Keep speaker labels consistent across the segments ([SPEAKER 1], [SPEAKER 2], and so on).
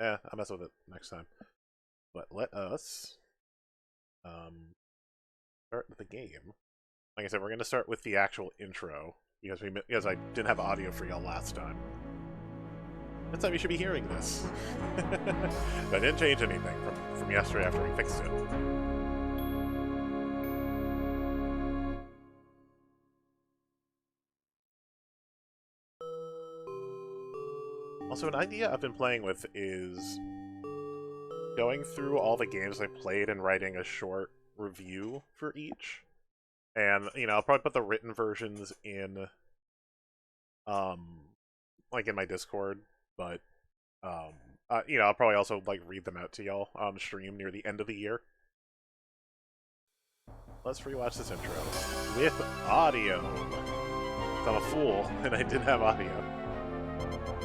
[SPEAKER 1] I'll mess with it next time. But let us start with the game. Like I said, we're going to start with the actual intro because I didn't have audio for y'all last time. This time you should be hearing this. But I didn't change anything from yesterday after we fixed it. Also, an idea I've been playing with is going through all the games I played and writing a short review for each. And, I'll probably put the written versions in, like in my Discord, but, I'll probably also, like, read them out to y'all on stream near the end of the year. Let's rewatch this intro with audio. I'm a fool, and I didn't have audio.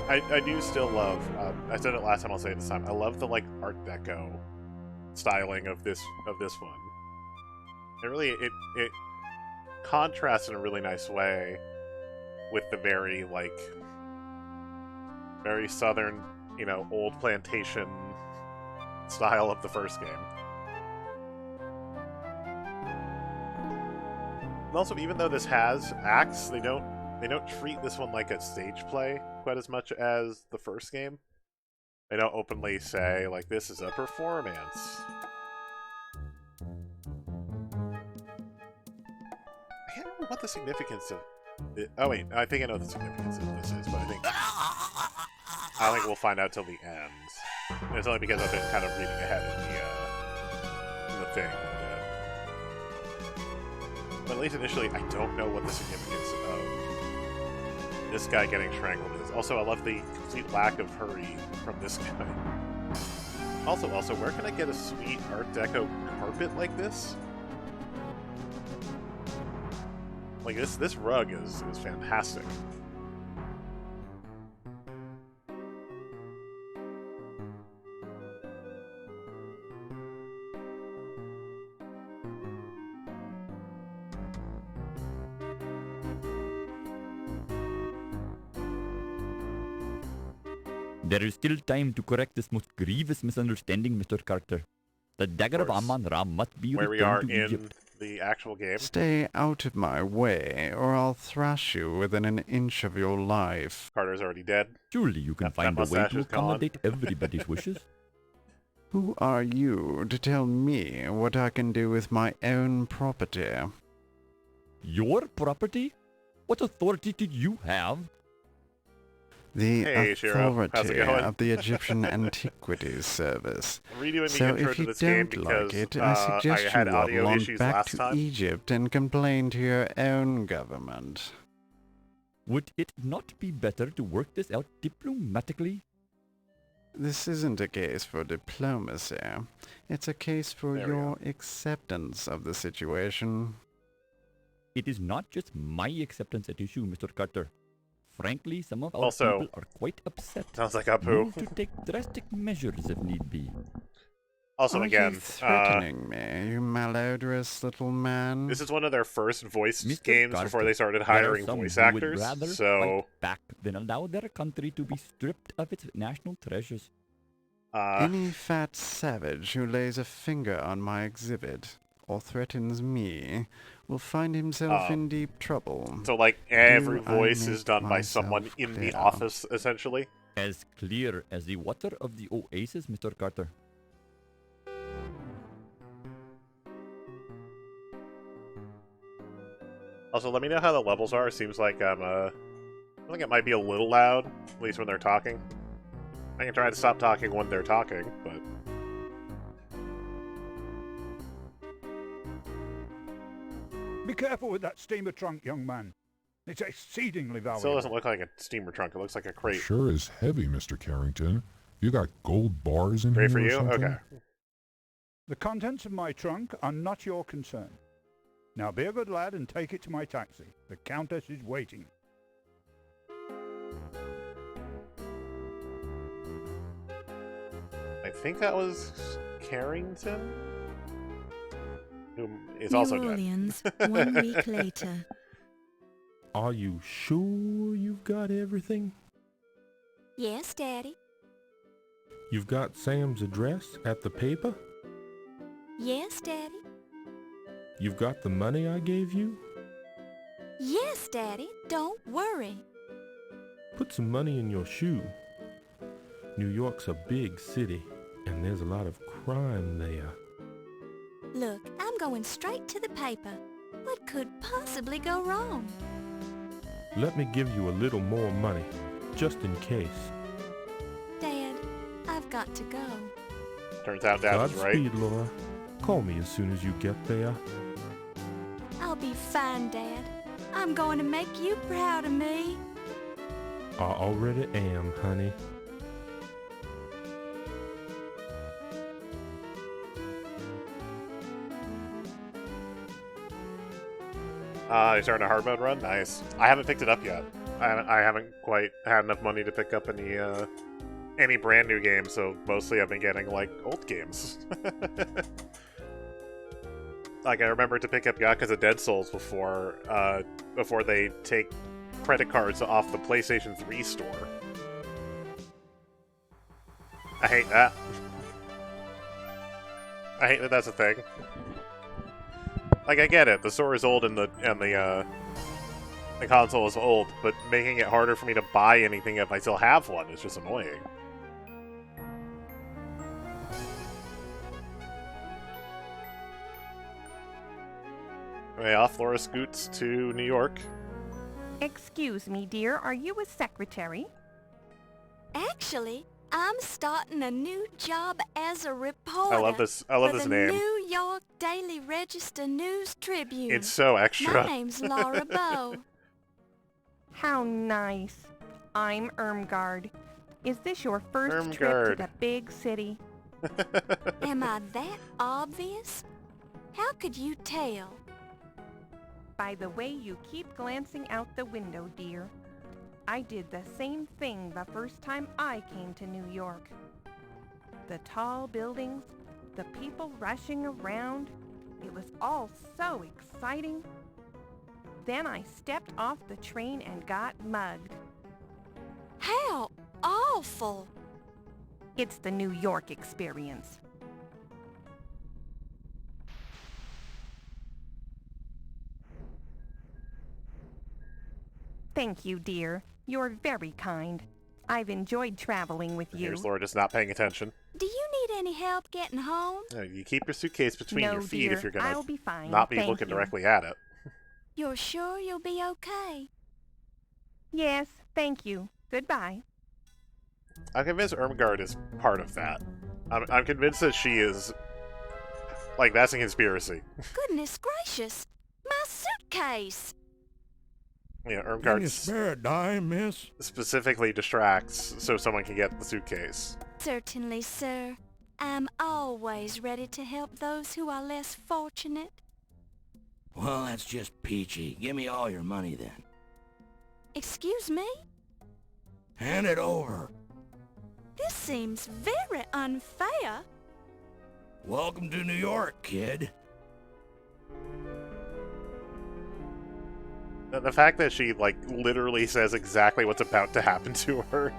[SPEAKER 1] I do still love, I said it last time, I'll say it this time, I love the, like, Art Deco styling of this one. It really, it contrasts in a really nice way with the very, like, very southern, old plantation style of the first game. And also, even though this has acts, they don't treat this one like a stage play quite as much as the first game. They don't openly say, like, this is a performance. I can't remember what the significance of it. Oh wait, I think I know what the significance of this is, but I don't think we'll find out till the end. And it's only because I've been kind of reading ahead in the thing. But at least initially, I don't know what the significance of this guy getting strangled is. Also, I love the complete lack of hurry from this guy. Also, where can I get a sweet Art Deco carpet like this? Like, this rug is fantastic.
[SPEAKER 2] There is still time to correct this most grievous misunderstanding, Mr. Carter. The Dagger of Amon Ra must be
[SPEAKER 1] where we
[SPEAKER 2] returned
[SPEAKER 1] are
[SPEAKER 2] to
[SPEAKER 1] in
[SPEAKER 2] Egypt.
[SPEAKER 1] The actual game.
[SPEAKER 3] Stay out of my way, or I'll thrash you within an inch of your life.
[SPEAKER 1] Carter's already dead.
[SPEAKER 2] Surely you can find a way
[SPEAKER 1] mustache
[SPEAKER 2] to
[SPEAKER 1] is gone.
[SPEAKER 2] accommodate everybody's wishes.
[SPEAKER 3] Who are you to tell me what I can do with my own property?
[SPEAKER 2] Your property? What authority did you have?
[SPEAKER 3] The
[SPEAKER 1] Hey, Shiro. How's it
[SPEAKER 3] authority
[SPEAKER 1] going?
[SPEAKER 3] of the Egyptian Antiquities Service.
[SPEAKER 1] I'm redoing the
[SPEAKER 3] So
[SPEAKER 1] intro
[SPEAKER 3] if
[SPEAKER 1] to
[SPEAKER 3] you
[SPEAKER 1] this game
[SPEAKER 3] don't
[SPEAKER 1] because
[SPEAKER 3] like it, I suggest
[SPEAKER 1] had
[SPEAKER 3] you
[SPEAKER 1] audio
[SPEAKER 3] waddle on
[SPEAKER 1] issues
[SPEAKER 3] back
[SPEAKER 1] last
[SPEAKER 3] to
[SPEAKER 1] time.
[SPEAKER 3] Egypt and complain to your own government.
[SPEAKER 2] Would it not be better to work this out diplomatically?
[SPEAKER 3] This isn't a case for diplomacy. It's a case for
[SPEAKER 1] There we
[SPEAKER 3] your acceptance of the situation.
[SPEAKER 2] It is not just my acceptance at issue, Mr. Carter. Frankly, some of our
[SPEAKER 1] Also,
[SPEAKER 2] people are quite upset.
[SPEAKER 1] Sounds like Apu.
[SPEAKER 2] Need to take drastic measures if need be.
[SPEAKER 1] Also,
[SPEAKER 3] Are
[SPEAKER 1] again,
[SPEAKER 3] you threatening me, you malodorous little man?
[SPEAKER 1] this is one of their first voice
[SPEAKER 2] Mr.
[SPEAKER 1] games
[SPEAKER 2] Carter,
[SPEAKER 1] before they started
[SPEAKER 2] there are
[SPEAKER 1] hiring
[SPEAKER 2] some
[SPEAKER 1] voice
[SPEAKER 2] who would
[SPEAKER 1] actors.
[SPEAKER 2] rather
[SPEAKER 1] So,
[SPEAKER 2] fight back than allow their country to be stripped of its national treasures.
[SPEAKER 3] Any fat savage who lays a finger on my exhibit or threatens me will find himself in deep trouble.
[SPEAKER 1] so like every
[SPEAKER 3] Do I
[SPEAKER 1] voice is
[SPEAKER 3] make
[SPEAKER 1] done by someone
[SPEAKER 3] myself
[SPEAKER 1] in the
[SPEAKER 3] clear?
[SPEAKER 1] office, essentially.
[SPEAKER 2] As clear as the water of the oasis, Mr. Carter.
[SPEAKER 1] Also, let me know how the levels are. It seems like I think it might be a little loud, at least when they're talking. I can try to stop talking when they're talking, but
[SPEAKER 4] Be careful with that steamer trunk, young man. It's exceedingly
[SPEAKER 1] it still
[SPEAKER 4] valuable.
[SPEAKER 1] doesn't look like a steamer trunk. It looks like a crate.
[SPEAKER 5] Sure is heavy, Mr. Carrington. You got gold bars in
[SPEAKER 1] Great
[SPEAKER 5] here
[SPEAKER 1] for
[SPEAKER 5] or
[SPEAKER 1] you?
[SPEAKER 5] something?
[SPEAKER 1] Okay.
[SPEAKER 4] The contents of my trunk are not your concern. Now be a good lad and take it to my taxi. The Countess is waiting.
[SPEAKER 1] I think that was Carrington, who is
[SPEAKER 6] New
[SPEAKER 1] also dead.
[SPEAKER 6] Orleans, 1 week later.
[SPEAKER 7] Are you sure you've got everything?
[SPEAKER 8] Yes, Daddy.
[SPEAKER 7] You've got Sam's address at the paper?
[SPEAKER 6] Yes, Daddy?
[SPEAKER 7] You've got the money I gave you?
[SPEAKER 6] Yes, Daddy. Don't worry.
[SPEAKER 7] Put some money in your shoe. New York's a big city, and there's a lot of crime there.
[SPEAKER 6] Look, I'm going straight to the paper. What could possibly go wrong?
[SPEAKER 7] Let me give you a little more money, just in case.
[SPEAKER 6] Dad, I've got to go.
[SPEAKER 1] Turns out Dad was right.
[SPEAKER 7] Godspeed, Laura. Call me as soon as you get there.
[SPEAKER 6] I'll be fine, Dad. I'm going to make you proud of me.
[SPEAKER 7] I already am, honey.
[SPEAKER 1] You're starting a hard mode run? Nice. I haven't picked it up yet. I haven't quite had enough money to pick up any brand new games, so mostly I've been getting, like, old games. Like, I remember to pick up Yakuza Dead Souls before they take credit cards off the PlayStation 3 store. I hate that. I hate that that's a thing. Like, I get it, the store is old and the console is old, but making it harder for me to buy anything if I still have one is just annoying. Way off, Laura scoots to New York.
[SPEAKER 8] Excuse me, dear, are you a secretary?
[SPEAKER 6] Actually, I'm starting a new job as a reporter.
[SPEAKER 1] I love this name.
[SPEAKER 6] The New York Daily Register News Tribune.
[SPEAKER 1] It's so extra.
[SPEAKER 6] My name's Laura Bow.
[SPEAKER 8] How nice. I'm Irmgard. Is this your first trip
[SPEAKER 1] Irmgard.
[SPEAKER 8] to the big city?
[SPEAKER 6] Am I that obvious? How could you tell?
[SPEAKER 8] By the way you keep glancing out the window, dear. I did the same thing the first time I came to New York. The tall buildings, the people rushing around, it was all so exciting. Then I stepped off the train and got mugged.
[SPEAKER 6] How awful!
[SPEAKER 8] It's the New York experience. Thank you, dear. You're very kind. I've enjoyed traveling with you.
[SPEAKER 1] Here's Laura just not paying attention.
[SPEAKER 6] Do you need any help getting home?
[SPEAKER 1] You keep your suitcase between
[SPEAKER 8] No,
[SPEAKER 1] your feet
[SPEAKER 8] dear,
[SPEAKER 1] if you're gonna
[SPEAKER 8] I'll be fine.
[SPEAKER 1] not be
[SPEAKER 8] Thank
[SPEAKER 1] looking
[SPEAKER 8] you.
[SPEAKER 1] directly at it.
[SPEAKER 6] You're sure you'll be okay?
[SPEAKER 8] Yes, thank you. Goodbye.
[SPEAKER 1] I'm convinced Irmgard is part of that. I'm convinced that she is... Like, that's a conspiracy.
[SPEAKER 6] Goodness gracious! My suitcase!
[SPEAKER 1] Yeah,
[SPEAKER 9] Can you
[SPEAKER 1] Irmgard
[SPEAKER 9] spare a dime, miss?
[SPEAKER 1] specifically distracts so someone can get the suitcase.
[SPEAKER 6] Certainly, sir. I'm always ready to help those who are less fortunate.
[SPEAKER 10] Well, that's just peachy. Give me all your money then.
[SPEAKER 6] Excuse me?
[SPEAKER 10] Hand it over.
[SPEAKER 6] This seems very unfair.
[SPEAKER 10] Welcome to New York, kid.
[SPEAKER 1] The fact that she, like, literally says exactly what's about to happen to her.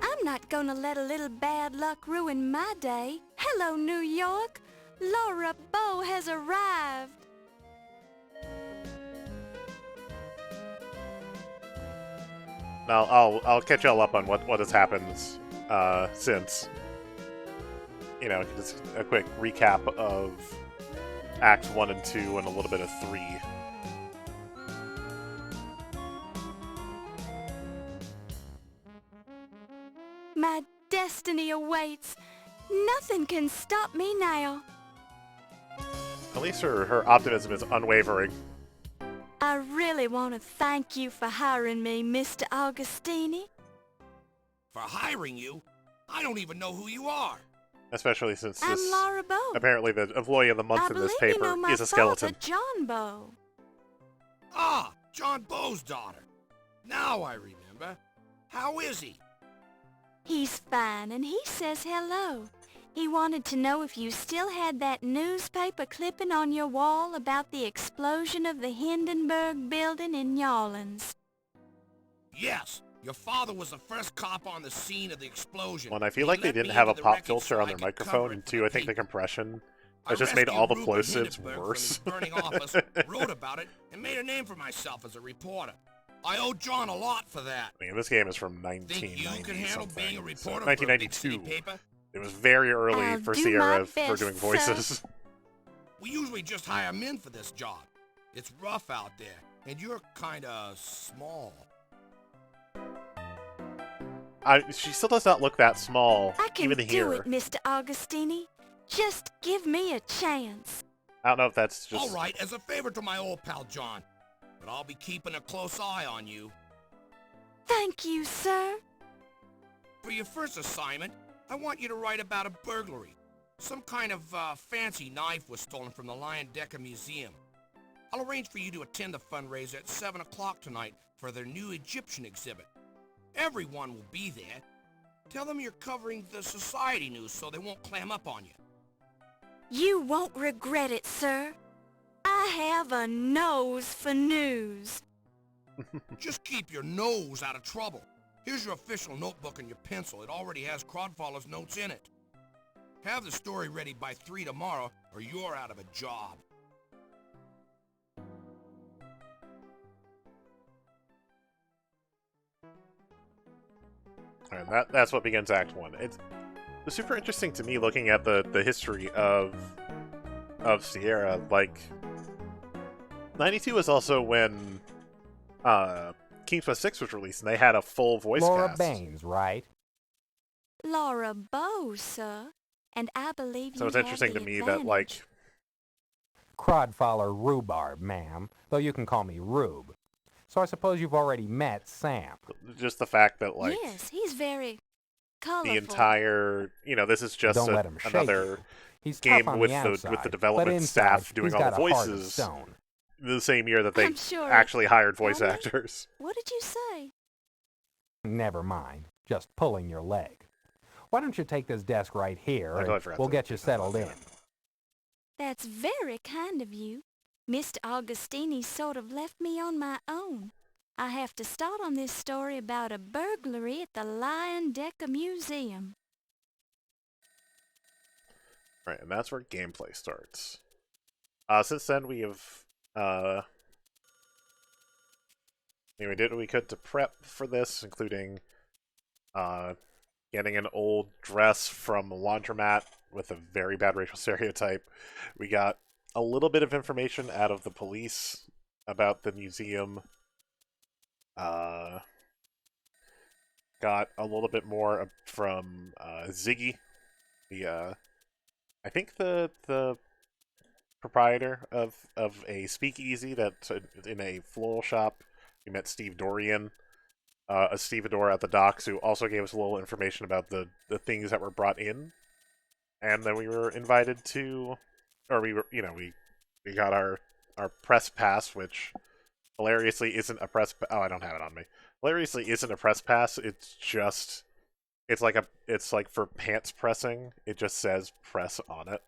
[SPEAKER 6] I'm not gonna let a little bad luck ruin my day. Hello, New York. Laura Bow has arrived.
[SPEAKER 1] I'll catch y'all up on what has happened since. You know, just a quick recap of Acts 1 and 2 and a little bit of 3.
[SPEAKER 6] My destiny awaits. Nothing can stop me now.
[SPEAKER 1] At least her optimism is unwavering.
[SPEAKER 6] I really want to thank you for hiring me, Mr. Augustini.
[SPEAKER 10] For hiring you? I don't even know who you are.
[SPEAKER 1] Especially since
[SPEAKER 6] I'm
[SPEAKER 1] this,
[SPEAKER 6] Laura Bow.
[SPEAKER 1] apparently the employee of the month
[SPEAKER 6] I
[SPEAKER 1] in this
[SPEAKER 6] believe you
[SPEAKER 1] paper
[SPEAKER 6] know my
[SPEAKER 1] is a skeleton.
[SPEAKER 6] father, John Bow.
[SPEAKER 10] Ah, John Bow's daughter. Now I remember. How is he?
[SPEAKER 6] He's fine, and he says hello. He wanted to know if you still had that newspaper clipping on your wall about the explosion of the Hindenburg building in New Orleans.
[SPEAKER 10] Yes, Your father was the first cop on the scene of the explosion.
[SPEAKER 1] One, I feel
[SPEAKER 10] He
[SPEAKER 1] like they
[SPEAKER 10] let
[SPEAKER 1] didn't
[SPEAKER 10] me
[SPEAKER 1] have a
[SPEAKER 10] into the
[SPEAKER 1] pop
[SPEAKER 10] wreckage
[SPEAKER 1] filter
[SPEAKER 10] so
[SPEAKER 1] on
[SPEAKER 10] I
[SPEAKER 1] their
[SPEAKER 10] could
[SPEAKER 1] microphone,
[SPEAKER 10] cover it
[SPEAKER 1] and
[SPEAKER 10] for
[SPEAKER 1] 2,
[SPEAKER 10] the
[SPEAKER 1] I think the
[SPEAKER 10] paper.
[SPEAKER 1] compression
[SPEAKER 10] I
[SPEAKER 1] has just made all the
[SPEAKER 10] rescued Rupert
[SPEAKER 1] plosives
[SPEAKER 10] Hindenburg
[SPEAKER 1] worse.
[SPEAKER 10] from his burning office, wrote about it, and made a name for myself as a reporter. I owe John a lot for that.
[SPEAKER 1] I mean, this game is from
[SPEAKER 10] Think you
[SPEAKER 1] 1990
[SPEAKER 10] can handle
[SPEAKER 1] something.
[SPEAKER 10] being a
[SPEAKER 1] So
[SPEAKER 10] reporter for a big city
[SPEAKER 1] 1992.
[SPEAKER 10] paper?
[SPEAKER 1] It was very early
[SPEAKER 6] I'll
[SPEAKER 1] for
[SPEAKER 6] do
[SPEAKER 1] Sierra
[SPEAKER 6] my
[SPEAKER 1] for
[SPEAKER 6] best,
[SPEAKER 1] doing
[SPEAKER 6] sir.
[SPEAKER 1] voices.
[SPEAKER 10] We usually just hire men for this job. It's rough out there, and you're kinda small.
[SPEAKER 1] She still does not look that small,
[SPEAKER 6] I can
[SPEAKER 1] even
[SPEAKER 6] do
[SPEAKER 1] here.
[SPEAKER 6] it, Mr. Augustini. Just give me a chance.
[SPEAKER 1] I don't know if that's just...
[SPEAKER 10] All right, as a favor to my old pal John, but I'll be keeping a close eye on you.
[SPEAKER 6] Thank you, sir.
[SPEAKER 10] For your first assignment, I want you to write about a burglary. Some kind of fancy knife was stolen from the Lion Decker Museum. I'll arrange for you to attend the fundraiser at 7 o'clock tonight for their new Egyptian exhibit. Everyone will be there. Tell them you're covering the society news so they won't clam up on you.
[SPEAKER 6] You won't regret it, sir. I have a nose for news.
[SPEAKER 10] Just keep your nose out of trouble. Here's your official notebook and your pencil. It already has Crodfaller's notes in it. Have the story ready by 3 tomorrow, or you're out of a job.
[SPEAKER 1] And that's what begins Act 1. It's super interesting to me looking at the history of Sierra. Like, 92 is also when King's Quest 6 was released, and they had a full voice
[SPEAKER 9] Laura
[SPEAKER 1] cast.
[SPEAKER 9] Baines, right?
[SPEAKER 6] Laura Bow, sir. And I believe
[SPEAKER 1] So
[SPEAKER 6] you
[SPEAKER 1] it's
[SPEAKER 6] have
[SPEAKER 1] interesting
[SPEAKER 6] the
[SPEAKER 1] to me that,
[SPEAKER 6] advantage.
[SPEAKER 1] like,
[SPEAKER 9] Crodfaller Rhubarb, ma'am, though you can call me Rube. So I suppose you've already met Sam.
[SPEAKER 1] just the fact that, like,
[SPEAKER 6] Yes, he's very colorful.
[SPEAKER 1] the entire, this is just
[SPEAKER 9] Don't let him shake
[SPEAKER 1] another
[SPEAKER 9] you. He's
[SPEAKER 1] game
[SPEAKER 9] tough on
[SPEAKER 1] with
[SPEAKER 9] the outside,
[SPEAKER 1] with the
[SPEAKER 9] but
[SPEAKER 1] development
[SPEAKER 9] inside,
[SPEAKER 1] staff doing
[SPEAKER 9] he's
[SPEAKER 1] all
[SPEAKER 9] got
[SPEAKER 1] the
[SPEAKER 9] a heart of
[SPEAKER 1] voices
[SPEAKER 9] stone.
[SPEAKER 1] the same year that they
[SPEAKER 6] I'm sure
[SPEAKER 1] actually hired voice
[SPEAKER 6] Honey?
[SPEAKER 1] actors.
[SPEAKER 6] What did you say?
[SPEAKER 9] Never mind. Just pulling your leg. Why don't you take this desk right here,
[SPEAKER 1] I totally
[SPEAKER 9] and
[SPEAKER 1] forgot
[SPEAKER 9] we'll
[SPEAKER 1] to
[SPEAKER 9] get you
[SPEAKER 1] put that
[SPEAKER 9] settled
[SPEAKER 1] on
[SPEAKER 9] in.
[SPEAKER 1] there.
[SPEAKER 6] That's very kind of you. Mr. Augustini sort of left me on my own. I have to start on this story about a burglary at the Lion Decker Museum.
[SPEAKER 1] Right, and that's where gameplay starts. Since then, we have, we did what we could to prep for this, including, getting an old dress from a laundromat with a very bad racial stereotype. We got a little bit of information out of the police about the museum. Got a little bit more from, Ziggy, I think the proprietor of a speakeasy that's in a floral shop. We met Steve Dorian, a stevedore at the docks, who also gave us a little information about the things that were brought in. And then we were invited to, or we were, we got our press pass, which hilariously isn't a press. Oh, I don't have it on me. Hilariously isn't a press pass. It's like for pants pressing. It just says press on it.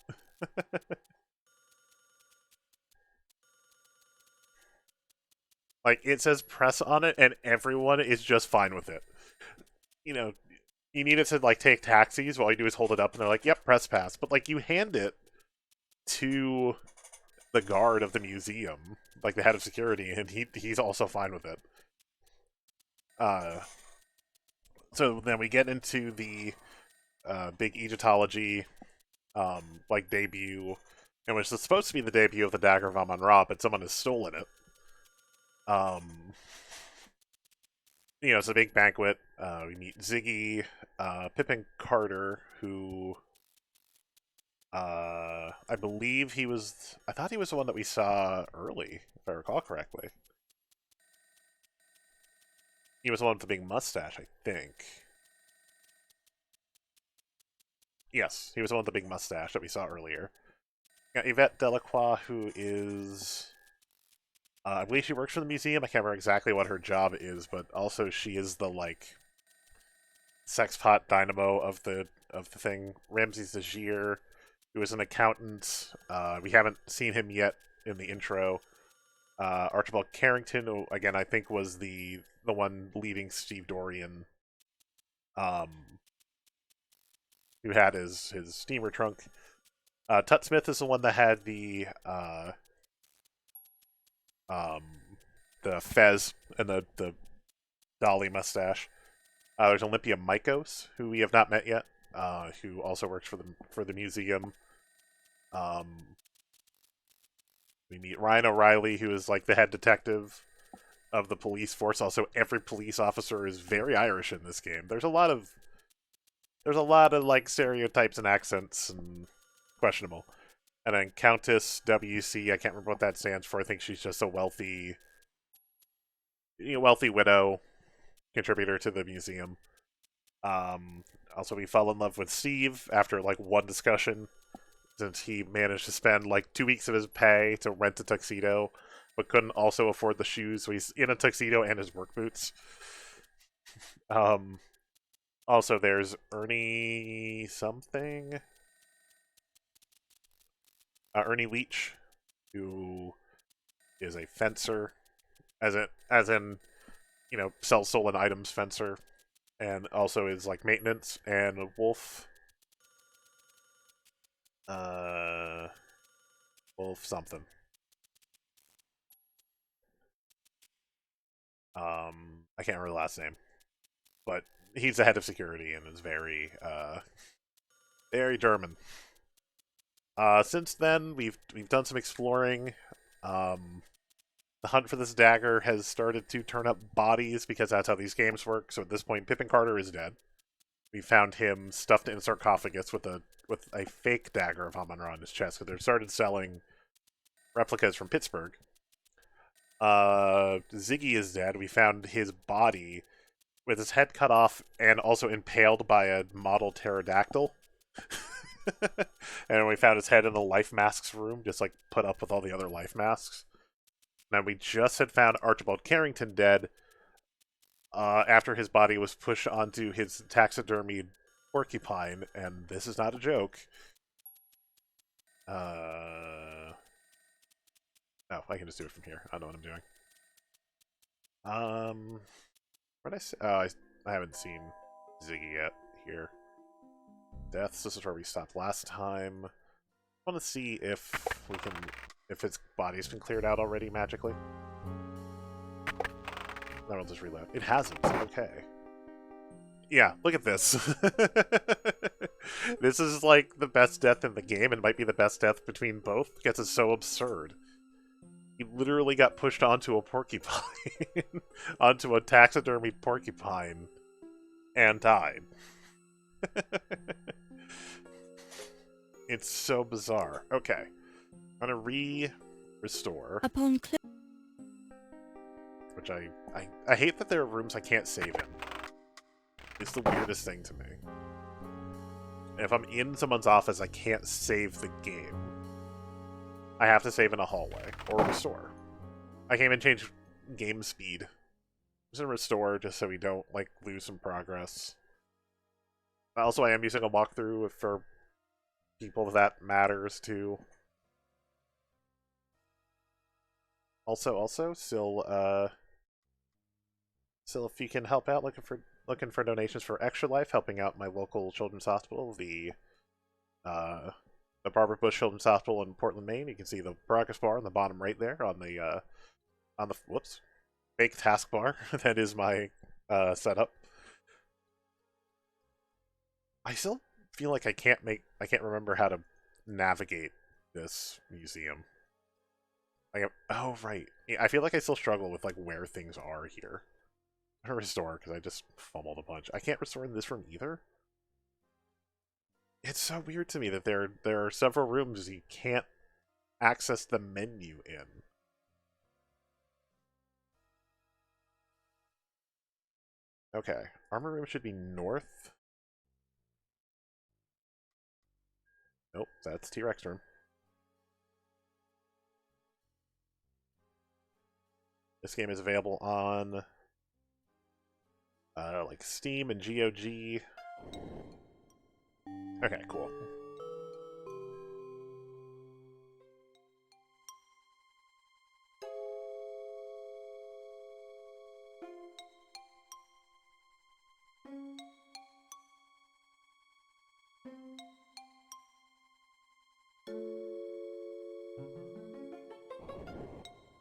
[SPEAKER 1] Like, it says press on it, and everyone is just fine with it. You need it to, like, take taxis. All you do is hold it up, and they're like, yep, press pass. But, like, you hand it to the guard of the museum, like the head of security, and he's also fine with it. So then we get into the big Egyptology debut, and which is supposed to be the debut of the Dagger of Amon Ra, but someone has stolen it. It's a big banquet. We meet Ziggy, Pippin Carter, who I thought he was the one that we saw early, if I recall correctly. He was the one with the big mustache, I think. Yes, he was the one with the big mustache that we saw earlier. Got Yvette Delacroix, who is... I believe she works for the museum. I can't remember exactly what her job is, but also she is the, sex pot dynamo of the thing. Ramsey Zagier, who is an accountant. We haven't seen him yet in the intro. Archibald Carrington, who, again, I think was the one leading Steve Dorian, who had his steamer trunk. Tut Smith is the one that had the fez and the dolly mustache. There's Olympia Mikos, who we have not met yet, who also works for the museum. We meet Ryan O'Reilly, who is like the head detective of the police force. Also, every police officer is very Irish in this game. There's a lot of like stereotypes and accents and questionable. And then Countess WC, I can't remember what that stands for. I think she's just a wealthy widow contributor to the museum. Also, we fell in love with Steve after like one discussion, since he managed to spend like 2 weeks of his pay to rent a tuxedo, but couldn't also afford the shoes, so he's in a tuxedo and his work boots. Also, there's Ernie something. Ernie Leach, who is a fencer, as in, sells stolen items fencer, and also is like maintenance, and Wolf. Wolf something. I can't remember the last name, but he's the head of security and is very, very German. Since then, we've done some exploring. The hunt for this dagger has started to turn up bodies, because that's how these games work. So at this point, Pippin Carter is dead. We found him stuffed in a sarcophagus with a fake Dagger of Amon Ra on his chest, because they started selling replicas from Pittsburgh. Ziggy is dead. We found his body with his head cut off and also impaled by a model pterodactyl. And we found his head in the life masks room, just like put up with all the other life masks. And we just had found Archibald Carrington dead after his body was pushed onto his taxidermied porcupine, and this is not a joke. Oh, I can just do it from here. I know what I'm doing. What did I say? Oh, I haven't seen Ziggy yet here. Deaths. This is where we stopped last time. I want to see if his body's been cleared out already magically. Then I'll just reload. It hasn't. Okay. Yeah, look at this. This is like the best death in the game, and might be the best death between both, because it's so absurd. He literally got pushed onto a porcupine, onto a taxidermied porcupine, and died. It's so bizarre. Okay. I'm gonna restore.
[SPEAKER 6] Upon
[SPEAKER 1] Which I hate that there are rooms I can't save in. It's the weirdest thing to me. If I'm in someone's office, I can't save the game. I have to save in a hallway, or restore. I can't even change game speed. I'm just gonna restore, just so we don't, like, lose some progress. Also, I am using a walkthrough for people that matters, too. Also, still, if you can help out, looking for donations for Extra Life, helping out my local children's hospital, the Barbara Bush Children's Hospital in Portland, Maine. You can see the progress bar on the bottom right there on the whoops, fake taskbar. That is my setup. I still feel like I can't remember how to navigate this museum. Oh right, yeah, I feel like I still struggle with like where things are here. Restore, because I just fumbled a bunch. I can't restore in this room either. It's so weird to me that there are several rooms you can't access the menu in. Okay, armor room should be north. Nope, that's T-Rex room. This game is available on like Steam and GOG. Okay, cool.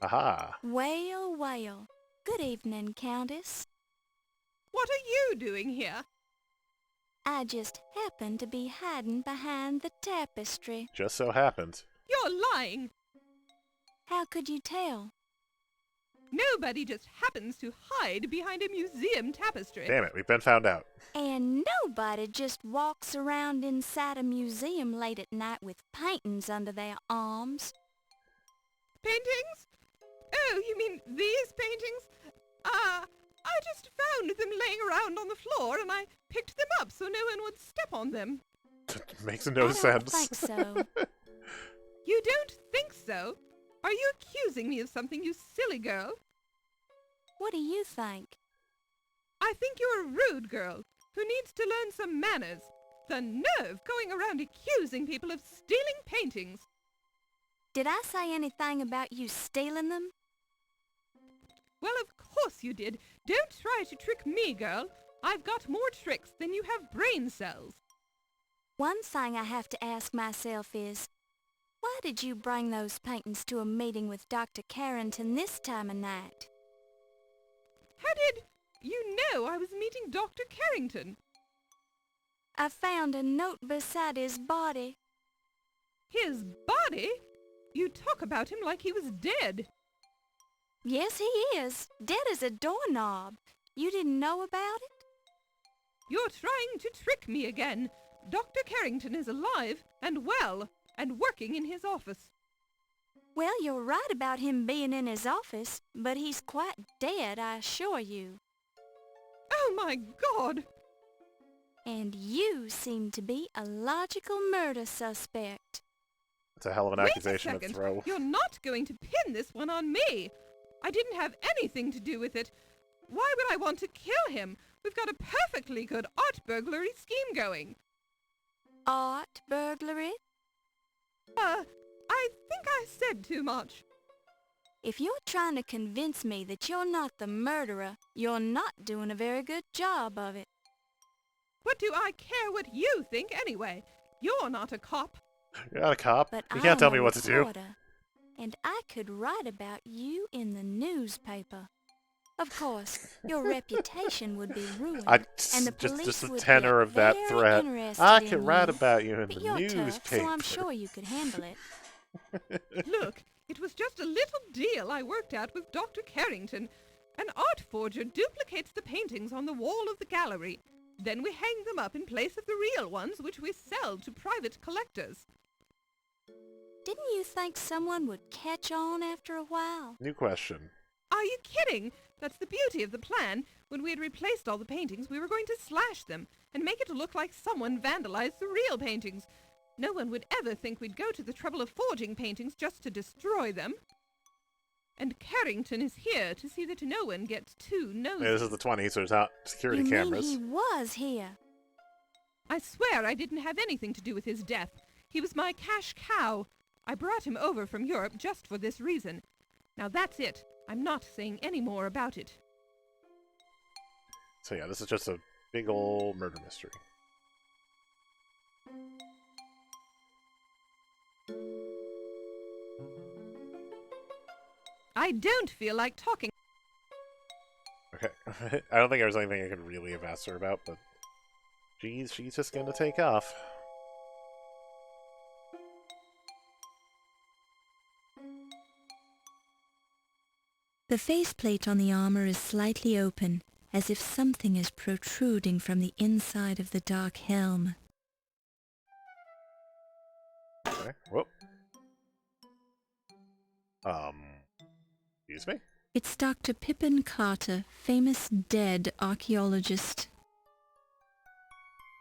[SPEAKER 1] Aha.
[SPEAKER 6] Well, well. Good evening, Countess.
[SPEAKER 8] What are you doing here?
[SPEAKER 6] I just happened to be hiding behind the tapestry.
[SPEAKER 1] Just so happened.
[SPEAKER 8] You're lying.
[SPEAKER 6] How could you tell?
[SPEAKER 8] Nobody just happens to hide behind a museum tapestry.
[SPEAKER 1] Damn it, we've been found out.
[SPEAKER 6] And nobody just walks around inside a museum late at night with paintings under their arms.
[SPEAKER 8] Paintings? Oh, you mean these paintings? I just found them laying around on the floor and I picked them up so no one would step on them.
[SPEAKER 1] Makes no sense.
[SPEAKER 6] I don't think so.
[SPEAKER 8] You don't think so? Are you accusing me of something, you silly girl?
[SPEAKER 6] What do you think?
[SPEAKER 8] I think you're a rude girl who needs to learn some manners. The nerve going around accusing people of stealing paintings.
[SPEAKER 6] Did I say anything about you stealing them?
[SPEAKER 8] Well, of course you did. Don't try to trick me, girl. I've got more tricks than you have brain cells.
[SPEAKER 6] One thing I have to ask myself is, why did you bring those paintings to a meeting with Dr. Carrington this time of night?
[SPEAKER 8] How did you know I was meeting Dr. Carrington?
[SPEAKER 6] I found a note beside his body.
[SPEAKER 8] His body? You talk about him like he was dead.
[SPEAKER 6] Yes, he is. Dead as a doorknob. You didn't know about it?
[SPEAKER 8] You're trying to trick me again. Dr. Carrington is alive and well and working in his office.
[SPEAKER 6] Well, you're right about him being in his office, but he's quite dead, I assure you.
[SPEAKER 8] Oh, my God!
[SPEAKER 6] And you seem to be a logical murder suspect.
[SPEAKER 1] It's a hell of an accusation to throw.
[SPEAKER 8] You're not going to pin this one on me. I didn't have anything to do with it. Why would I want to kill him? We've got a perfectly good art burglary scheme going.
[SPEAKER 6] Art burglary?
[SPEAKER 8] I think I said too much.
[SPEAKER 6] If you're trying to convince me that you're not the murderer, you're not doing a very good job of it.
[SPEAKER 8] What do I care what you think anyway? You're not a cop.
[SPEAKER 1] You're not a cop.
[SPEAKER 6] But
[SPEAKER 1] You can't tell me
[SPEAKER 6] I'm a
[SPEAKER 1] what to do.
[SPEAKER 6] reporter, and I could write about you in the newspaper. Of course, your reputation would be ruined, and the police
[SPEAKER 1] just the
[SPEAKER 6] would
[SPEAKER 1] tenor
[SPEAKER 6] get
[SPEAKER 1] of that
[SPEAKER 6] very
[SPEAKER 1] threat.
[SPEAKER 6] interested
[SPEAKER 1] I
[SPEAKER 6] in
[SPEAKER 1] could write
[SPEAKER 6] you.
[SPEAKER 1] about you in
[SPEAKER 6] But
[SPEAKER 1] the
[SPEAKER 6] you're
[SPEAKER 1] newspaper.
[SPEAKER 6] tough, so I'm sure you could handle it.
[SPEAKER 8] Look, it was just a little deal I worked out with Dr. Carrington. An art forger duplicates the paintings on the wall of the gallery. Then we hang them up in place of the real ones, which we sell to private collectors.
[SPEAKER 6] Didn't you think someone would catch on after a while?
[SPEAKER 1] New question.
[SPEAKER 8] Are you kidding? That's the beauty of the plan. When we had replaced all the paintings, we were going to slash them and make it look like someone vandalized the real paintings. No one would ever think we'd go to the trouble of forging paintings just to destroy them. And Carrington is here to see that no one gets too nosy.
[SPEAKER 1] Yeah, this is the 20s, so there's not security
[SPEAKER 6] You
[SPEAKER 1] cameras.
[SPEAKER 6] mean he was here?
[SPEAKER 8] I swear I didn't have anything to do with his death. He was my cash cow. I brought him over from Europe just for this reason. Now that's it. I'm not saying any more about it.
[SPEAKER 1] So yeah, this is just a big old murder mystery.
[SPEAKER 8] I don't feel like talking.
[SPEAKER 1] Okay. I don't think there was anything I could really have asked her about, but she's just gonna take off.
[SPEAKER 6] The faceplate on the armor is slightly open, as if something is protruding from the inside of the dark helm.
[SPEAKER 1] Okay. Whoop. Excuse me?
[SPEAKER 6] It's Dr. Pippin Carter, famous dead archaeologist.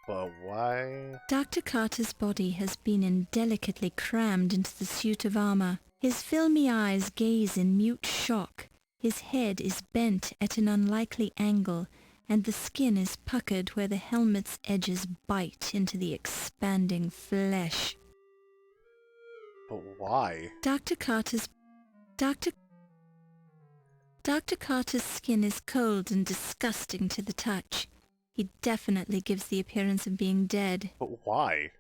[SPEAKER 1] But why?
[SPEAKER 6] Dr. Carter's body has been indelicately crammed into the suit of armor. His filmy eyes gaze in mute shock. His head is bent at an unlikely angle, and the skin is puckered where the helmet's edges bite into the expanding flesh.
[SPEAKER 1] But why?
[SPEAKER 6] Dr. Carter's skin is cold and disgusting to the touch. He definitely gives the appearance of being dead.
[SPEAKER 1] But why?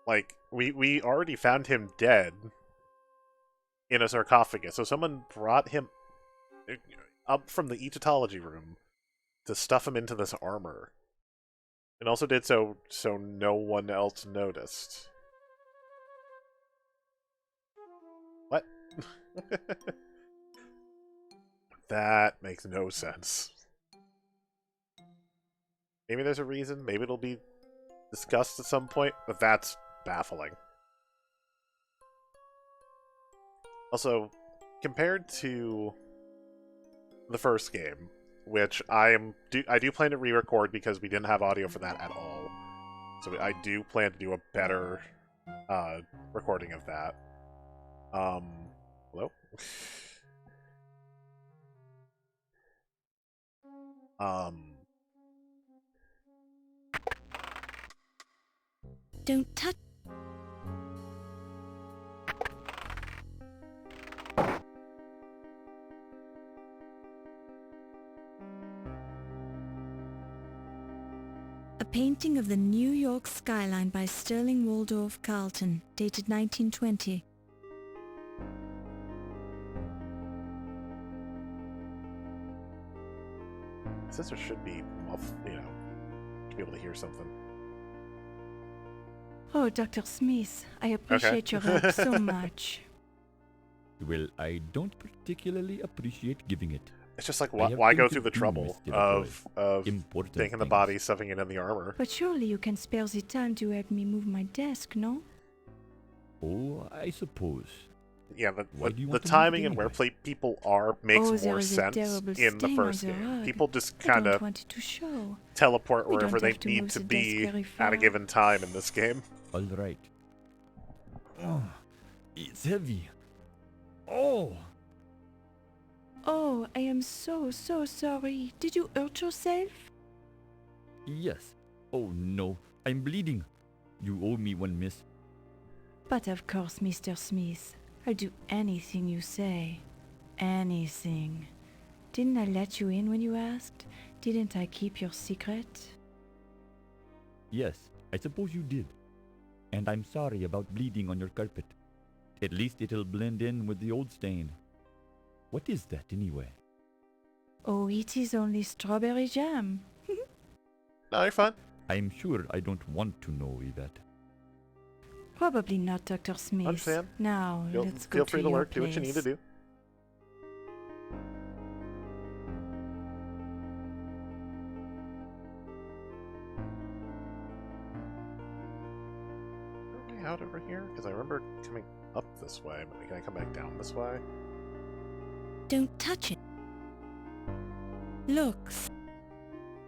[SPEAKER 1] Like, we already found him dead. in a sarcophagus. So someone brought him up from the Egyptology room to stuff him into this armor. And also did so no one else noticed. What? That makes no sense. Maybe there's a reason, maybe it'll be discussed at some point, but that's baffling. Also, compared to the first game, which I do plan to re-record because we didn't have audio for that at all. So I do plan to do a better recording of that. Hello?
[SPEAKER 6] Don't touch. A painting of the New York skyline by Sterling Waldorf Carlton, dated 1920.
[SPEAKER 1] Sister should be, be able to hear something.
[SPEAKER 8] Oh, Dr. Smith, I appreciate your help so much.
[SPEAKER 2] Well, I don't particularly appreciate giving it.
[SPEAKER 1] It's just like,
[SPEAKER 2] I have
[SPEAKER 1] why go
[SPEAKER 2] things
[SPEAKER 1] through
[SPEAKER 2] to
[SPEAKER 1] the
[SPEAKER 2] do,
[SPEAKER 1] trouble
[SPEAKER 2] Mr.
[SPEAKER 1] of
[SPEAKER 2] Important
[SPEAKER 1] taking the
[SPEAKER 2] things.
[SPEAKER 1] body, stuffing it in the armor?
[SPEAKER 8] But surely you can spare the time to help me move my desk, no?
[SPEAKER 2] Oh, I suppose.
[SPEAKER 1] Yeah,
[SPEAKER 2] Why do you
[SPEAKER 1] the
[SPEAKER 2] want to move
[SPEAKER 1] timing
[SPEAKER 2] it
[SPEAKER 1] and where
[SPEAKER 2] anyway?
[SPEAKER 1] people are makes
[SPEAKER 8] Oh, there
[SPEAKER 1] more
[SPEAKER 8] is a
[SPEAKER 1] sense
[SPEAKER 8] terrible
[SPEAKER 1] in the
[SPEAKER 8] stain
[SPEAKER 1] first
[SPEAKER 8] on the
[SPEAKER 1] game.
[SPEAKER 8] rug.
[SPEAKER 1] People just
[SPEAKER 8] I
[SPEAKER 1] kind
[SPEAKER 8] don't
[SPEAKER 1] of
[SPEAKER 8] want it to show.
[SPEAKER 1] teleport
[SPEAKER 8] We
[SPEAKER 1] wherever
[SPEAKER 8] don't
[SPEAKER 1] they
[SPEAKER 8] have to
[SPEAKER 1] need
[SPEAKER 8] move
[SPEAKER 1] to
[SPEAKER 8] the
[SPEAKER 1] be
[SPEAKER 8] desk very
[SPEAKER 1] at a
[SPEAKER 8] far.
[SPEAKER 1] given time in this game.
[SPEAKER 2] All right. Oh, it's heavy. Oh,
[SPEAKER 8] Oh, I am so sorry. Did you hurt yourself?
[SPEAKER 2] yes. Oh no, I'm bleeding. You owe me one, miss.
[SPEAKER 8] But of course, Mr. Smith. I'll do anything you say. Anything. Didn't I let you in when you asked? Didn't I keep your secret?
[SPEAKER 2] Yes, I suppose you did. And I'm sorry about bleeding on your carpet. At least it'll blend in with the old stain. What is that anyway?
[SPEAKER 8] Oh, it is only strawberry jam.
[SPEAKER 1] No, you're fine.
[SPEAKER 2] I'm sure I don't want to know, Yvette.
[SPEAKER 8] Probably not, Dr. Smith.
[SPEAKER 1] Understand.
[SPEAKER 8] Now, let's go
[SPEAKER 1] Feel
[SPEAKER 8] to
[SPEAKER 1] free to
[SPEAKER 8] your
[SPEAKER 1] lurk, do what you need to
[SPEAKER 8] place.
[SPEAKER 1] do. Are we out over here? Because I remember coming up this way, but can I come back down this way?
[SPEAKER 6] Don't touch it. Look.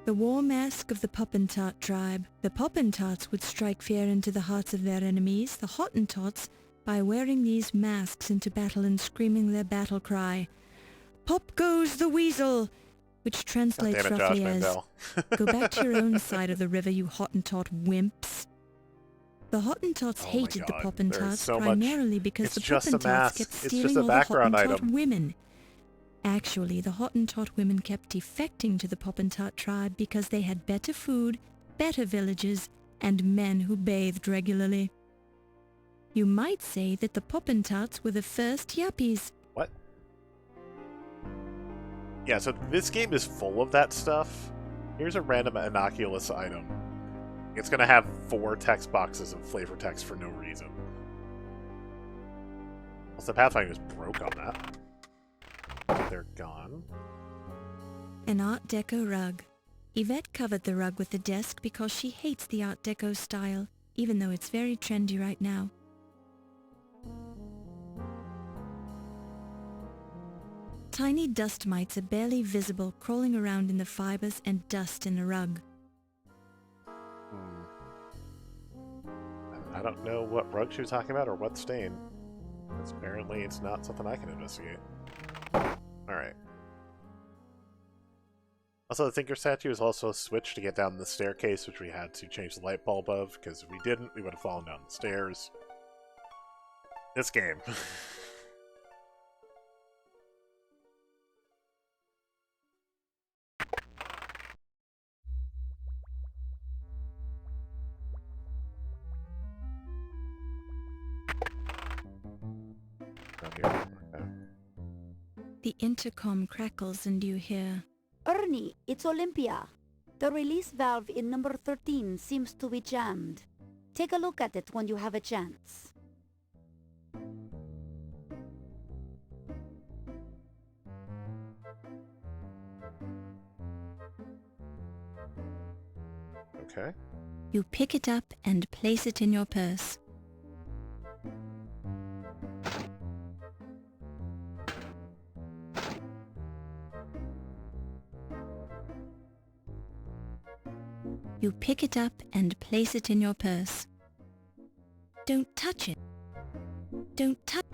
[SPEAKER 6] The war mask of the Poppentot tribe. The Poppentots would strike fear into the hearts of their enemies, the Hottentots, by wearing these masks into battle and screaming their battle cry, "Pop goes the weasel!" which translates
[SPEAKER 1] Damn it,
[SPEAKER 6] roughly
[SPEAKER 1] Josh
[SPEAKER 6] as,
[SPEAKER 1] Mandel.
[SPEAKER 6] "Go back to your own side of the river, you Hottentot wimps." The Hottentots
[SPEAKER 1] Oh my
[SPEAKER 6] hated the
[SPEAKER 1] God,
[SPEAKER 6] Poppentots
[SPEAKER 1] there's so much-
[SPEAKER 6] primarily because
[SPEAKER 1] it's
[SPEAKER 6] the
[SPEAKER 1] just a
[SPEAKER 6] Poppentots
[SPEAKER 1] mask.
[SPEAKER 6] kept
[SPEAKER 1] It's just
[SPEAKER 6] stealing
[SPEAKER 1] a
[SPEAKER 6] all the
[SPEAKER 1] background
[SPEAKER 6] Hottentot
[SPEAKER 1] item.
[SPEAKER 6] women. Actually, the Hottentot women kept defecting to the Poppentot tribe because they had better food, better villages, and men who bathed regularly. You might say that the Poppentots were the first yuppies.
[SPEAKER 1] What? Yeah, so this game is full of that stuff. Here's a random innocuous item. It's gonna have 4 text boxes of flavor text for no reason. Also, Pathfinder just broke on that. They're gone.
[SPEAKER 6] An Art Deco rug. Yvette covered the rug with the desk because she hates the Art Deco style, even though it's very trendy right now. Tiny dust mites are barely visible, crawling around in the fibers and dust in the rug.
[SPEAKER 1] I don't know what rug she was talking about or what stain. Because apparently it's not something I can investigate. Alright. Also, the Thinker statue is also a switch to get down the staircase, which we had to change the light bulb of, because if we didn't, we would have fallen down the stairs. This game. Down here.
[SPEAKER 6] The intercom crackles and you hear,
[SPEAKER 11] Ernie, it's Olympia. The release valve in number 13 seems to be jammed. Take a look at it when you have a chance.
[SPEAKER 1] Okay.
[SPEAKER 6] You pick it up and place it in your purse. You pick it up and place it in your purse. Don't touch it. Don't touch.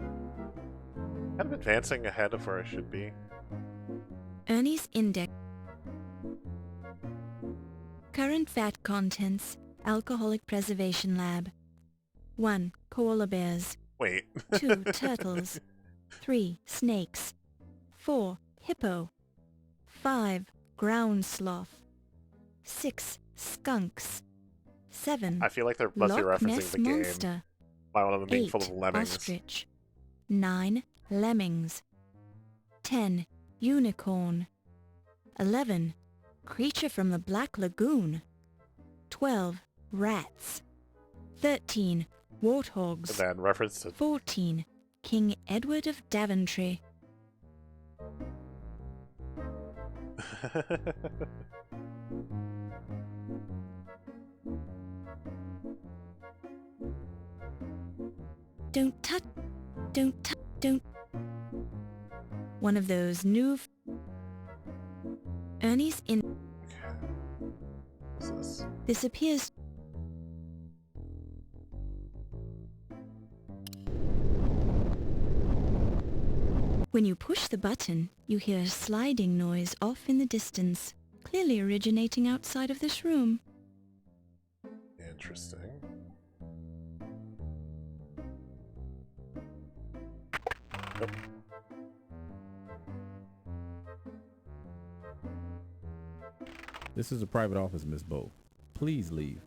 [SPEAKER 1] Kind of advancing ahead of where I should be.
[SPEAKER 6] Ernie's index. Current VAT contents, Alcoholic Preservation Lab. 1. Koala bears.
[SPEAKER 1] Wait.
[SPEAKER 6] 2. Turtles. 3. Snakes. 4. Hippo. 5. Ground sloth. 6. Skunks. 7.
[SPEAKER 1] I feel like they're must be
[SPEAKER 6] Loch
[SPEAKER 1] referencing
[SPEAKER 6] Ness
[SPEAKER 1] the game
[SPEAKER 6] monster.
[SPEAKER 1] by one of them being
[SPEAKER 6] 8.
[SPEAKER 1] full of lemmings.
[SPEAKER 6] Ostrich. 9. Lemmings. 10. Unicorn. 11. Creature from the Black Lagoon. 12. Rats. 13. Warthogs.
[SPEAKER 1] And then reference to
[SPEAKER 6] 14. King Edward of Daventry. Don't touch. Don't touch. Don't. One of those new. Ernie's in.
[SPEAKER 1] What's this?
[SPEAKER 6] This appears. When you push the button, you hear a sliding noise off in the distance, clearly originating outside of this room.
[SPEAKER 1] Interesting. Nope.
[SPEAKER 12] This is a private office, Miss Bow. Please leave.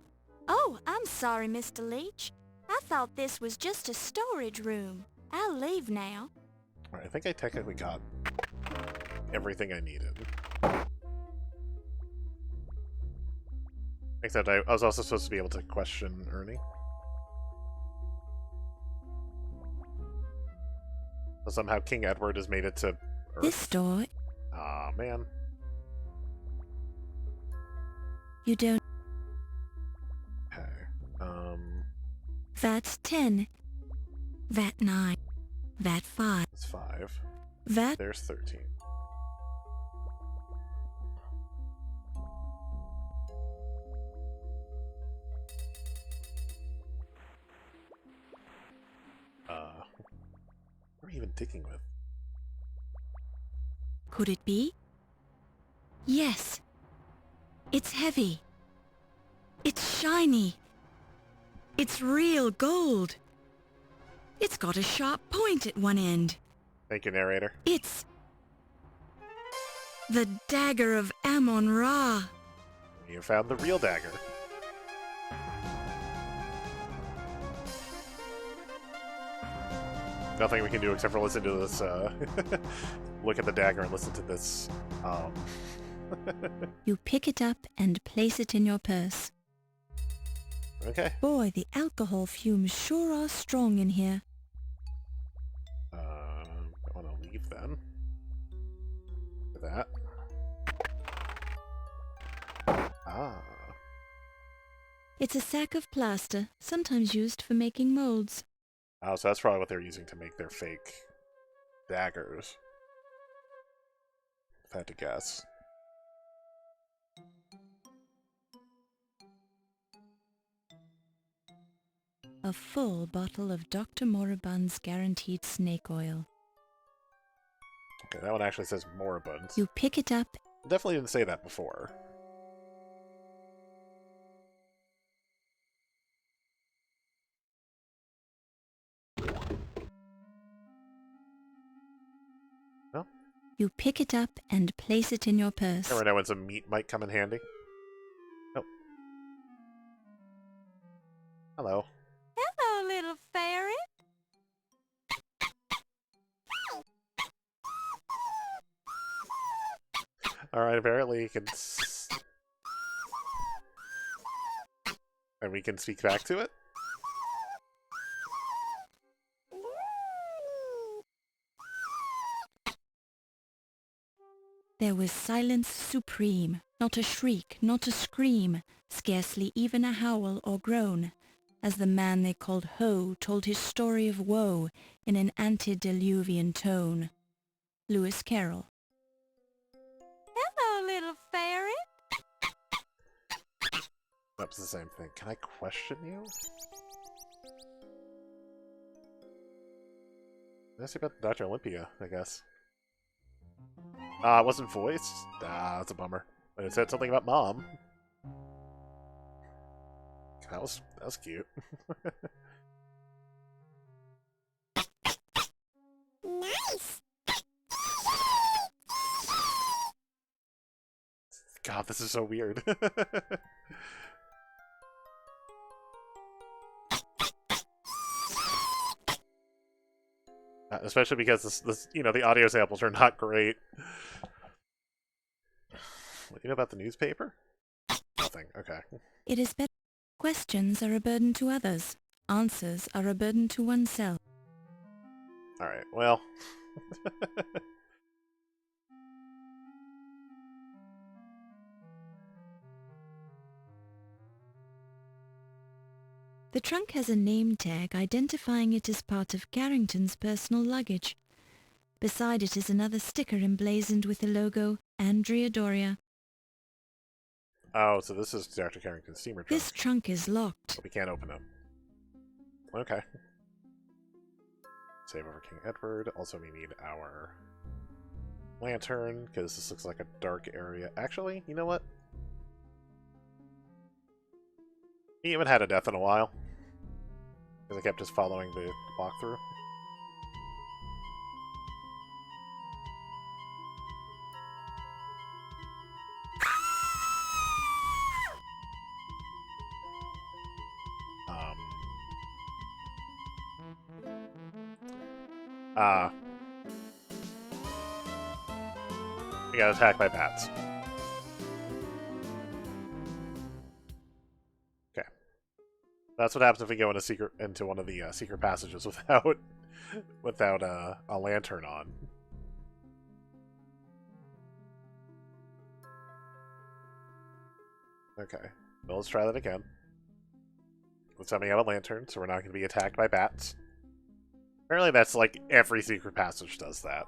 [SPEAKER 6] Oh, I'm sorry, Mr. Leach. I thought this was just a storage room. I'll leave now.
[SPEAKER 1] Alright, I think I technically got everything I needed. Except I was also supposed to be able to question Ernie. So somehow King Edward has made it to Earth.
[SPEAKER 6] This door.
[SPEAKER 1] Aw, man.
[SPEAKER 6] You don't.
[SPEAKER 1] Okay.
[SPEAKER 6] VAT 10. VAT 9. VAT 5.
[SPEAKER 1] It's 5.
[SPEAKER 6] VAT.
[SPEAKER 1] There's 13. What are we even digging with?
[SPEAKER 6] Could it be? Yes. It's heavy. It's shiny. It's real gold. It's got a sharp point at one end.
[SPEAKER 1] Thank you, narrator.
[SPEAKER 6] It's the Dagger of Amon Ra.
[SPEAKER 1] You found the real dagger. Nothing we can do except for listen to this, look at the dagger and listen to this,
[SPEAKER 6] You pick it up and place it in your purse.
[SPEAKER 1] Okay.
[SPEAKER 6] Boy, the alcohol fumes sure are strong in here.
[SPEAKER 1] I want to leave then. For that. Ah.
[SPEAKER 6] It's a sack of plaster, sometimes used for making molds.
[SPEAKER 1] Oh, so that's probably what they're using to make their fake daggers. If I had to guess.
[SPEAKER 6] A full bottle of Dr. Moribund's guaranteed snake oil.
[SPEAKER 1] Okay, that one actually says moribund.
[SPEAKER 6] You pick it up.
[SPEAKER 1] Definitely didn't say that before. No?
[SPEAKER 6] You pick it up and place it in your purse.
[SPEAKER 1] Never know when some meat might come in handy. Oh. Hello.
[SPEAKER 8] Hello, little ferret.
[SPEAKER 1] Alright, apparently you can... And we can speak back to it?
[SPEAKER 6] There was silence supreme, not a shriek, not a scream, scarcely even a howl or groan, as the man they called Ho told his story of woe in an antediluvian tone. Lewis Carroll. Hello, little fairy.
[SPEAKER 1] That's the same thing. Can I question you? That's about Dr. Olympia, I guess. It wasn't voiced? That's a bummer. But it said something about mom. That was cute.
[SPEAKER 6] Nice!
[SPEAKER 1] God, this is so weird. Especially because this, you know, the audio samples are not great. What do you know about the newspaper? Nothing. Okay.
[SPEAKER 6] It is better. Questions are a burden to others. Answers are a burden to oneself.
[SPEAKER 1] Alright, well.
[SPEAKER 6] The trunk has a name tag identifying it as part of Carrington's personal luggage. Beside it is another sticker emblazoned with the logo Andrea Doria.
[SPEAKER 1] Oh, so this is Dr. Carrington's steamer trunk.
[SPEAKER 6] This trunk is locked.
[SPEAKER 1] But we can't open it. Okay. Save over King Edward. Also, we need our lantern, because this looks like a dark area. Actually, you know what? He haven't had a death in a while. Because I kept just following the walkthrough. We got attacked by bats. Okay. That's what happens if we go into one of the secret passages without a lantern on. Okay. Well, let's try that again. Let's have me have a lantern, so we're not going to be attacked by bats. Apparently that's like every secret passage does that.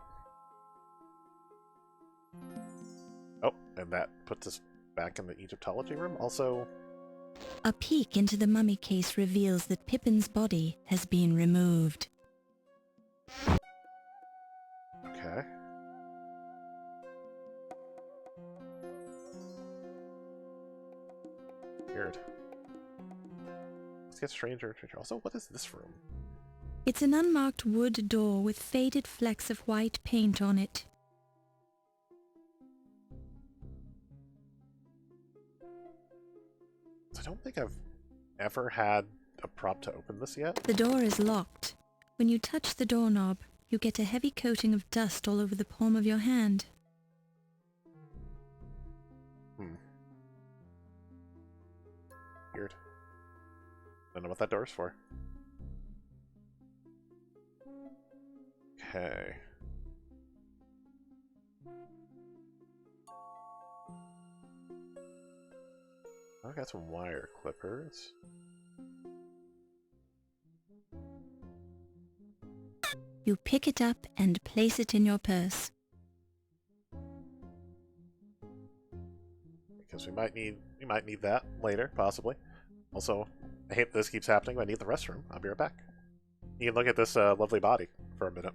[SPEAKER 1] Oh, and that puts us back in the Egyptology room. Also,
[SPEAKER 6] A peek into the mummy case reveals that Pippin's body has been removed.
[SPEAKER 1] okay. Weird. Let's get stranger. Also, what is this room?
[SPEAKER 6] It's an unmarked wood door with faded flecks of white paint on it.
[SPEAKER 1] I don't think I've ever had a prop to open this yet.
[SPEAKER 6] The door is locked. When you touch the doorknob, you get a heavy coating of dust all over the palm of your hand.
[SPEAKER 1] Weird. Don't know what that door's for. Okay. I got some wire clippers.
[SPEAKER 6] You pick it up and place it in your purse.
[SPEAKER 1] Because we might need that later, possibly. Also, I hate this keeps happening. I need the restroom. I'll be right back. You can look at this lovely body for a minute.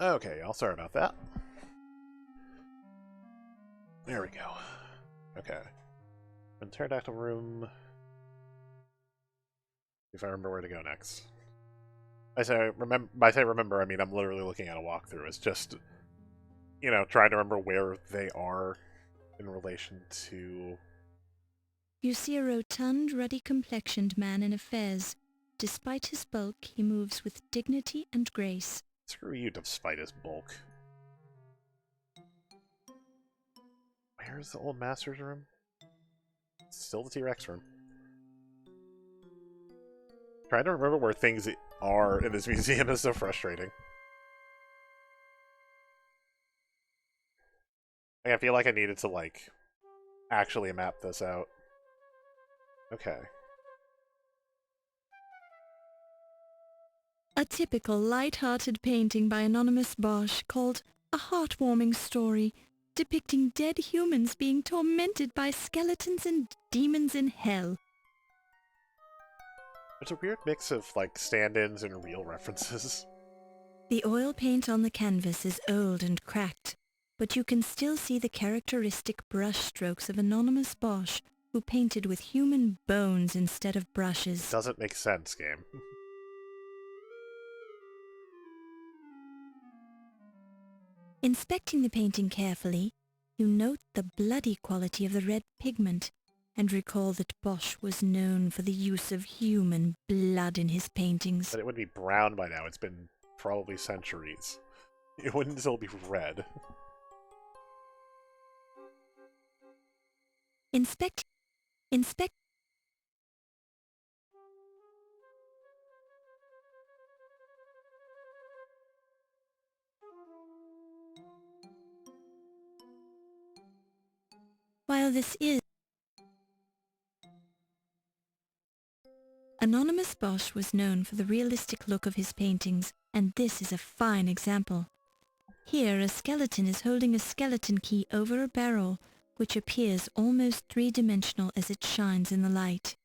[SPEAKER 1] Okay, y'all. Sorry about that. There we go. Okay. In pterodactyl room. If I remember where to go next. I say remember. By say remember, I mean I'm literally looking at a walkthrough. It's just, you know, trying to remember where they are in relation to.
[SPEAKER 6] You see a rotund, ruddy-complexioned man in a fez. Despite his bulk, he moves with dignity and grace.
[SPEAKER 1] Screw you, despite his bulk. Where's the old master's room? It's still the T-Rex room. Trying to remember where things are in this museum is so frustrating. I feel like I needed to, like, actually map this out. Okay.
[SPEAKER 6] A typical light-hearted painting by anonymous Bosch called A Heartwarming Story, depicting dead humans being tormented by skeletons and demons in hell.
[SPEAKER 1] It's a weird mix of, like, stand-ins and real references.
[SPEAKER 6] The oil paint on the canvas is old and cracked, but you can still see the characteristic brush strokes of anonymous Bosch, who painted with human bones instead of brushes.
[SPEAKER 1] Doesn't make sense, game.
[SPEAKER 6] Inspecting the painting carefully, you note the bloody quality of the red pigment, and recall that Bosch was known for the use of human blood in his paintings.
[SPEAKER 1] But it would be brown by now. It's been probably centuries. It wouldn't still be red.
[SPEAKER 6] Inspect. While this is... Anonymous Bosch was known for the realistic look of his paintings, and this is a fine example. Here a skeleton is holding a skeleton key over a barrel, which appears almost three-dimensional as it shines in the light.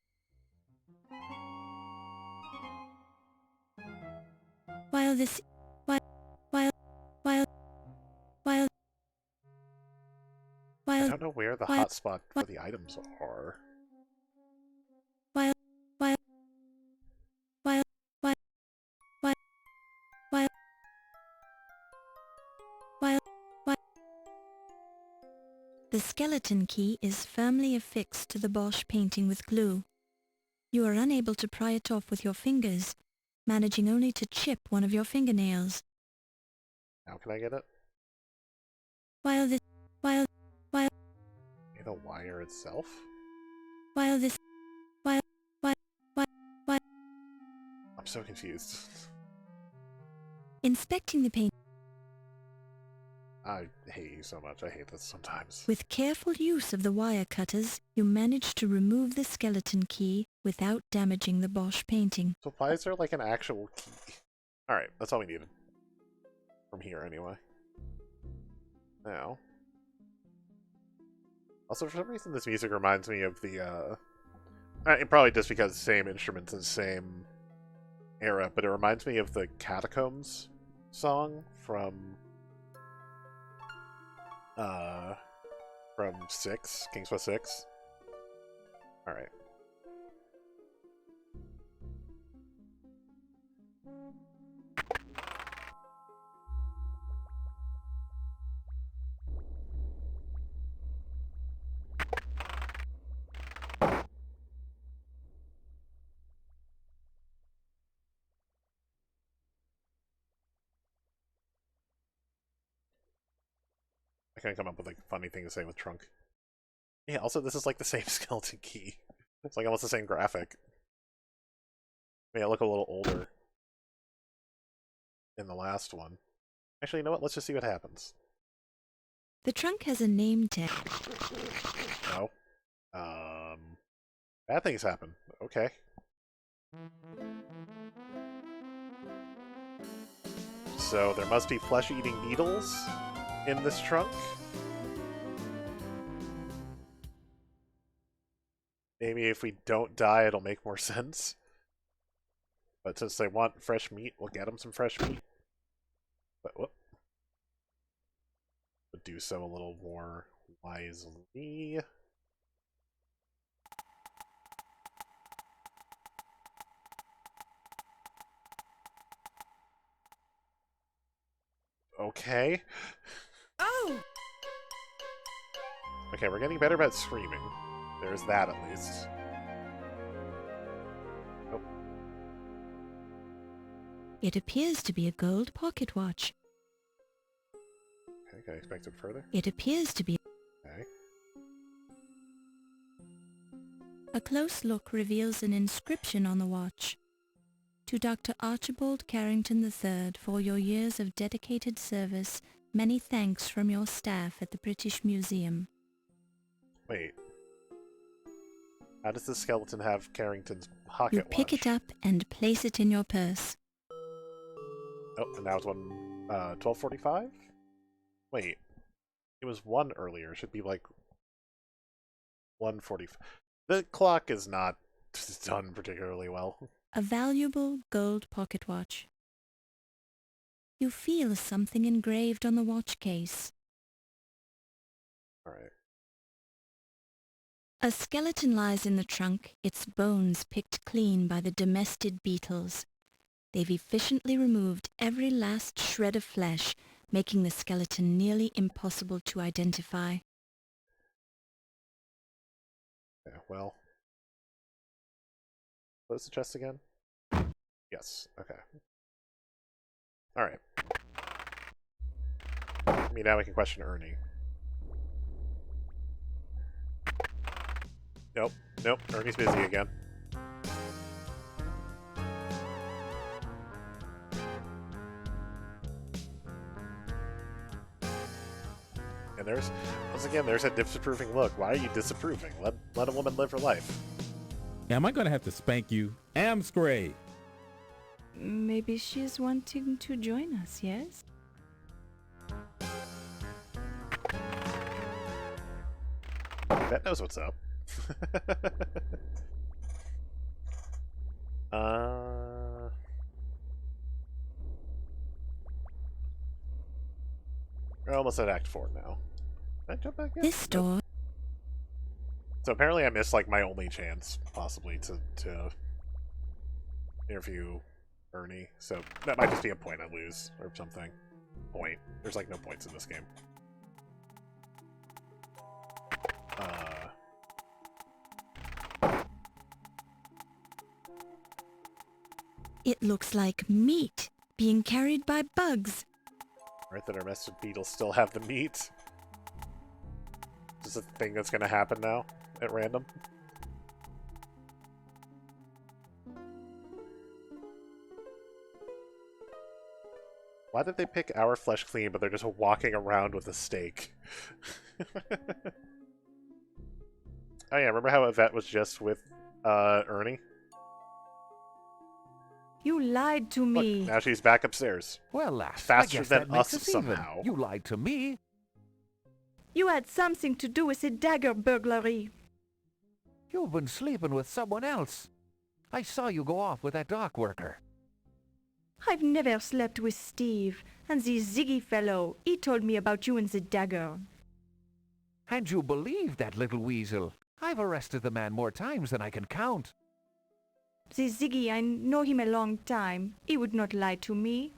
[SPEAKER 6] While this... While...
[SPEAKER 1] I don't know where the hotspot for the items are.
[SPEAKER 6] The skeleton key is firmly affixed to the Bosch painting with glue. You are unable to pry it off with your fingers, managing only to chip one of your fingernails.
[SPEAKER 1] How can I get it?
[SPEAKER 6] The
[SPEAKER 1] wire itself?
[SPEAKER 6] I'm
[SPEAKER 1] so confused.
[SPEAKER 6] Inspecting the paint.
[SPEAKER 1] I hate you so much. I hate this sometimes.
[SPEAKER 6] With careful use of the wire cutters, you manage to remove the skeleton key without damaging the Bosch painting.
[SPEAKER 1] So why is there like an actual key? Alright, that's all we needed. From here, anyway. Now. Also, for some reason, this music reminds me of the, probably just because same instruments and same era, but it reminds me of the Catacombs song from 6, King's Quest 6. Alright. I couldn't come up with like a funny thing to say with trunk. Yeah, also this is like the same skeleton key. It's like almost the same graphic. May I look a little older in the last one. Actually, you know what? Let's just see what happens.
[SPEAKER 6] The trunk has a name tag.
[SPEAKER 1] No. Bad things happen. Okay. So there must be flesh-eating beetles in this trunk. Maybe if we don't die, it'll make more sense. But since they want fresh meat, we'll get them some fresh meat. But whoop. But do so a little more wisely. Okay.
[SPEAKER 6] Oh!
[SPEAKER 1] Okay, we're getting better about screaming. There's that, at least. Nope.
[SPEAKER 6] It appears to be a gold pocket watch.
[SPEAKER 1] Okay, can I expect it further?
[SPEAKER 6] It appears to be...
[SPEAKER 1] Okay.
[SPEAKER 6] A close look reveals an inscription on the watch. To Dr. Archibald Carrington III, for your years of dedicated service, many thanks from your staff at the British Museum.
[SPEAKER 1] Wait. How does the skeleton have Carrington's pocket
[SPEAKER 6] You pick
[SPEAKER 1] watch?
[SPEAKER 6] it up and place it in your purse.
[SPEAKER 1] Oh, and now it's 12:45? Wait. It was 1 earlier. It should be like 1:45. The clock is not done particularly well.
[SPEAKER 6] A valuable gold pocket watch. You feel something engraved on the watch case.
[SPEAKER 1] Alright.
[SPEAKER 6] A skeleton lies in the trunk, its bones picked clean by the domestic beetles. They've efficiently removed every last shred of flesh, making the skeleton nearly impossible to identify.
[SPEAKER 1] Yeah, well. Close the chest again? Yes, okay. Alright. I mean, now we can question Ernie. Nope, nope, Ernie's busy again. And there's, once again, there's that disapproving look. Why are you disapproving? Let a woman live her life.
[SPEAKER 12] Am I gonna have to spank you? Amscray!
[SPEAKER 6] Maybe she's wanting to join us, yes?
[SPEAKER 1] That knows what's up. We're almost at Act 4 now. Can I jump back in?
[SPEAKER 6] This door.
[SPEAKER 1] So apparently I missed like my only chance, possibly, to interview Ernie. So that might just be a point I lose, or something. Point. There's like no points in this game.
[SPEAKER 6] It looks like meat being carried by bugs.
[SPEAKER 1] Right, that our master beetles still have the meat. Is this a thing that's gonna happen now at random? Why did they pick our flesh clean, but they're just walking around with a steak? Oh yeah, remember how Yvette was just with Ernie?
[SPEAKER 13] You lied to me.
[SPEAKER 1] Look, now she's back upstairs.
[SPEAKER 14] Well, lass,
[SPEAKER 1] faster
[SPEAKER 14] I guess
[SPEAKER 1] than
[SPEAKER 14] that makes
[SPEAKER 1] us
[SPEAKER 14] us even.
[SPEAKER 1] somehow.
[SPEAKER 14] You lied to me.
[SPEAKER 13] You had something to do with the dagger burglary.
[SPEAKER 14] You've been sleeping with someone else. I saw you go off with that dock worker.
[SPEAKER 13] I've never slept with Steve, and the Ziggy fellow, he told me about you and the dagger.
[SPEAKER 14] And you believed that little weasel. I've arrested the man more times than I can count.
[SPEAKER 13] The Ziggy, I know him a long time. He would not lie to me.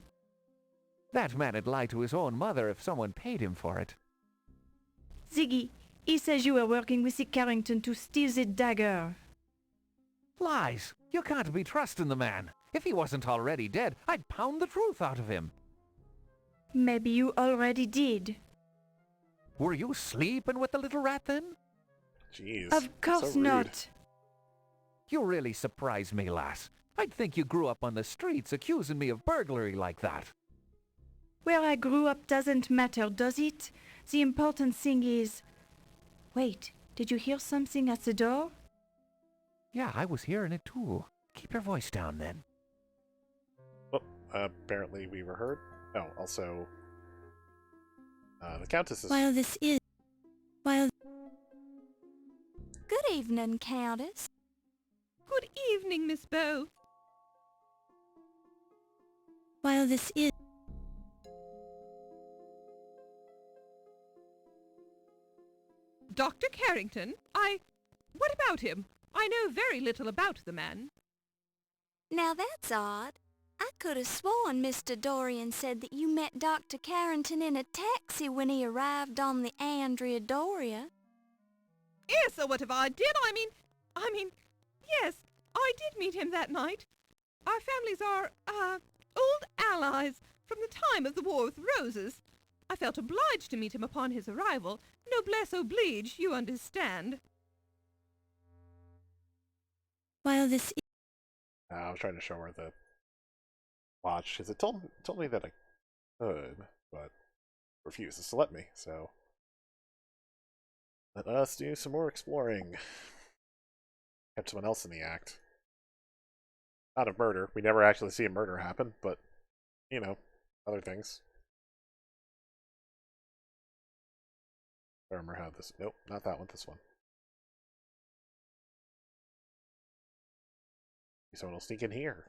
[SPEAKER 14] That man'd lie to his own mother if someone paid him for it.
[SPEAKER 13] Ziggy, he says you were working with the Carrington to steal the dagger.
[SPEAKER 14] Lies! You can't be trusting the man. If he wasn't already dead, I'd pound the truth out of him.
[SPEAKER 13] Maybe you already did.
[SPEAKER 14] Were you sleeping with the little rat then?
[SPEAKER 1] Jeez.
[SPEAKER 13] Of course not.
[SPEAKER 14] You really surprised me, lass. I'd think you grew up on the streets accusing me of burglary like that.
[SPEAKER 13] Where I grew up doesn't matter, does it? The important thing is... Wait, did you hear something at the door?
[SPEAKER 14] Yeah, I was hearing it too. Keep your voice down then.
[SPEAKER 1] Oh, apparently we were heard. Oh, also... the Countess is...
[SPEAKER 6] Good evening, Countess.
[SPEAKER 8] Good evening, Miss Bow.
[SPEAKER 6] While this is...
[SPEAKER 8] Dr. Carrington, What about him? I know very little about the man.
[SPEAKER 6] Now that's odd. I could have sworn Mr. Dorian said that you met Dr. Carrington in a taxi when he arrived on the Andrea Doria.
[SPEAKER 8] Yes, so what if I did? I mean, yes, I did meet him that night. Our families are, old allies from the time of the War with Roses. I felt obliged to meet him upon his arrival. Noblesse oblige, you understand.
[SPEAKER 6] While this is...
[SPEAKER 1] I was trying to show her the watch, because it told me that I could, but refuses to let me, so... Let us do some more exploring. Kept someone else in the act. Not of murder. We never actually see a murder happen, but, you know, other things. I remember how this... Nope, not that one, this one. Someone will sneak in here.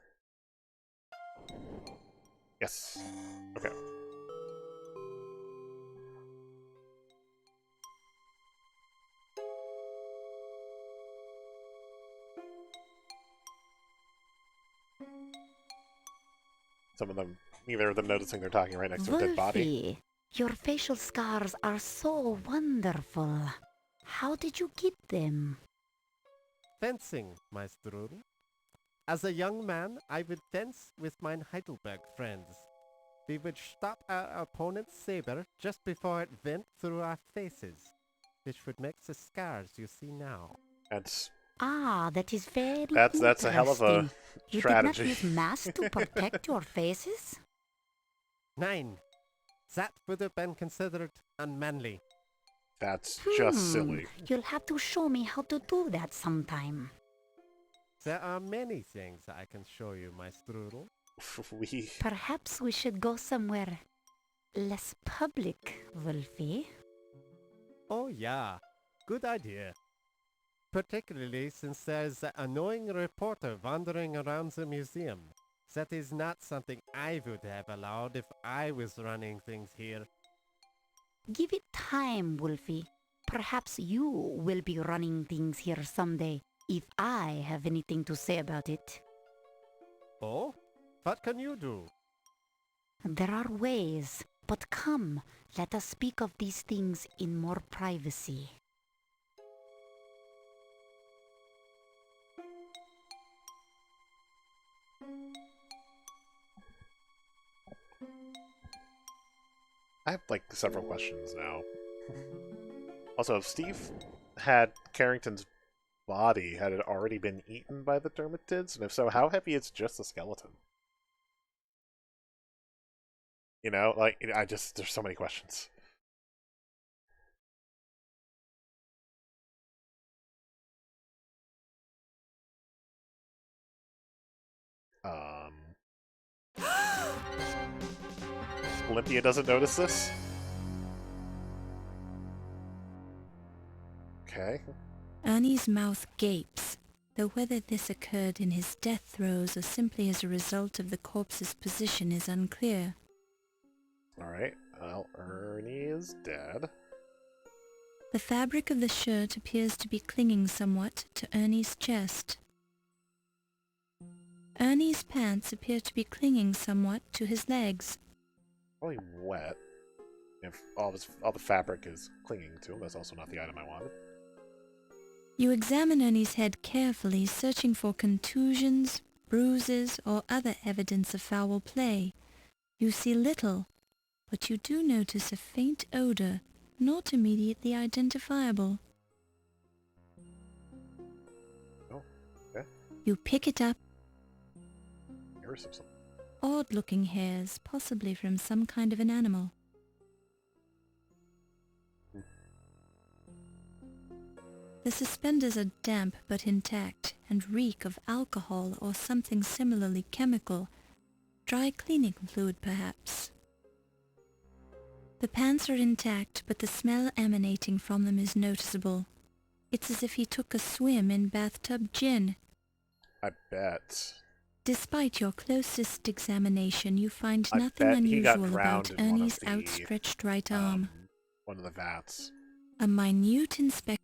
[SPEAKER 1] Yes. Okay. Some of them, neither of them noticing they're talking right next to a dead body.
[SPEAKER 11] Your facial scars are so wonderful. How did you get them?
[SPEAKER 15] Fencing, my Strudel. As a young man, I would fence with my Heidelberg friends. We would stop our opponent's saber just before it went through our faces, which would make the scars you see now.
[SPEAKER 11] That is very
[SPEAKER 1] That's a hell of a strategy.
[SPEAKER 11] You did not use masks to protect your faces?
[SPEAKER 15] Nein. That would have been considered unmanly.
[SPEAKER 1] That's just silly.
[SPEAKER 11] You'll have to show me how to do that sometime.
[SPEAKER 15] There are many things I can show you, my Strudel.
[SPEAKER 11] Perhaps we should go somewhere less public, Wolfie.
[SPEAKER 15] Oh yeah, good idea. Particularly since there's that annoying reporter wandering around the museum. That is not something I would have allowed if I was running things here.
[SPEAKER 11] Give it time, Wolfie. Perhaps you will be running things here someday, if I have anything to say about it.
[SPEAKER 15] Oh? What can you do?
[SPEAKER 11] There are ways, but come, let us speak of these things in more privacy.
[SPEAKER 1] I have, like, several questions now. Also, if Steve had Carrington's body, had it already been eaten by the dermatids? And if so, how heavy is just the skeleton? You know, like, there's so many questions. Olympia doesn't notice this? Okay.
[SPEAKER 6] Ernie's mouth gapes, though whether this occurred in his death throes or simply as a result of the corpse's position is unclear.
[SPEAKER 1] Alright, well, Ernie is dead.
[SPEAKER 6] The fabric of the shirt appears to be clinging somewhat to Ernie's chest. Ernie's pants appear to be clinging somewhat to his legs.
[SPEAKER 1] Probably wet. If all the fabric is clinging to him, that's also not the item I wanted.
[SPEAKER 6] You examine Ernie's head carefully, searching for contusions, bruises, or other evidence of foul play. You see little, but you do notice a faint odor, not immediately identifiable.
[SPEAKER 1] Oh, okay.
[SPEAKER 6] You pick it up.
[SPEAKER 1] Here's some.
[SPEAKER 6] Odd-looking hairs, possibly from some kind of an animal. The suspenders are damp but intact and reek of alcohol or something similarly chemical. Dry cleaning fluid, perhaps. The pants are intact, but the smell emanating from them is noticeable. It's as if he took a swim in bathtub gin.
[SPEAKER 1] I bet.
[SPEAKER 6] Despite your closest examination, you find
[SPEAKER 1] I
[SPEAKER 6] nothing
[SPEAKER 1] bet he got
[SPEAKER 6] unusual
[SPEAKER 1] drowned
[SPEAKER 6] about
[SPEAKER 1] in one of
[SPEAKER 6] Ernie's
[SPEAKER 1] the,
[SPEAKER 6] outstretched right arm.
[SPEAKER 1] One of the vats.
[SPEAKER 6] A minute inspection.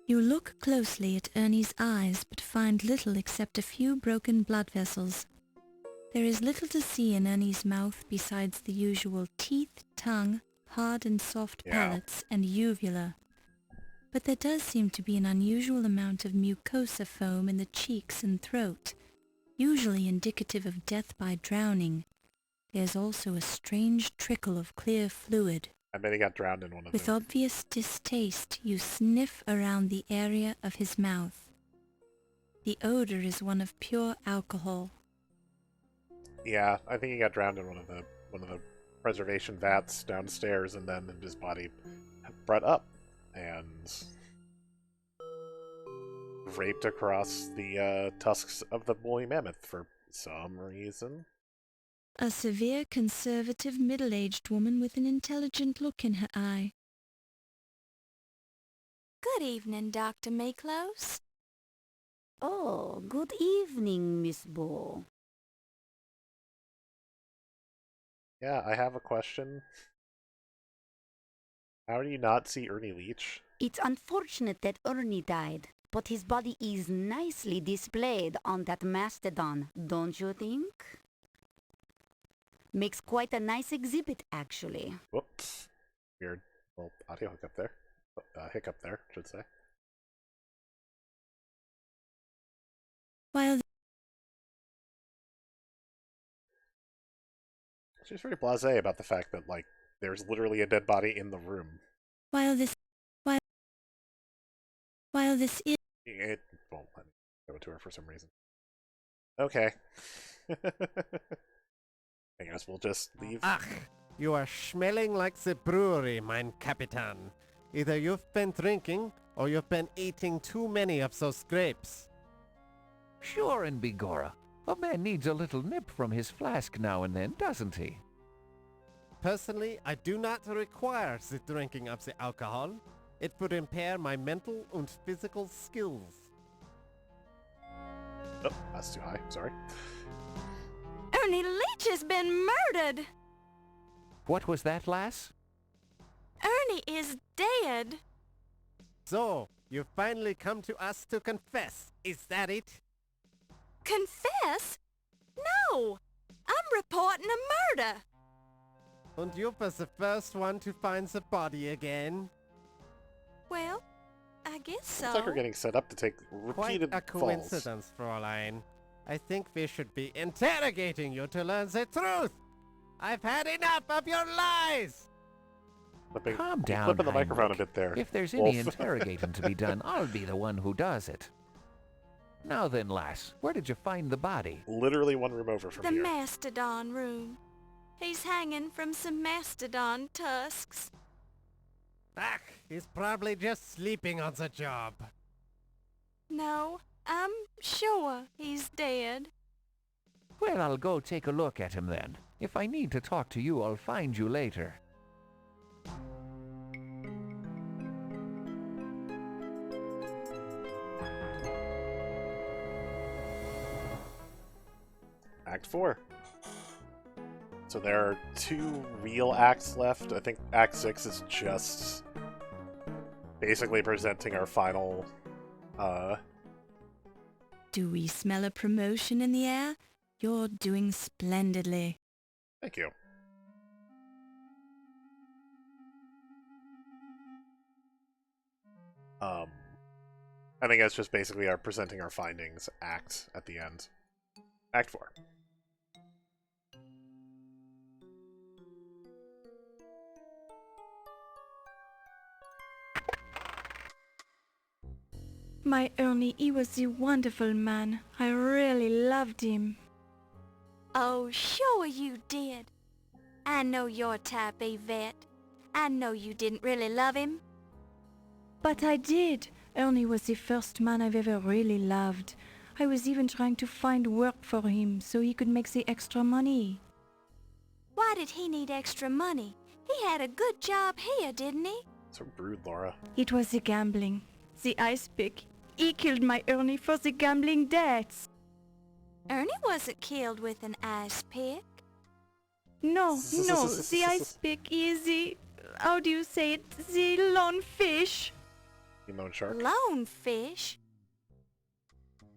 [SPEAKER 6] You look closely at Ernie's eyes, but find little except a few broken blood vessels. There is little to see in Ernie's mouth besides the usual teeth, tongue, hard and soft palates, and uvula. But there does seem to be an unusual amount of mucosa foam in the cheeks and throat, usually indicative of death by drowning. There's also a strange trickle of clear fluid.
[SPEAKER 1] I bet he got drowned in one of them.
[SPEAKER 6] With obvious distaste, you sniff around the area of his mouth. The odor is one of pure alcohol.
[SPEAKER 1] Yeah, I think he got drowned in one of the preservation vats downstairs, and then his body brought up and raped across the tusks of the woolly mammoth for some reason.
[SPEAKER 6] A severe, conservative, middle-aged woman with an intelligent look in her eye. Good evening, Dr. Mayclose.
[SPEAKER 11] Oh, good evening, Miss Bo.
[SPEAKER 1] Yeah, I have a question. How do you not see Ernie Leach?
[SPEAKER 11] It's unfortunate that Ernie died, but his body is nicely displayed on that mastodon, don't you think? Makes quite a nice exhibit, actually.
[SPEAKER 1] Whoops. Weird little audio hiccup there. Hiccup there, should say.
[SPEAKER 6] While
[SPEAKER 1] She's very blasé about the fact that, like, there's literally a dead body in the room.
[SPEAKER 6] While this is...
[SPEAKER 1] It won't let me go to her for some reason. Okay. I guess we'll just leave.
[SPEAKER 15] Ach, you are smelling like the brewery, mein Capitan. Either you've been drinking, or you've been eating too many of those grapes.
[SPEAKER 14] Sure and begorra. A man needs a little nip from his flask now and then, doesn't he?
[SPEAKER 15] Personally, I do not require the drinking of the alcohol. It would impair my mental and physical skills.
[SPEAKER 1] Oh, that's too high. Sorry.
[SPEAKER 6] Ernie Leach has been murdered!
[SPEAKER 14] What was that, lass?
[SPEAKER 6] Ernie is dead!
[SPEAKER 15] So, you finally come to us to confess, is that it?
[SPEAKER 6] Confess? No! I'm reporting a murder!
[SPEAKER 15] And you was the first one to find the body again?
[SPEAKER 6] Well, I guess so.
[SPEAKER 1] Looks like we're getting set up to take repeated
[SPEAKER 15] Quite a
[SPEAKER 1] falls.
[SPEAKER 15] coincidence, Fräulein. I think we should be interrogating you to learn the truth! I've had enough of your lies!
[SPEAKER 14] Calm down,
[SPEAKER 1] Flipping the microphone a
[SPEAKER 14] Heinrich.
[SPEAKER 1] bit there.
[SPEAKER 14] If there's any interrogating to be done, I'll be the one who does it. Now then, lass, where did you find the body?
[SPEAKER 1] Literally one room over from
[SPEAKER 6] The
[SPEAKER 1] here.
[SPEAKER 6] mastodon room. He's hanging from some mastodon tusks.
[SPEAKER 15] Ach, he's probably just sleeping on the job.
[SPEAKER 6] No, I'm sure he's dead.
[SPEAKER 14] Well, I'll go take a look at him then. If I need to talk to you, I'll find you later.
[SPEAKER 1] Act 4. So there are 2 real acts left. I think Act 6 is just basically presenting our final,
[SPEAKER 6] Do we smell a promotion in the air? You're doing splendidly.
[SPEAKER 1] Thank you. I think that's just basically our presenting our findings act at the end. Act 4.
[SPEAKER 13] My Ernie, he was a wonderful man. I really loved him.
[SPEAKER 6] Oh, sure you did. I know your type, Yvette. I know you didn't really love him.
[SPEAKER 13] But I did. Ernie was the first man I've ever really loved. I was even trying to find work for him so he could make the extra money.
[SPEAKER 6] Why did he need extra money? He had a good job here, didn't he?
[SPEAKER 1] So rude, Laura.
[SPEAKER 13] It was the gambling. The ice pick. He killed my Ernie for the gambling debts.
[SPEAKER 6] Ernie wasn't killed with an ice pick.
[SPEAKER 13] No, the ice pick is the... How do you say it? The lone fish.
[SPEAKER 1] You lone shark?
[SPEAKER 6] Lone fish?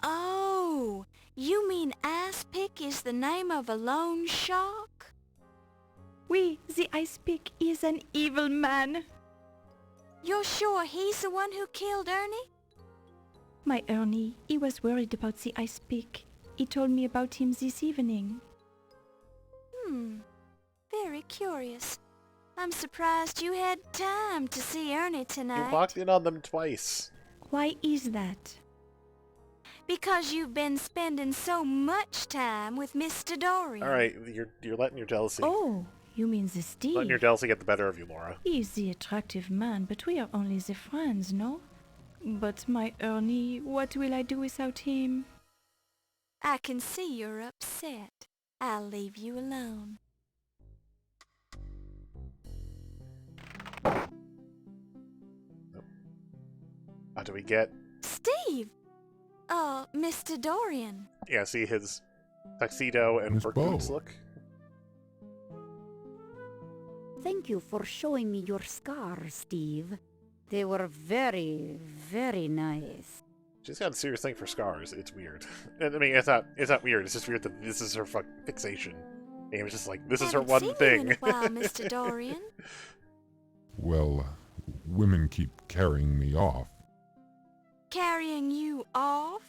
[SPEAKER 6] Oh, you mean ice pick is the name of a lone shark?
[SPEAKER 13] Oui, the ice pick is an evil man.
[SPEAKER 6] You're sure he's the one who killed Ernie?
[SPEAKER 13] My Ernie, he was worried about the ice pick. He told me about him this evening.
[SPEAKER 6] Very curious. I'm surprised you had time to see Ernie tonight.
[SPEAKER 1] You walked in on them twice.
[SPEAKER 13] Why is that?
[SPEAKER 6] Because you've been spending so much time with Mr. Dorian.
[SPEAKER 1] Alright, you're letting your jealousy...
[SPEAKER 13] Oh, you mean the Steve?
[SPEAKER 1] Letting your jealousy get the better of you, Laura.
[SPEAKER 13] He's the attractive man, but we are only the friends, no? But my Ernie, what will I do without him?
[SPEAKER 6] I can see you're upset. I'll leave you alone.
[SPEAKER 1] What do we get?
[SPEAKER 6] Steve! Mr. Dorian.
[SPEAKER 1] Yeah, see his tuxedo and
[SPEAKER 5] Miss
[SPEAKER 1] work
[SPEAKER 5] Bo.
[SPEAKER 1] boots look?
[SPEAKER 11] Thank you for showing me your scars, Steve. They were very, very nice.
[SPEAKER 1] She's got a serious thing for scars. It's weird. I mean, it's not weird. It's just weird that this is her fixation. And it was just like, this is her
[SPEAKER 6] Haven't
[SPEAKER 1] one
[SPEAKER 6] seen
[SPEAKER 1] thing.
[SPEAKER 6] you in a while, Mr. Dorian.
[SPEAKER 5] Well, women keep carrying me off.
[SPEAKER 6] Carrying you off?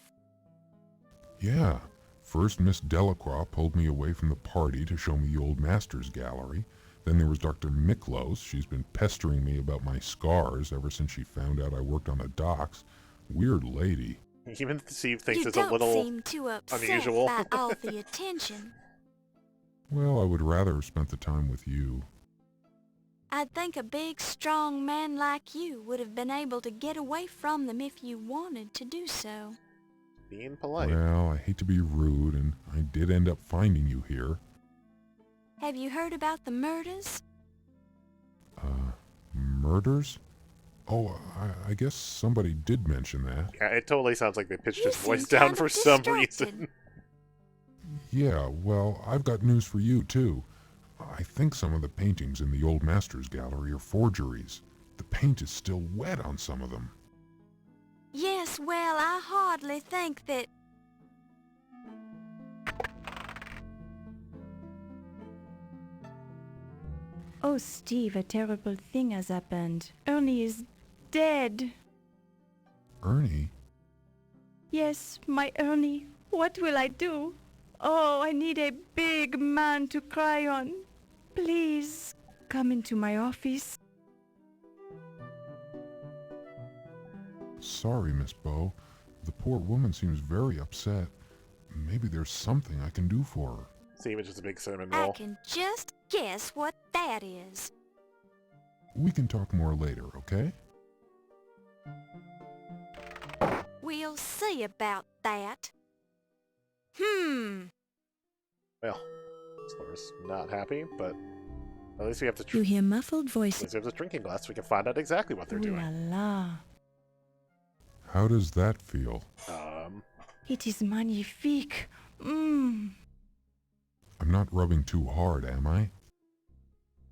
[SPEAKER 5] Yeah. First, Miss Delacroix pulled me away from the party to show me the old Masters Gallery. Then there was Dr. Miklos. She's been pestering me about my scars ever since she found out I worked on the docks. Weird lady.
[SPEAKER 1] Even Steve thinks
[SPEAKER 6] You
[SPEAKER 1] it's a
[SPEAKER 6] don't
[SPEAKER 1] little
[SPEAKER 6] seem too upset
[SPEAKER 1] unusual.
[SPEAKER 6] by all the attention.
[SPEAKER 5] Well, I would rather have spent the time with you.
[SPEAKER 6] I'd think a big, strong man like you would have been able to get away from them if you wanted to do so.
[SPEAKER 1] Being polite.
[SPEAKER 5] Well, I hate to be rude, and I did end up finding you here.
[SPEAKER 6] Have you heard about the murders?
[SPEAKER 5] Murders? Oh, I guess somebody did mention that.
[SPEAKER 1] Yeah, it totally sounds like they pitched
[SPEAKER 6] You
[SPEAKER 1] his voice
[SPEAKER 6] seem
[SPEAKER 1] down
[SPEAKER 6] kind
[SPEAKER 1] for
[SPEAKER 6] of
[SPEAKER 1] some
[SPEAKER 6] distracted.
[SPEAKER 1] reason.
[SPEAKER 5] Yeah, well, I've got news for you, too. I think some of the paintings in the old Masters Gallery are forgeries. The paint is still wet on some of them.
[SPEAKER 6] Yes, well, I hardly think that...
[SPEAKER 13] Oh, Steve, a terrible thing has happened. Ernie is dead.
[SPEAKER 5] Ernie?
[SPEAKER 13] Yes, my Ernie. What will I do? Oh, I need a big man to cry on. Please, come into my office.
[SPEAKER 5] Sorry, Miss Bo. The poor woman seems very upset. Maybe there's something I can do for her.
[SPEAKER 1] See, it's just a big cinnamon
[SPEAKER 6] I
[SPEAKER 1] roll.
[SPEAKER 6] can just guess what that is.
[SPEAKER 5] We can talk more later, okay?
[SPEAKER 6] We'll see about that.
[SPEAKER 1] Well, Laura's not happy, but at least we have the
[SPEAKER 13] You hear muffled
[SPEAKER 1] at
[SPEAKER 13] voices.
[SPEAKER 1] least we have the drinking glass. We can find out exactly what they're
[SPEAKER 13] Ooh
[SPEAKER 1] doing.
[SPEAKER 13] la la.
[SPEAKER 5] How does that feel?
[SPEAKER 13] It is magnifique. Mmm.
[SPEAKER 5] I'm not rubbing too hard, am I?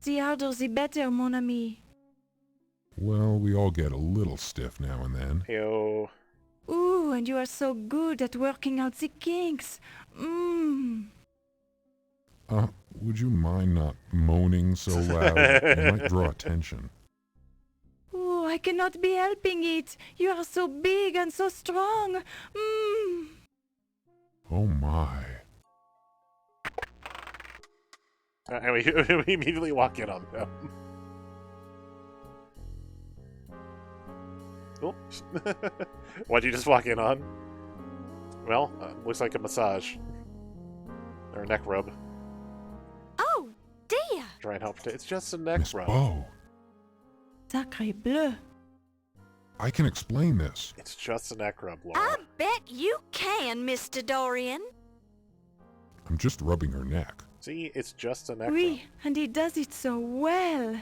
[SPEAKER 13] The harder the better, mon ami.
[SPEAKER 5] Well, we all get a little stiff now and then.
[SPEAKER 1] Yo.
[SPEAKER 13] Ooh, and you are so good at working out the kinks. Mmm.
[SPEAKER 5] Would you mind not moaning so loud? You might draw attention.
[SPEAKER 13] Ooh, I cannot be helping it. You are so big and so strong. Mmm.
[SPEAKER 5] Oh my.
[SPEAKER 1] And we immediately walk in on them. Oops. What'd you just walk in on? Well, looks like a massage. Or a neck rub.
[SPEAKER 6] Oh, dear!
[SPEAKER 1] Try and help. It's just a neck
[SPEAKER 5] Miss
[SPEAKER 1] rub.
[SPEAKER 5] Bow,
[SPEAKER 13] Sacre bleu.
[SPEAKER 5] I can explain this.
[SPEAKER 1] It's just a neck rub, Laura.
[SPEAKER 6] I bet you can, Mr. Dorian.
[SPEAKER 5] I'm just rubbing her neck.
[SPEAKER 1] See, it's just a neck rub.
[SPEAKER 13] Oui, and he does it so well.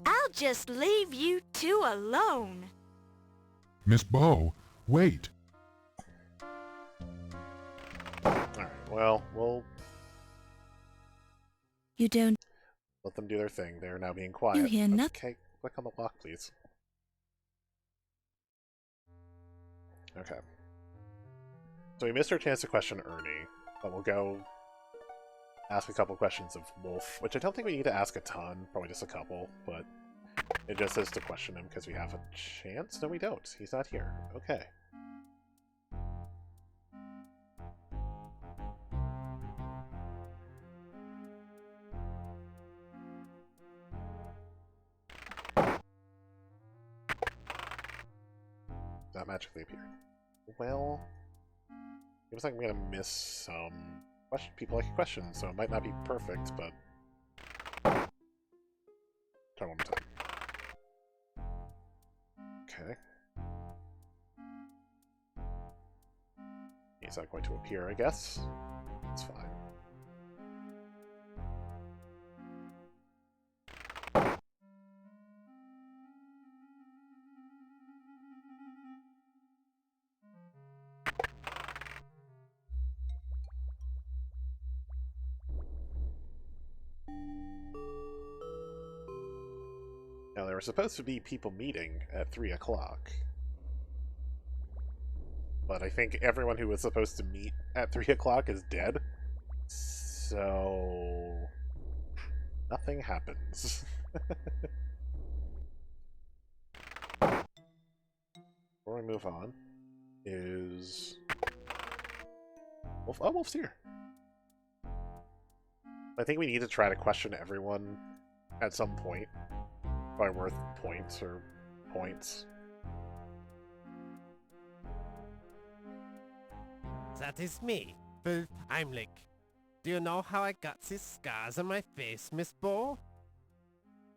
[SPEAKER 6] I'll just leave you two alone.
[SPEAKER 5] Miss Bow, wait.
[SPEAKER 1] Alright, well, we'll
[SPEAKER 6] You don't...
[SPEAKER 1] let them do their thing. They're now being quiet.
[SPEAKER 6] You hear nothing?
[SPEAKER 1] Okay, click on the lock, please. Okay. So we missed our chance to question Ernie, but we'll go ask a couple questions of Wolf, which I don't think we need to ask a ton, probably just a couple, but it just says to question him because we have a chance? No, we don't. He's not here. Okay. That magically appeared. Well, it looks like I'm gonna miss some people like questions, so it might not be perfect, but try one more time. Okay. He's not going to appear, I guess. It's fine. Now, there were supposed to be people meeting at 3 o'clock. But I think everyone who was supposed to meet at 3 o'clock is dead. So... nothing happens. Before we move on, is... Wolf? Oh, Wolf's here! I think we need to try to question everyone at some point. By worth points or points.
[SPEAKER 15] That is me, Wolf Heimlich. Do you know how I got these scars on my face, Miss Bow?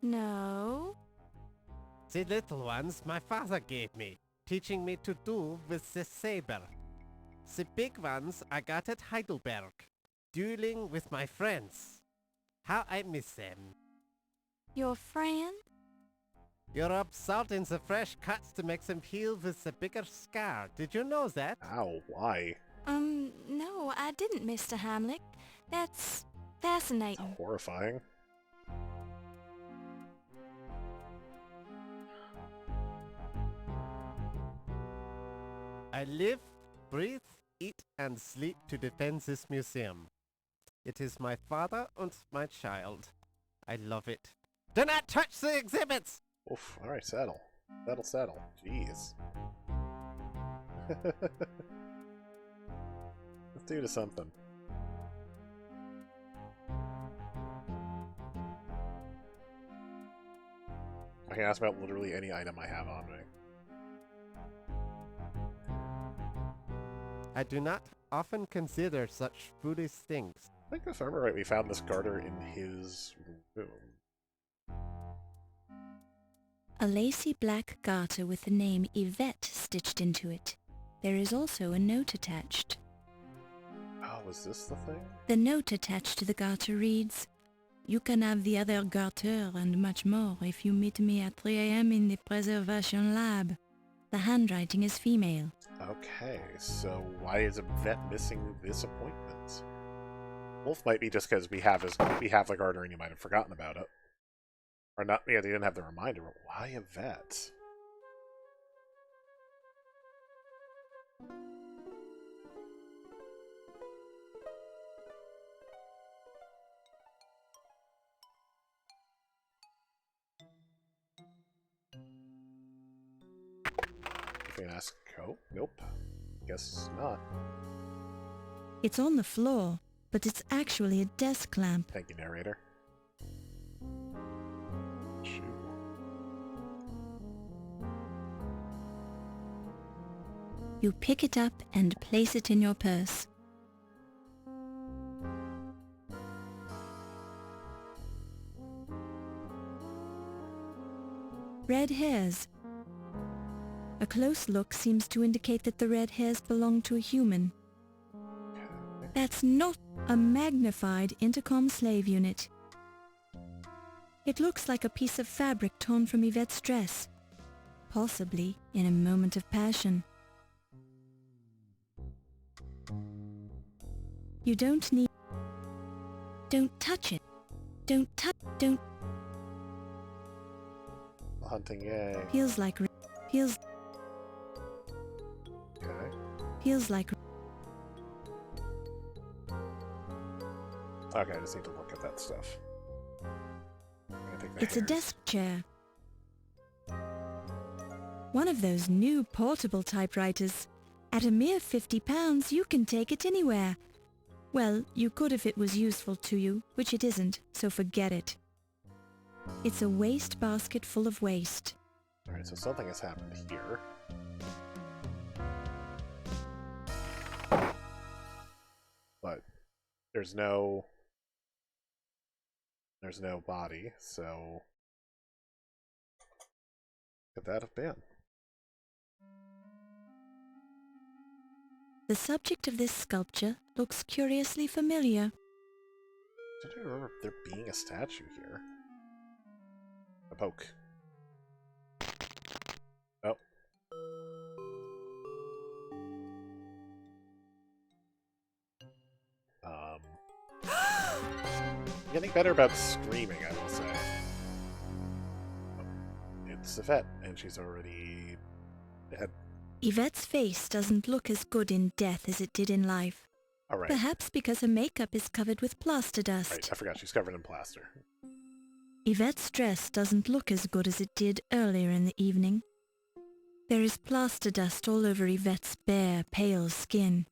[SPEAKER 6] No.
[SPEAKER 15] The little ones my father gave me, teaching me to do with the saber. The big ones I got at Heidelberg, dueling with my friends. How I miss them.
[SPEAKER 6] Your friend?
[SPEAKER 15] You rub salt in the fresh cuts to make them heal with the bigger scar. Did you know that?
[SPEAKER 1] Ow, why?
[SPEAKER 6] No, I didn't, Mr. Heimlich. That's fascinating.
[SPEAKER 1] That's horrifying.
[SPEAKER 15] I live, breathe, eat, and sleep to defend this museum. It is my father and my child. I love it. Do not touch the exhibits!
[SPEAKER 1] Oof, alright, settle. Settle. Jeez. Let's do to something. I can ask about literally any item I have on me.
[SPEAKER 15] I do not often consider such foolish things.
[SPEAKER 1] I think if I remember right, we found this garter in his room.
[SPEAKER 6] A lacy black garter with the name Yvette stitched into it. There is also a note attached.
[SPEAKER 1] Oh, was this the thing?
[SPEAKER 6] The note attached to the garter reads, "You can have the other garter and much more if you meet me at 3 a.m. in the preservation lab." The handwriting is female.
[SPEAKER 1] Okay, so why is Yvette missing this appointment? Wolf might be just because we have the garter and you might have forgotten about it. Or not, yeah, they didn't have the reminder, but why Yvette? You can ask, oh, nope. Guess not.
[SPEAKER 6] It's on the floor, but it's actually a desk lamp.
[SPEAKER 1] Thank you, narrator. Shoot.
[SPEAKER 6] You pick it up and place it in your purse. Red hairs. A close look seems to indicate that the red hairs belong to a human. That's not a magnified intercom slave unit. It looks like a piece of fabric torn from Yvette's dress, possibly in a moment of passion. You don't need... Don't touch it. Don't.
[SPEAKER 1] Hunting, yay.
[SPEAKER 6] Feels like... Okay. Feels like...
[SPEAKER 1] Okay, I just need to look at that stuff.
[SPEAKER 6] It's a desk chair. One of those new portable typewriters. At a mere £50, you can take it anywhere. Well, you could if it was useful to you, which it isn't, so forget it. It's a waste basket full of waste.
[SPEAKER 1] Alright, so something has happened here. But there's no body, so could that have been?
[SPEAKER 6] The subject of this sculpture looks curiously familiar.
[SPEAKER 1] Did I remember there being a statue here? A poke. Oh. Getting better about screaming, I will say. It's Yvette, and she's already dead.
[SPEAKER 6] Yvette's face doesn't look as good in death as it did in life.
[SPEAKER 1] Alright.
[SPEAKER 6] Perhaps because her makeup is covered with plaster dust.
[SPEAKER 1] Right, I forgot, she's covered in plaster.
[SPEAKER 6] Yvette's dress doesn't look as good as it did earlier in the evening. There is plaster dust all over Yvette's bare, pale skin.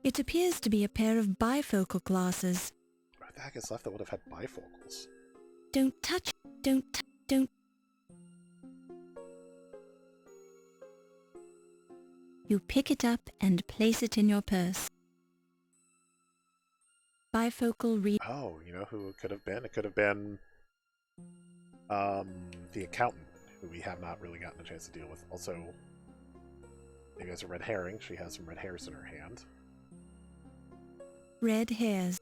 [SPEAKER 6] It appears to be a pair of bifocal glasses.
[SPEAKER 1] What the heck is left that would have had bifocals?
[SPEAKER 6] Don't touch, don't. You pick it up and place it in your purse. Bifocal
[SPEAKER 1] Oh, you know who it could have been? It could have been the accountant, who we have not really gotten a chance to deal with. Also, maybe as a red herring, she has some red hairs in her hand.
[SPEAKER 6] Red hairs.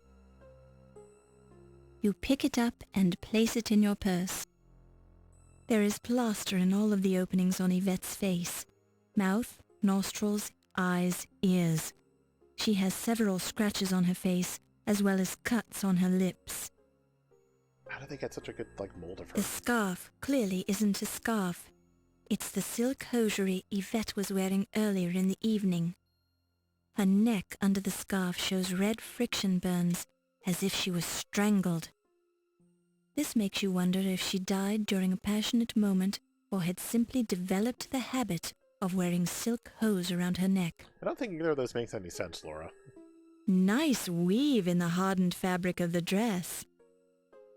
[SPEAKER 6] You pick it up and place it in your purse. There is plaster in all of the openings on Yvette's face. Mouth, nostrils, eyes, ears. She has several scratches on her face, as well as cuts on her lips.
[SPEAKER 1] How did they get such a good, mold of her?
[SPEAKER 6] The scarf clearly isn't a scarf. It's the silk hosiery Yvette was wearing earlier in the evening. Her neck under the scarf shows red friction burns, as if she was strangled. This makes you wonder if she died during a passionate moment or had simply developed the habit of wearing silk hose around her neck.
[SPEAKER 1] I don't think either of those makes any sense, Laura.
[SPEAKER 6] Nice weave in the hardened fabric of the dress.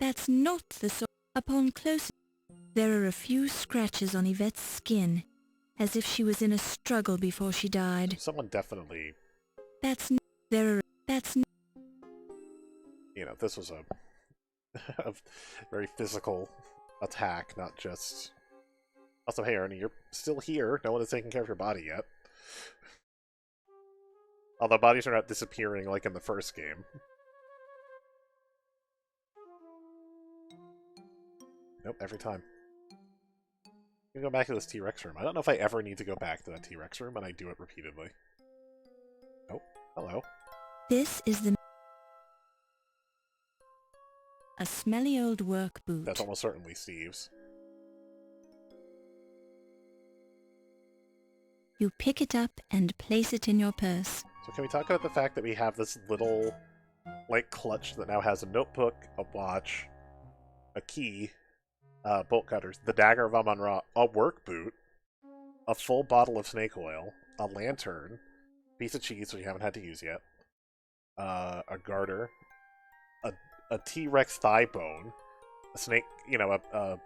[SPEAKER 6] That's not the sort. Upon close, there are a few scratches on Yvette's skin, as if she was in a struggle before she died.
[SPEAKER 1] Someone definitely... You know, this was a very physical attack, not just... Also, hey, Ernie, you're still here. No one has taken care of your body yet. Although bodies are not disappearing like in the first game. Nope, every time. I'm gonna go back to this T-Rex room. I don't know if I ever need to go back to that T-Rex room, and I do it repeatedly. Oh, hello.
[SPEAKER 6] This is a smelly old work boot.
[SPEAKER 1] That's almost certainly Steve's.
[SPEAKER 6] You pick it up and place it in your purse.
[SPEAKER 1] So can we talk about the fact that we have this little, clutch that now has a notebook, a watch, a key, bolt cutters, the Dagger of Amon Ra, a work boot, a full bottle of snake oil, a lantern, piece of cheese which you haven't had to use yet, a garter, a T-Rex thigh bone, a snake, a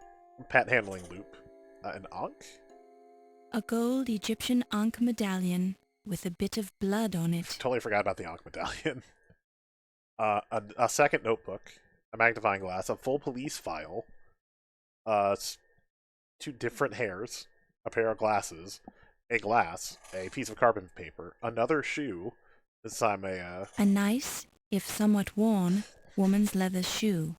[SPEAKER 1] pet handling loop, an ankh?
[SPEAKER 6] A gold Egyptian Ankh medallion with a bit of blood on it.
[SPEAKER 1] Totally forgot about the Ankh medallion. A second notebook, a magnifying glass, a full police file, 2 different hairs, a pair of glasses, a glass, a piece of carbon paper, another shoe, this time
[SPEAKER 6] a nice, if somewhat worn, woman's leather shoe.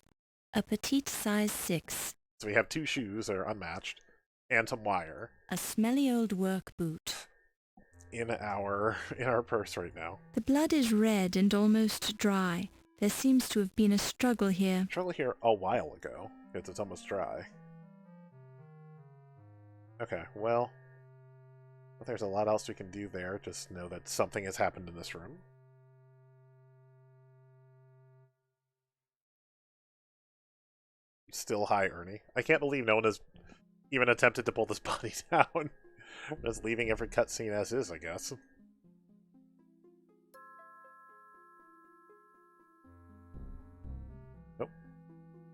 [SPEAKER 6] A petite size 6.
[SPEAKER 1] So we have 2 shoes that are unmatched, and some wire.
[SPEAKER 6] A smelly old work boot.
[SPEAKER 1] In our purse right now.
[SPEAKER 6] The blood is red and almost dry. There seems to have been a struggle here.
[SPEAKER 1] Struggle here a while ago, because it's almost dry. Okay, well, there's a lot else we can do there. Just know that something has happened in this room. Still high, Ernie. I can't believe no one has even attempted to pull this body down. Just leaving every cutscene as is, I guess. Nope.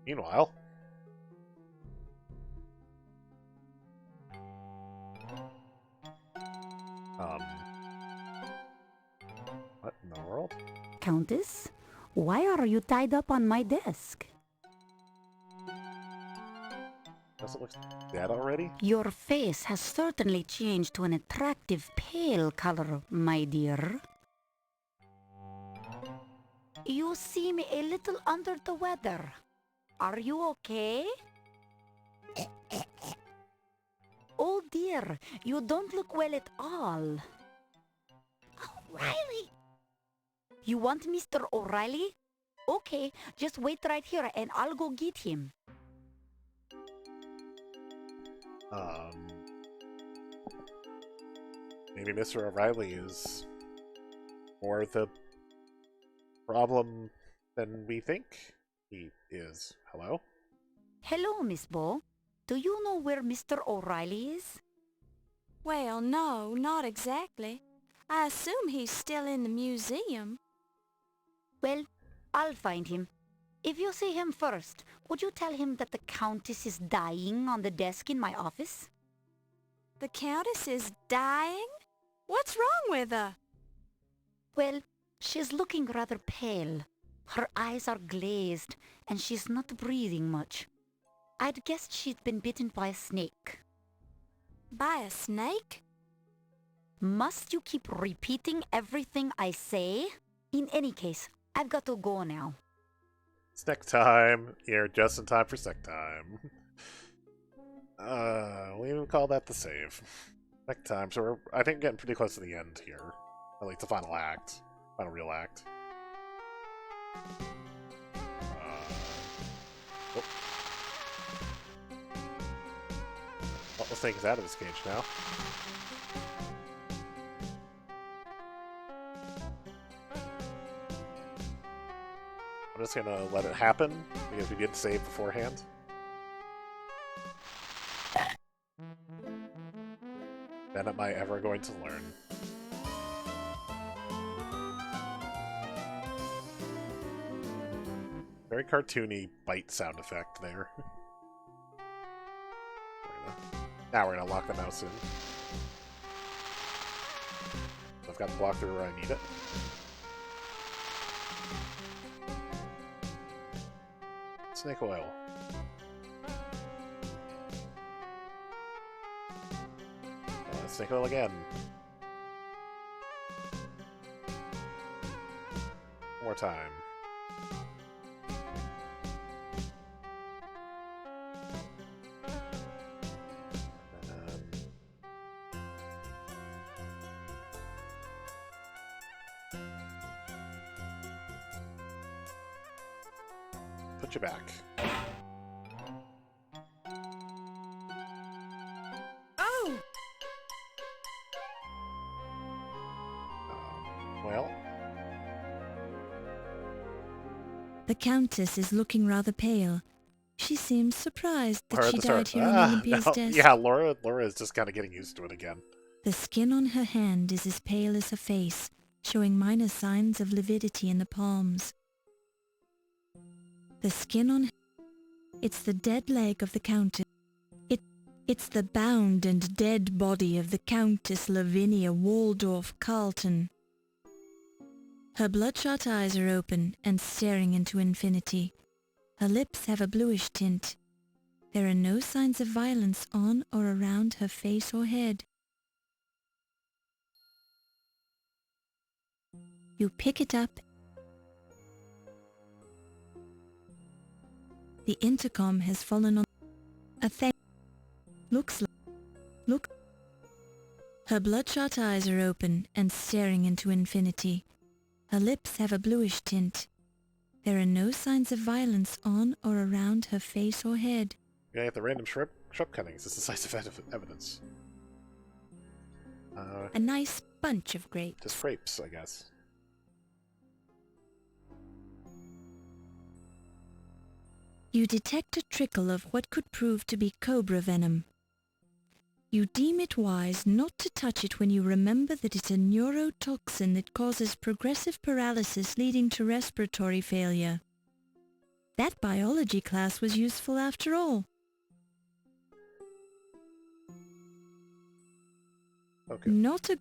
[SPEAKER 1] Meanwhile... what in the world?
[SPEAKER 11] Countess, why are you tied up on my desk?
[SPEAKER 1] Does it look dead already?
[SPEAKER 11] Your face has certainly changed to an attractive pale color, my dear. You seem a little under the weather. Are you okay? Oh dear, you don't look well at all. O'Reilly! You want Mr. O'Reilly? Okay, just wait right here and I'll go get him.
[SPEAKER 1] Maybe Mr. O'Reilly is more the problem than we think he is. Hello?
[SPEAKER 11] Hello, Miss Bo. Do you know where Mr. O'Reilly is?
[SPEAKER 6] Well, no, not exactly. I assume he's still in the museum.
[SPEAKER 11] Well, I'll find him. If you see him first, would you tell him that the Countess is dying on the desk in my office?
[SPEAKER 6] The Countess is dying? What's wrong with her?
[SPEAKER 11] Well, she's looking rather pale. Her eyes are glazed, and she's not breathing much. I'd guessed she'd been bitten by a snake.
[SPEAKER 6] By a snake?
[SPEAKER 11] Must you keep repeating everything I say? In any case, I've got to go now.
[SPEAKER 1] Snack time. You're just in time for snack time. We even call that the save. Snack time. So we're, I think, getting pretty close to the end here. At least the final act. Final real act. Oh. Well, let's take us out of this cage now. I'm just gonna let it happen, because we did save beforehand. Then am I ever going to learn? Very cartoony bite sound effect there. Now we're gonna lock the mouse in. I've got the block through where I need it. Snake oil. Snake oil again. One more time. Put you back.
[SPEAKER 6] Oh!
[SPEAKER 1] Well?
[SPEAKER 6] The Countess is looking rather pale. She seems surprised that she died here on Olympia's desk.
[SPEAKER 1] Yeah, Laura is just kind of getting used to it again.
[SPEAKER 6] The skin on her hand is as pale as her face, showing minor signs of lividity in the palms. The skin on... It's the dead leg of the Countess. It's the bound and dead body of the Countess Lavinia Waldorf Carlton. Her bloodshot eyes are open and staring into infinity. Her lips have a bluish tint. There are no signs of violence on or around her face or head. You pick it up. The intercom has fallen on a thing. Look. Her bloodshot eyes are open and staring into infinity. Her lips have a bluish tint. There are no signs of violence on or around her face or head.
[SPEAKER 1] Yeah, the random shrub cuttings is decisive evidence.
[SPEAKER 6] A nice bunch of grapes.
[SPEAKER 1] Just grapes, I guess.
[SPEAKER 6] You detect a trickle of what could prove to be cobra venom. You deem it wise not to touch it when you remember that it's a neurotoxin that causes progressive paralysis leading to respiratory failure. That biology class was useful after all.
[SPEAKER 1] Okay.
[SPEAKER 6] Not a...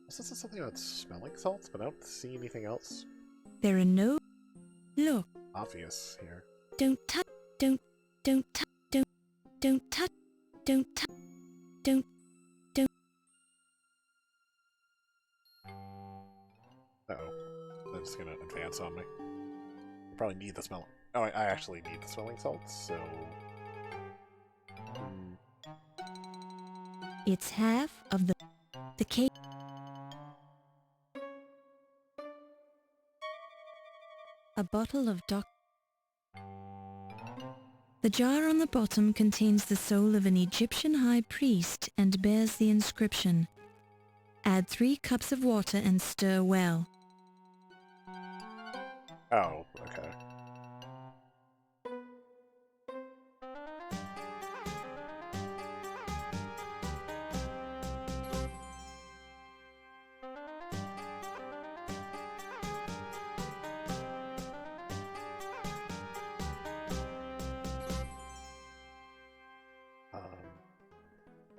[SPEAKER 1] This is something about smelling salts, but I don't see anything else
[SPEAKER 6] There are no... Look.
[SPEAKER 1] obvious here.
[SPEAKER 6] Don't touch... Don't touch... Don't touch... Don't touch... Don't...
[SPEAKER 1] Uh-oh. That's gonna advance on me. I probably need the smell. Oh, I actually need the smelling salts, so...
[SPEAKER 6] It's half of the cake. A bottle of The jar on the bottom contains the soul of an Egyptian high priest and bears the inscription, "Add 3 cups of water and stir well."
[SPEAKER 1] Oh, okay.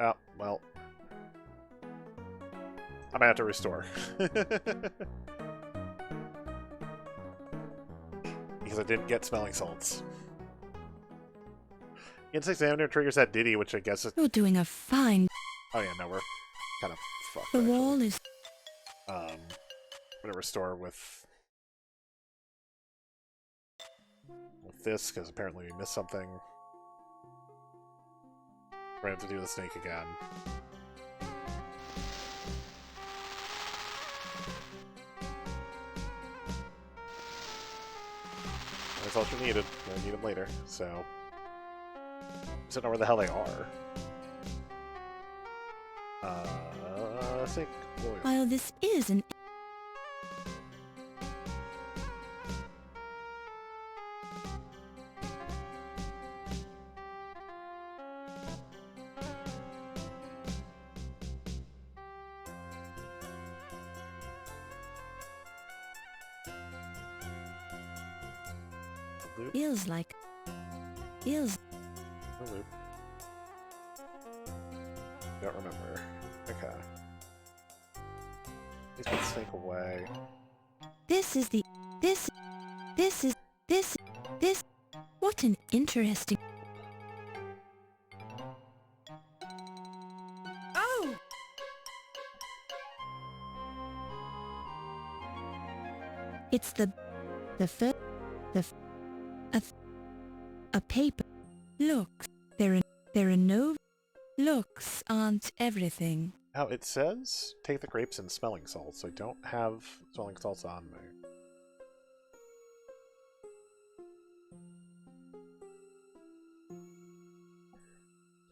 [SPEAKER 1] Oh, well. I'm gonna have to restore. Because I didn't get smelling salts. Insect Examiner triggers that ditty, which I guess is...
[SPEAKER 6] You're doing a fine...
[SPEAKER 1] Oh yeah, no, we're kind of fucked,
[SPEAKER 6] The
[SPEAKER 1] actually.
[SPEAKER 6] wall is...
[SPEAKER 1] I'm gonna restore with this, because apparently we missed something. We're gonna have to do the snake again. That's all she needed. I need them later, so... I don't know where the hell they are. Snake oil.
[SPEAKER 6] While this is an... Feels like... Feels...
[SPEAKER 1] Loop. Don't remember. Okay. Please put the snake away.
[SPEAKER 6] This is the... This... What an interesting...
[SPEAKER 8] Oh!
[SPEAKER 6] It's the a paper. Looks. There are no... Looks aren't everything.
[SPEAKER 1] Now, it says take the grapes and smelling salts, so I don't have smelling salts on me.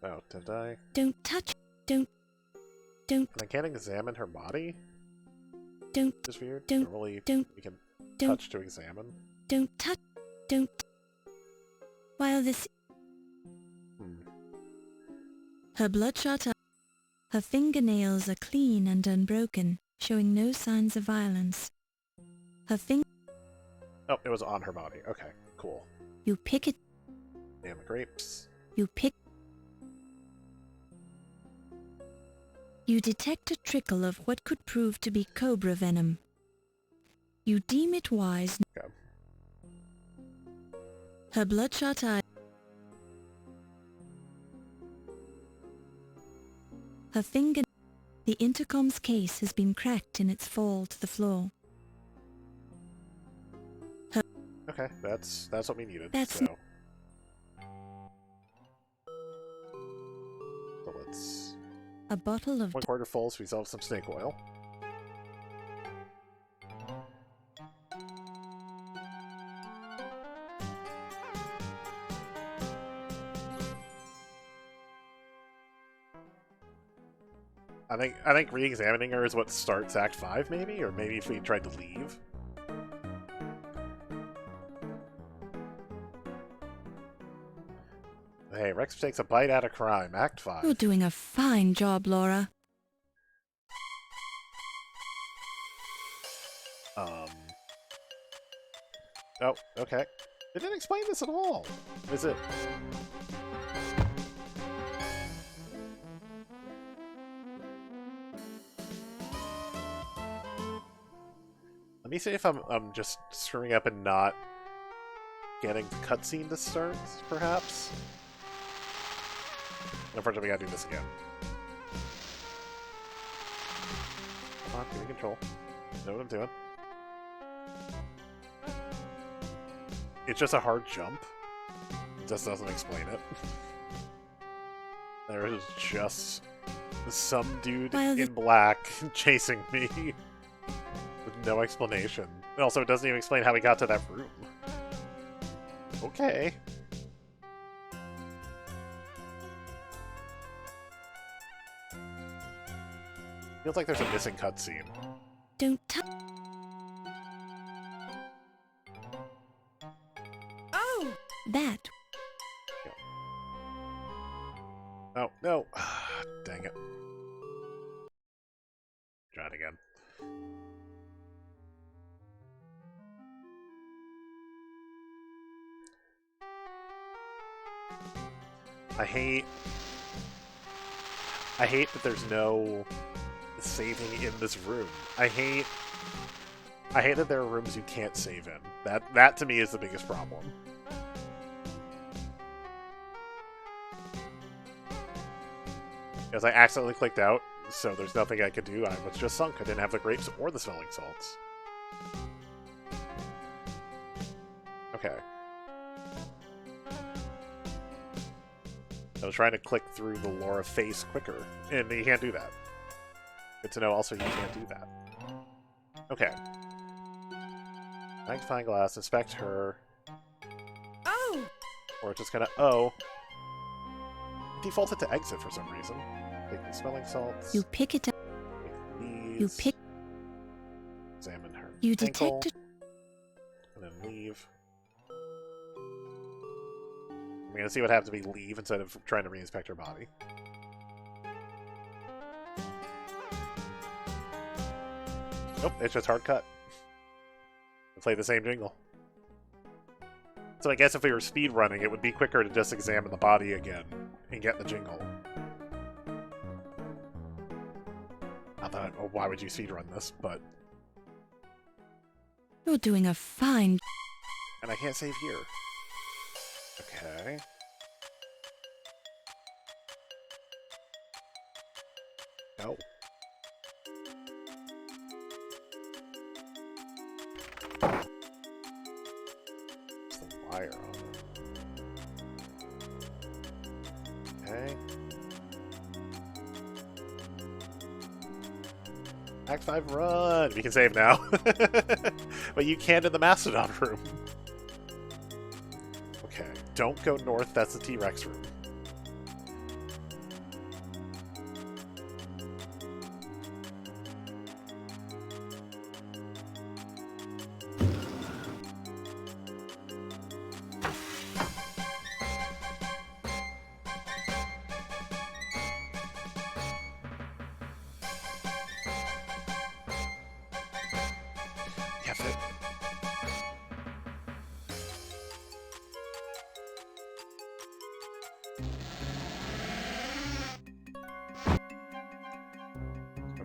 [SPEAKER 1] Oh, did I?
[SPEAKER 6] Don't touch... Don't...
[SPEAKER 1] And I can't examine her body?
[SPEAKER 6] Don't...
[SPEAKER 1] It's weird.
[SPEAKER 6] Don't...
[SPEAKER 1] Normally,
[SPEAKER 6] Don't...
[SPEAKER 1] we can
[SPEAKER 6] Don't...
[SPEAKER 1] touch to examine.
[SPEAKER 6] Don't touch... Don't... While this... Her bloodshot eye... Her fingernails are clean and unbroken, showing no signs of violence. Her
[SPEAKER 1] Oh, it was on her body. Okay, cool.
[SPEAKER 6] You pick it...
[SPEAKER 1] Damn grapes.
[SPEAKER 6] You detect a trickle of what could prove to be cobra venom. You deem it wise.
[SPEAKER 1] Okay.
[SPEAKER 6] Her bloodshot eye. Her finger. The intercom's case has been cracked in its fall to the floor.
[SPEAKER 1] Okay, that's what we needed.
[SPEAKER 6] That's
[SPEAKER 1] so let's.
[SPEAKER 6] A bottle of
[SPEAKER 1] 1/4 full, so we still have some snake oil. I think re-examining her is what starts Act 5, maybe? Or maybe if we tried to leave. Hey, Rex takes a bite out of crime, Act 5.
[SPEAKER 6] You're doing a fine job, Laura.
[SPEAKER 1] Oh, okay. They didn't explain this at all. Is it... Let me see if I'm just screwing up and not getting the cutscene to start, perhaps? Unfortunately, we gotta do this again. Come on, give me control. Know what I'm doing. It's just a hard jump. It just doesn't explain it. There is just some dude in black chasing me with no explanation. And also, it doesn't even explain how we got to that room. Okay. Feels like there's a missing cutscene.
[SPEAKER 6] Don't touch.
[SPEAKER 8] Oh!
[SPEAKER 6] That.
[SPEAKER 1] Oh, no. Dang it. Try it again. I hate that there's no saving in this room. I hate that there are rooms you can't save in. That to me is the biggest problem. Because I accidentally clicked out, so there's nothing I could do. I was just sunk. I didn't have the grapes or the smelling salts. Okay. I was trying to click through the Laura face quicker, and you can't do that. Good to know also you can't do that. Okay. Magnifying glass, inspect her.
[SPEAKER 8] Oh!
[SPEAKER 1] Or just gonna, oh. Defaulted to exit for some reason. Take the smelling salts.
[SPEAKER 6] You pick it up. You pick.
[SPEAKER 1] Examine her
[SPEAKER 6] You
[SPEAKER 1] ankle,
[SPEAKER 6] detect it.
[SPEAKER 1] and then leave. I'm gonna see what happens if we leave instead of trying to re-inspect her body. Nope, it's just hard cut. Play the same jingle. So I guess if we were speed running, it would be quicker to just examine the body again and get the jingle. Not that oh, why would you speed run this, but...
[SPEAKER 6] You're doing a fine.
[SPEAKER 1] And I can't save here. Okay. No. It's the wire on it. Okay. Act 5 run! We can save now. But you can't in the Mastodon room. Okay, don't go north, that's the T-Rex room. Yes, it.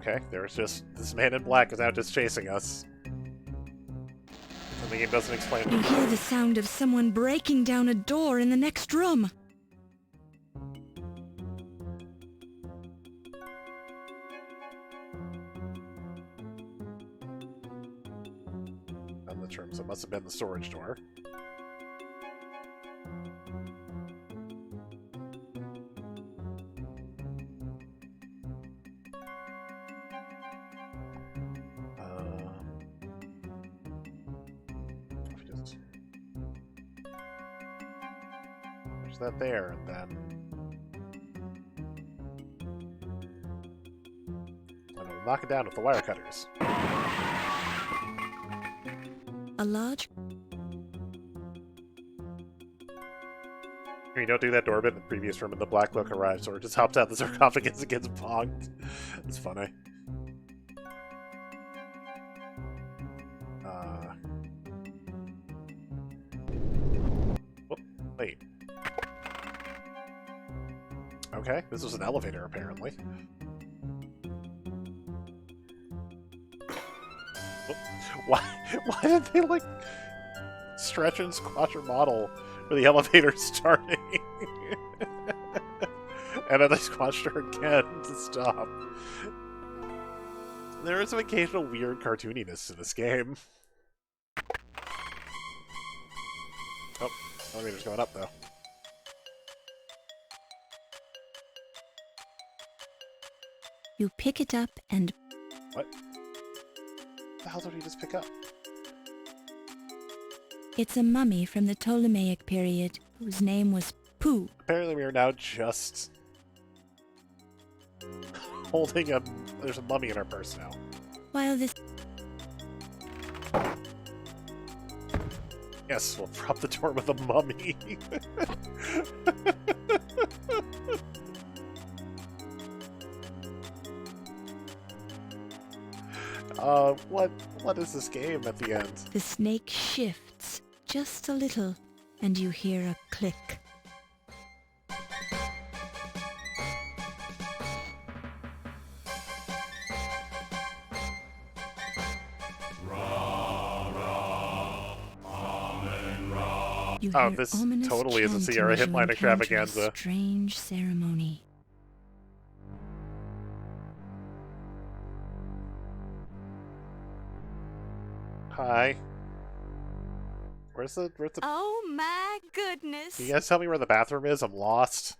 [SPEAKER 1] Okay, there's just this man in black is now just chasing us. And the game doesn't explain
[SPEAKER 6] You
[SPEAKER 1] it.
[SPEAKER 6] hear the sound of someone breaking down a door in the next room.
[SPEAKER 1] On the term, so it must have been the storage door. There's that there, and then and we'll knock it down with the wire cutters.
[SPEAKER 6] A large...
[SPEAKER 1] You don't do that doorbell in the previous room, and the black cloak arrives, or it just hops out the sarcophagus and gets bonked. It's funny. Oh, wait. Okay, this was an elevator, apparently. Oh, why did they, like, stretch and squash her model for the elevator starting? And then they squashed her again to stop. There is some occasional weird cartooniness to this game. Oh, elevator's going up, though.
[SPEAKER 6] You pick it up and...
[SPEAKER 1] What? The hell did he just pick up?
[SPEAKER 6] It's a mummy from the Ptolemaic period, whose name was Pooh.
[SPEAKER 1] Apparently we are now just holding a... There's a mummy in our purse now.
[SPEAKER 6] While this...
[SPEAKER 1] Yes, we'll prop the door with a mummy. What is this game at the end?
[SPEAKER 6] The snake shifts just a little, and you hear a click. You
[SPEAKER 1] Oh,
[SPEAKER 6] hear
[SPEAKER 1] this
[SPEAKER 6] ominous
[SPEAKER 1] totally is a
[SPEAKER 6] chanting
[SPEAKER 1] Sierra
[SPEAKER 6] as you
[SPEAKER 1] Hitline
[SPEAKER 6] encounter
[SPEAKER 1] extravaganza.
[SPEAKER 6] a strange ceremony.
[SPEAKER 1] Hi. Where's the...
[SPEAKER 6] Oh my goodness!
[SPEAKER 1] Can you guys tell me where the bathroom is? I'm lost.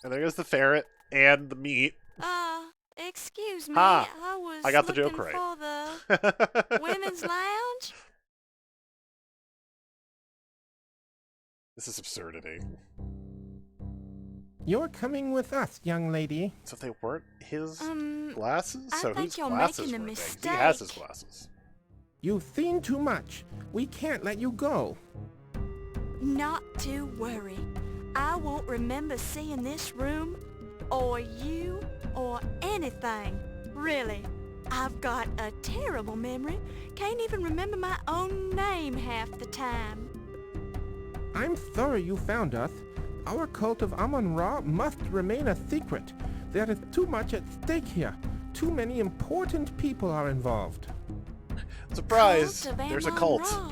[SPEAKER 1] And there's the ferret and the meat.
[SPEAKER 6] Excuse me,
[SPEAKER 1] Ha!
[SPEAKER 6] I was
[SPEAKER 1] I got the
[SPEAKER 6] looking
[SPEAKER 1] joke right.
[SPEAKER 6] for the women's lounge.
[SPEAKER 1] This is absurdity.
[SPEAKER 16] You're coming with us, young lady.
[SPEAKER 1] So they weren't his glasses?
[SPEAKER 6] I
[SPEAKER 1] So
[SPEAKER 6] think
[SPEAKER 1] whose
[SPEAKER 6] you're
[SPEAKER 1] glasses
[SPEAKER 6] making a
[SPEAKER 1] were they?
[SPEAKER 6] mistake.
[SPEAKER 1] He has his glasses.
[SPEAKER 16] You've seen too much. We can't let you go.
[SPEAKER 6] Not to worry. I won't remember seeing this room, or you, or anything. Really. I've got a terrible memory. Can't even remember my own name half the time.
[SPEAKER 16] I'm sorry you found us. Our cult of Amon Ra must remain a secret. There is too much at stake here. Too many important people are involved.
[SPEAKER 1] Surprise!
[SPEAKER 6] Cult of
[SPEAKER 1] There's a
[SPEAKER 6] Amon
[SPEAKER 1] cult.
[SPEAKER 6] Ra.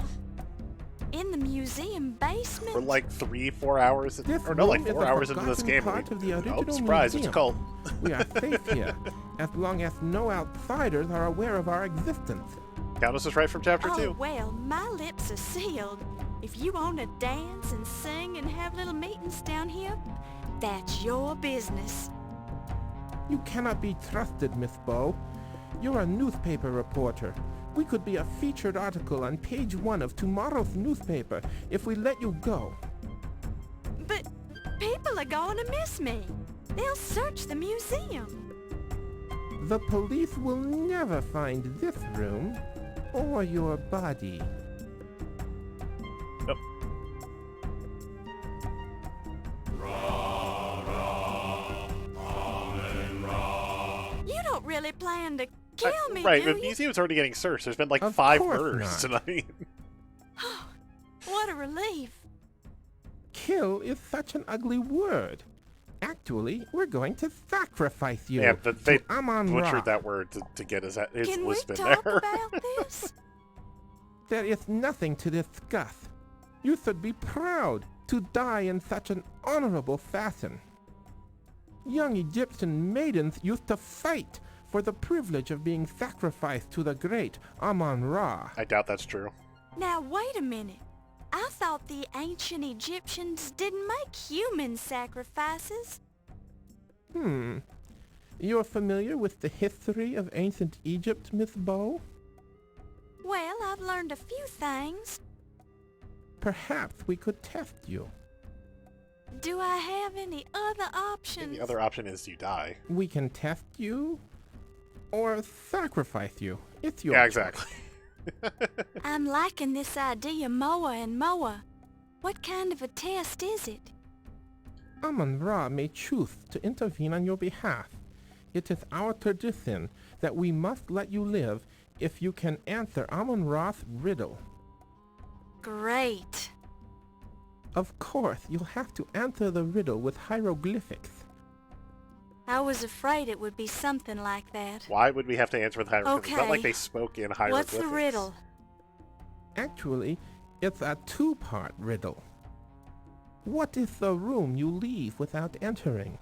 [SPEAKER 6] In the museum basement?
[SPEAKER 1] For like 3-4 hours,
[SPEAKER 16] This
[SPEAKER 1] or no, like
[SPEAKER 16] room is
[SPEAKER 1] 4
[SPEAKER 16] a
[SPEAKER 1] hours into this
[SPEAKER 16] forgotten
[SPEAKER 1] game.
[SPEAKER 16] part of the original
[SPEAKER 1] Oh, surprise! It's a
[SPEAKER 16] museum.
[SPEAKER 1] cult.
[SPEAKER 16] We are safe here, as long as no outsiders are aware of our existence.
[SPEAKER 1] Countess was right from chapter 2.
[SPEAKER 6] Oh, well, my lips are sealed. If you want to dance and sing and have little meetings down here, that's your business.
[SPEAKER 16] You cannot be trusted, Miss Bow. You're a newspaper reporter. We could be a featured article on page 1 of tomorrow's newspaper if we let you go.
[SPEAKER 6] But people are going to miss me. They'll search the museum.
[SPEAKER 16] The police will never find this room or your body.
[SPEAKER 1] Nope.
[SPEAKER 6] You don't really plan to kill me,
[SPEAKER 1] Right,
[SPEAKER 6] do
[SPEAKER 1] the
[SPEAKER 6] you?
[SPEAKER 1] museum's already getting searched. There's been like
[SPEAKER 16] Of
[SPEAKER 1] 5
[SPEAKER 16] course
[SPEAKER 1] murders
[SPEAKER 16] not.
[SPEAKER 1] tonight.
[SPEAKER 6] What a relief.
[SPEAKER 16] Kill is such an ugly word. Act Actually, we're going to sacrifice you
[SPEAKER 1] Yeah, but they
[SPEAKER 16] to Amon Ra.
[SPEAKER 1] butchered that word to get his
[SPEAKER 6] Can we
[SPEAKER 1] lisp in
[SPEAKER 6] talk
[SPEAKER 1] there.
[SPEAKER 6] about this?
[SPEAKER 16] There is nothing to discuss. You should be proud to die in such an honorable fashion. Young Egyptian maidens used to fight for the privilege of being sacrificed to the great Amon Ra.
[SPEAKER 1] I doubt that's true.
[SPEAKER 6] Now, wait a minute. I thought the ancient Egyptians didn't make human sacrifices.
[SPEAKER 16] You're familiar with the history of ancient Egypt, Miss Bow?
[SPEAKER 6] Well, I've learned a few things.
[SPEAKER 16] Perhaps we could test you.
[SPEAKER 6] Do I have any other options?
[SPEAKER 1] The other option is you die.
[SPEAKER 16] We can test you or sacrifice you. It's your
[SPEAKER 1] Yeah,
[SPEAKER 16] choice.
[SPEAKER 1] exactly.
[SPEAKER 6] I'm liking this idea more and more. What kind of a test is it?
[SPEAKER 16] Amon Ra may choose to intervene on your behalf. It is our tradition that we must let you live if you can answer Amon Ra's riddle.
[SPEAKER 6] Great.
[SPEAKER 16] Of course, you'll have to answer the riddle with hieroglyphics.
[SPEAKER 6] I was afraid it would be something like that.
[SPEAKER 1] Why would we have to answer with hieroglyphics? It's not like
[SPEAKER 6] Okay.
[SPEAKER 1] they spoke in hieroglyphics.
[SPEAKER 6] What's the riddle?
[SPEAKER 16] Actually, it's a two-part riddle. What is the room you leave without entering?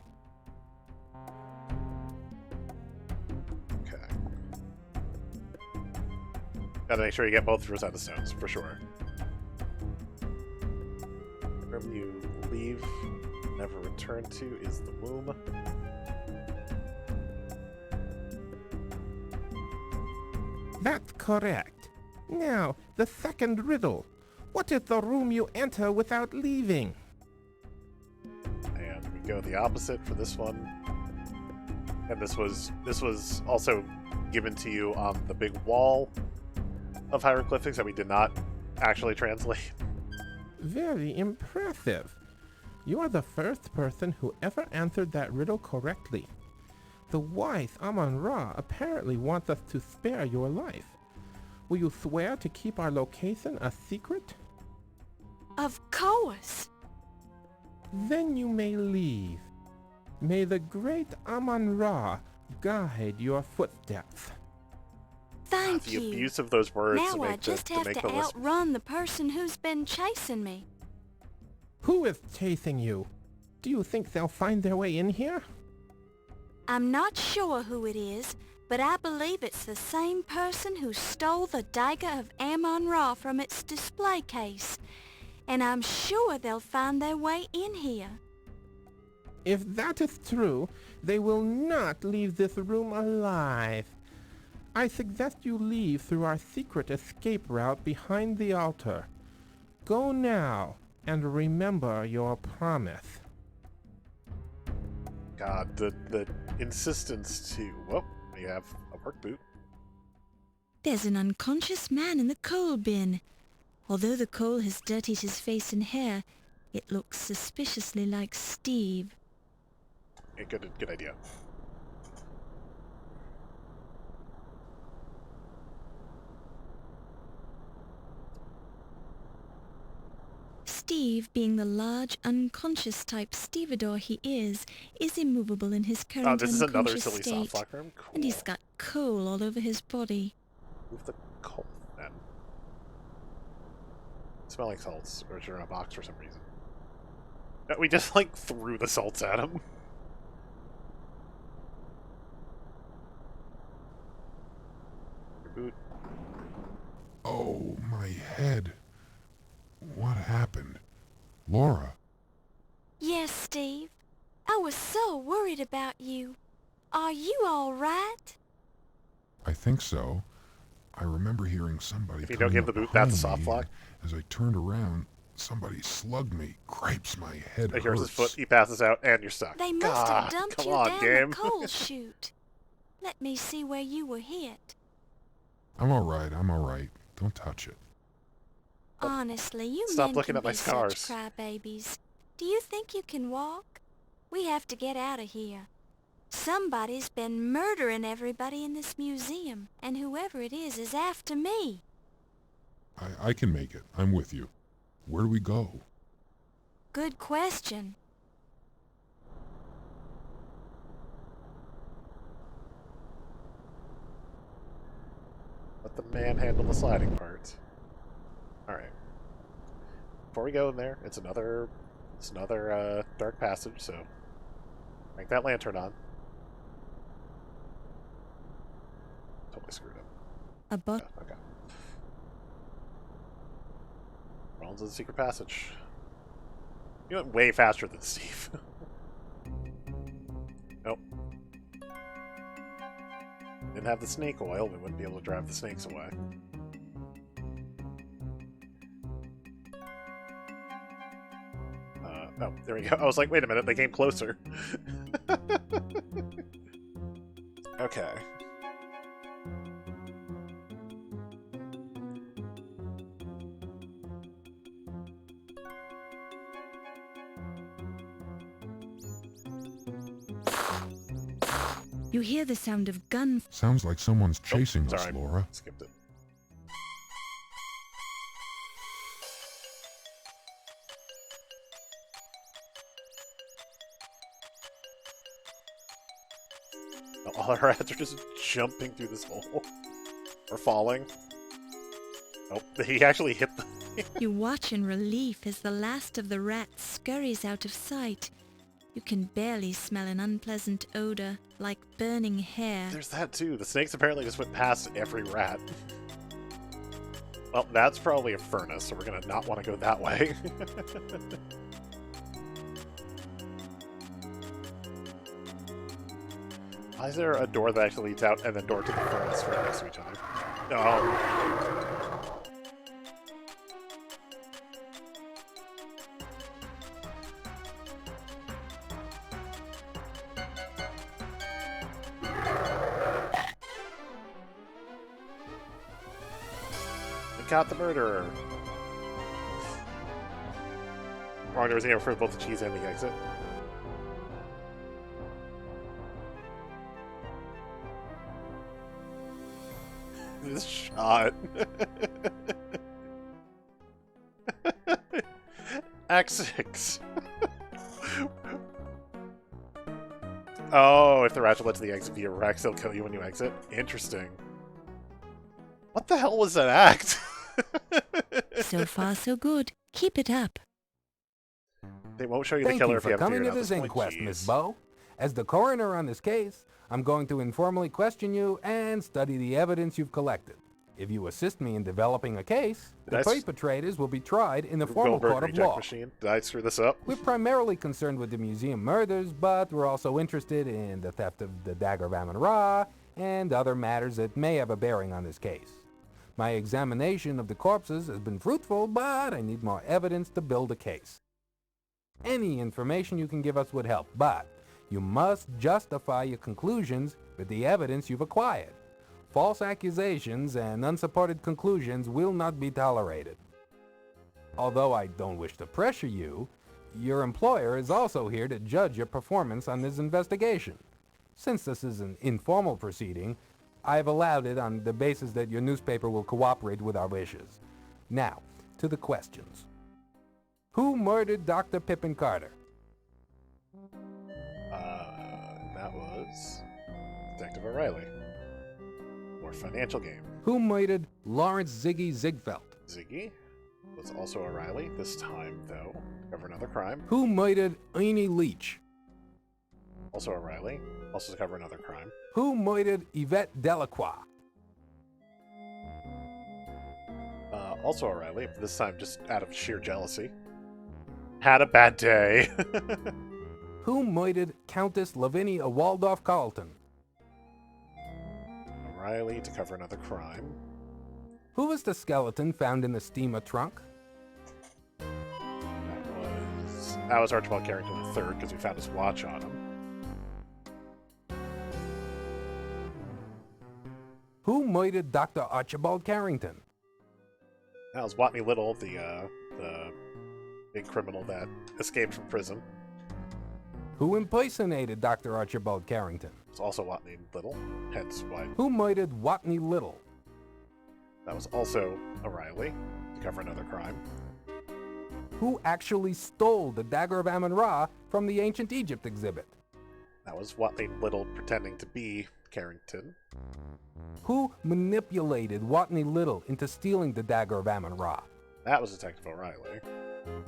[SPEAKER 1] Okay. Gotta make sure you get both Rosetta Stones, for sure. Room you leave, never return to is the womb.
[SPEAKER 16] That's correct. Now, the second riddle. What is the room you enter without leaving?
[SPEAKER 1] And we go the opposite for this one. And this was also given to you on the big wall of hieroglyphics that we did not actually translate.
[SPEAKER 16] Very impressive. You are the first person who ever answered that riddle correctly. The wise Amon Ra apparently wants us to spare your life. Will you swear to keep our location a secret?
[SPEAKER 6] Of course.
[SPEAKER 16] Then you may leave. May the great Amon Ra guide your footsteps.
[SPEAKER 6] Thank
[SPEAKER 1] The
[SPEAKER 6] you.
[SPEAKER 1] abuse of those words
[SPEAKER 6] Now
[SPEAKER 1] to
[SPEAKER 6] I
[SPEAKER 1] make
[SPEAKER 6] just
[SPEAKER 1] to
[SPEAKER 6] have
[SPEAKER 1] make
[SPEAKER 6] to
[SPEAKER 1] the list.
[SPEAKER 6] outrun the person who's been chasing me.
[SPEAKER 16] Who is chasing you? Do you think they'll find their way in here?
[SPEAKER 6] I'm not sure who it is, but I believe it's the same person who stole the Dagger of Amon Ra from its display case. And I'm sure they'll find their way in here.
[SPEAKER 16] If that is true, they will not leave this room alive. I suggest you leave through our secret escape route behind the altar. Go now, and remember your promise.
[SPEAKER 1] God, the insistence to... Well, we have a work boot.
[SPEAKER 6] There's an unconscious man in the coal bin. Although the coal has dirtied his face and hair, it looks suspiciously like Steve.
[SPEAKER 1] Yeah, good idea.
[SPEAKER 6] Steve, being the large, unconscious type stevedore he is immovable in his current
[SPEAKER 1] this is another
[SPEAKER 6] unconscious
[SPEAKER 1] silly
[SPEAKER 6] state.
[SPEAKER 1] soft lock room? Cool.
[SPEAKER 6] And he's got coal all over his body.
[SPEAKER 1] Move the coal, then. Smell like salts, or is it in a box for some reason? No, we just, like, threw the salts at him. Boot.
[SPEAKER 5] Oh, my head. What happened? Laura.
[SPEAKER 6] Yes, Steve. I was so worried about you. Are you all right?
[SPEAKER 5] I think so. I remember hearing somebody
[SPEAKER 1] If you don't
[SPEAKER 5] coming
[SPEAKER 1] give the
[SPEAKER 5] up
[SPEAKER 1] boot, that's a
[SPEAKER 5] behind
[SPEAKER 1] soft
[SPEAKER 5] me,
[SPEAKER 1] lock.
[SPEAKER 5] and as I turned around, somebody slugged me. Gripes, my head
[SPEAKER 1] Here's his
[SPEAKER 5] hurts.
[SPEAKER 1] foot, he passes out, and you're stuck.
[SPEAKER 6] They must have
[SPEAKER 1] God,
[SPEAKER 6] dumped
[SPEAKER 1] come
[SPEAKER 6] you
[SPEAKER 1] on,
[SPEAKER 6] down
[SPEAKER 1] game.
[SPEAKER 6] the coal chute. Let me see where you were hit.
[SPEAKER 5] I'm alright, I'm alright. Don't touch it.
[SPEAKER 6] Honestly, you
[SPEAKER 1] Stop
[SPEAKER 6] men
[SPEAKER 1] looking
[SPEAKER 6] can
[SPEAKER 1] at my
[SPEAKER 6] be
[SPEAKER 1] scars.
[SPEAKER 6] such crybabies. Do you think you can walk? We have to get out of here. Somebody's been murdering everybody in this museum, and whoever it is after me.
[SPEAKER 5] I can make it. I'm with you. Where do we go?
[SPEAKER 6] Good question.
[SPEAKER 1] let the man handle the sliding part. Alright. Before we go in there, it's another dark passage, so crank that lantern on. Totally screwed up. Yeah, okay. Roll into the secret passage. You went way faster than Steve. Nope. Didn't have the snake oil, we wouldn't be able to drive the snakes away. Oh, there we go. I was like, wait a minute, they came closer. Okay.
[SPEAKER 6] You hear the sound of gun.
[SPEAKER 5] Sounds like someone's chasing us, Laura.
[SPEAKER 1] Skipped it. All our rats are just jumping through this hole. Or falling. Oh, he actually hit the...
[SPEAKER 6] You watch in relief as the last of the rats scurries out of sight. You can barely smell an unpleasant odor, like burning hair.
[SPEAKER 1] There's that too. The snakes apparently just went past every rat. Well, that's probably a furnace, so we're gonna not want to go that way. Why is there a door that actually leads out and then door to the furnace right next to each other? No. Caught the murderer. Wrong doors here for both the cheese and the exit. This shot. X6. Oh, if the ratchet lets the exit be a Rex, they'll kill you when you exit. Interesting. What the hell was that act?
[SPEAKER 6] So far, so good. Keep it up.
[SPEAKER 1] They won't show you the killer if you haven't figured out
[SPEAKER 9] Thank you for coming to this inquest, Miss Bow. As the coroner on this case, I'm going to informally question you and study the evidence you've collected. If you assist me in developing a case, the perpetrators will be tried in the formal court of law.
[SPEAKER 1] Machine. Did I screw this up?
[SPEAKER 9] We're primarily concerned with the museum murders, but we're also interested in the theft of the Dagger of Amon Ra and other matters that may have a bearing on this case. My examination of the corpses has been fruitful, but I need more evidence to build a case. Any information you can give us would help, but you must justify your conclusions with the evidence you've acquired. False accusations and unsupported conclusions will not be tolerated. Although I don't wish to pressure you, your employer is also here to judge your performance on this investigation. Since this is an informal proceeding, I've allowed it on the basis that your newspaper will cooperate with our wishes. Now, to the questions. Who murdered Dr. Pippin Carter?
[SPEAKER 1] That was Detective O'Reilly. More financial game.
[SPEAKER 9] Who murdered Lawrence Ziggy Ziegfeld?
[SPEAKER 1] Ziggy was also O'Reilly, this time, though, to cover another crime.
[SPEAKER 9] Who murdered Ernie Leach?
[SPEAKER 1] Also O'Reilly, also to cover another crime.
[SPEAKER 9] Who murdered Yvette Delacroix?
[SPEAKER 1] Also O'Reilly, this time just out of sheer jealousy. Had a bad day.
[SPEAKER 9] Who murdered Countess Lavinia Waldorf Carlton?
[SPEAKER 1] O'Reilly to cover another crime.
[SPEAKER 9] Who was the skeleton found in the steamer trunk?
[SPEAKER 1] That was Archibald Carrington III, because we found his watch on him.
[SPEAKER 9] Who murdered Dr. Archibald Carrington?
[SPEAKER 1] That was Watney Little, the big criminal that escaped from prison.
[SPEAKER 9] Who impersonated Dr. Archibald Carrington?
[SPEAKER 1] It's also Watney Little, hence why.
[SPEAKER 9] Who murdered Watney Little?
[SPEAKER 1] That was also O'Reilly, to cover another crime.
[SPEAKER 9] Who actually stole the Dagger of Amon Ra from the Ancient Egypt exhibit?
[SPEAKER 1] That was Watney Little pretending to be Carrington.
[SPEAKER 9] Who manipulated Watney Little into stealing the Dagger of Amon Ra?
[SPEAKER 1] That was Detective O'Reilly.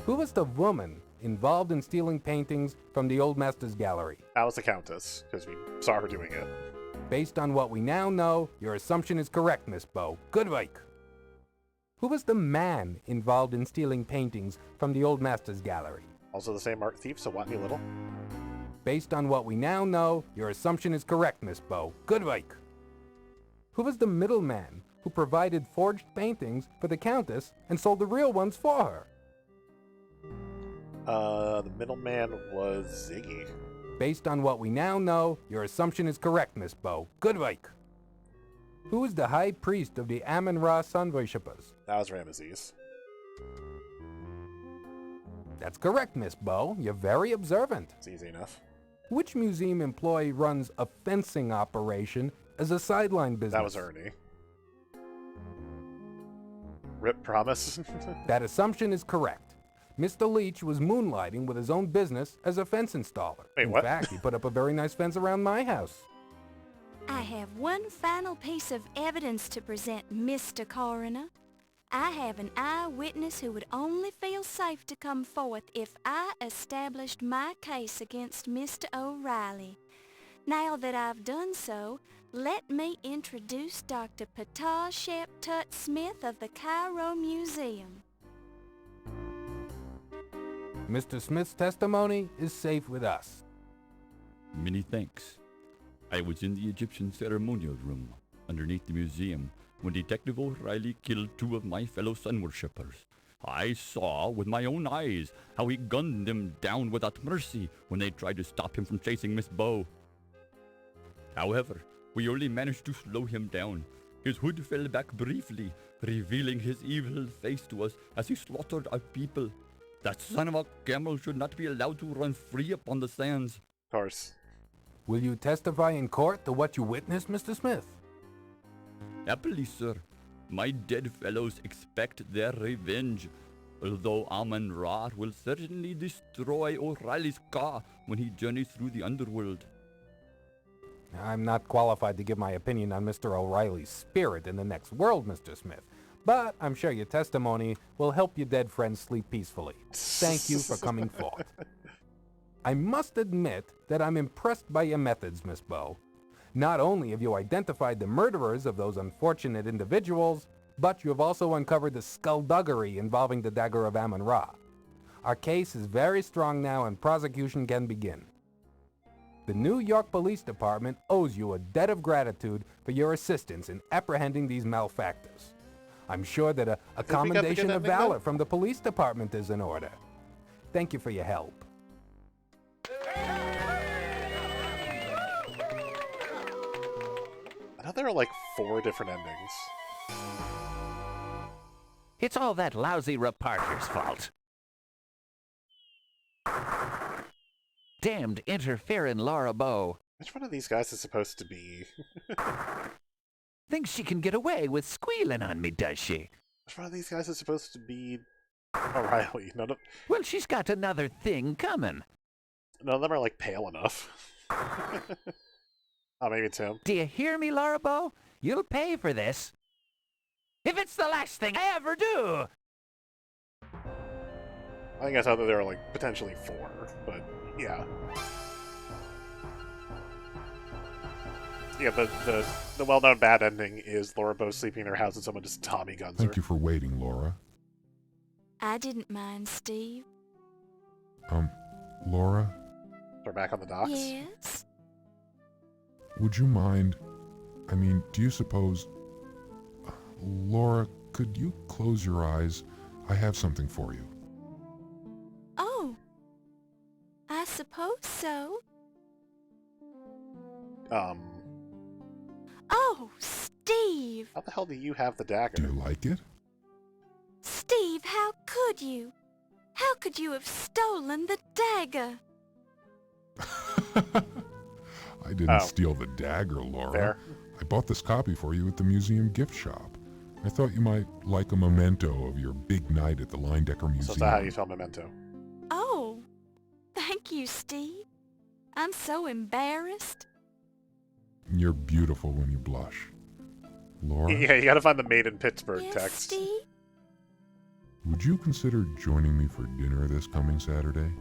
[SPEAKER 9] Who was the woman involved in stealing paintings from the Old Masters Gallery?
[SPEAKER 1] That was the Countess, because we saw her doing it.
[SPEAKER 9] Based on what we now know, your assumption is correct, Miss Bow. Good work. Who was the man involved in stealing paintings from the Old Masters Gallery?
[SPEAKER 1] Also the same art thief, so Watney Little.
[SPEAKER 9] Based on what we now know, your assumption is correct, Miss Bow. Good work. Who was the middleman who provided forged paintings for the Countess and sold the real ones for her?
[SPEAKER 1] The middleman was Ziggy.
[SPEAKER 9] Based on what we now know, your assumption is correct, Miss Bow. Good work. Who is the high priest of the Amon Ra sun worshippers?
[SPEAKER 1] That was Ramesses.
[SPEAKER 9] That's correct, Miss Bow. You're very observant.
[SPEAKER 1] It's easy enough.
[SPEAKER 9] Which museum employee runs a fencing operation as a sideline business?
[SPEAKER 1] That was Ernie. Rip Promise.
[SPEAKER 9] That assumption is correct. Mr. Leach was moonlighting with his own business as a fence installer.
[SPEAKER 1] Wait, what?
[SPEAKER 9] In fact, he put up a very nice fence around my house.
[SPEAKER 6] I have one final piece of evidence to present, Mr. Coroner. I have an eyewitness who would only feel safe to come forth if I established my case against Mr. O'Reilly. Now that I've done so, let me introduce Dr. Patah Shep Tut Smith of the Cairo Museum.
[SPEAKER 9] Mr. Smith's testimony is safe with us.
[SPEAKER 2] Many thanks. I was in the Egyptian ceremonial room, underneath the museum, when Detective O'Reilly killed 2 of my fellow sun worshippers. I saw with my own eyes how he gunned them down without mercy when they tried to stop him from chasing Miss Bow. However, we only managed to slow him down. His hood fell back briefly, revealing his evil face to us as he slaughtered our people. That son of a camel should not be allowed to run free upon the sands.
[SPEAKER 1] Of course.
[SPEAKER 9] Will you testify in court to what you witnessed, Mr. Smith?
[SPEAKER 2] Happily, sir. My dead fellows expect their revenge, although Amon Ra will certainly destroy O'Reilly's car when he journeys through the underworld.
[SPEAKER 9] I'm not qualified to give my opinion on Mr. O'Reilly's spirit in the next world, Mr. Smith, but I'm sure your testimony will help your dead friends sleep peacefully. Thank you for coming forth. I must admit that I'm impressed by your methods, Miss Bow. Not only have you identified the murderers of those unfortunate individuals, but you have also uncovered the skullduggery involving the Dagger of Amon Ra. Our case is very strong now and prosecution can begin. The New York Police Department owes you a debt of gratitude for your assistance in apprehending these malefactors. I'm sure that a commendation of valor from the police department is in order. Thank you for your help.
[SPEAKER 1] I know there are like 4 different endings.
[SPEAKER 14] It's all that lousy reporter's fault. Damned interfering Laura Bow.
[SPEAKER 1] Which one of these guys is supposed to be?
[SPEAKER 14] Thinks she can get away with squealing on me, does she?
[SPEAKER 1] Which one of these guys is supposed to be O'Reilly?
[SPEAKER 14] Well, she's got another thing coming.
[SPEAKER 1] None of them are like pale enough. Oh, maybe it's him.
[SPEAKER 14] Do you hear me, Laura Bow? You'll pay for this. If it's the last thing I ever do!
[SPEAKER 1] I think I saw that there were like potentially 4, but yeah. Yeah, the well-known bad ending is Laura Bow sleeping in her house and someone just Tommy guns her.
[SPEAKER 5] Thank you for waiting, Laura.
[SPEAKER 6] I didn't mind, Steve.
[SPEAKER 5] Laura?
[SPEAKER 1] We're back on the docks?
[SPEAKER 6] Yes?
[SPEAKER 5] Would you mind... I mean, do you suppose... Laura, could you close your eyes? I have something for you.
[SPEAKER 6] Oh. I suppose so. Oh, Steve!
[SPEAKER 1] How the hell do you have the dagger?
[SPEAKER 5] Do you like it?
[SPEAKER 6] Steve, how could you? How could you have stolen the dagger?
[SPEAKER 5] I didn't steal the dagger, Laura.
[SPEAKER 1] Fair.
[SPEAKER 5] I bought this copy for you at the museum gift shop. I thought you might like a memento of your big night at the Leyendecker Museum.
[SPEAKER 1] So is that how you spell memento?
[SPEAKER 6] Oh, thank you, Steve. I'm so embarrassed.
[SPEAKER 5] You're beautiful when you blush. Laura?
[SPEAKER 1] Yeah, you gotta find the Made in Pittsburgh
[SPEAKER 6] Yes,
[SPEAKER 1] text.
[SPEAKER 6] Steve?
[SPEAKER 5] Would you consider joining me for dinner this coming Saturday?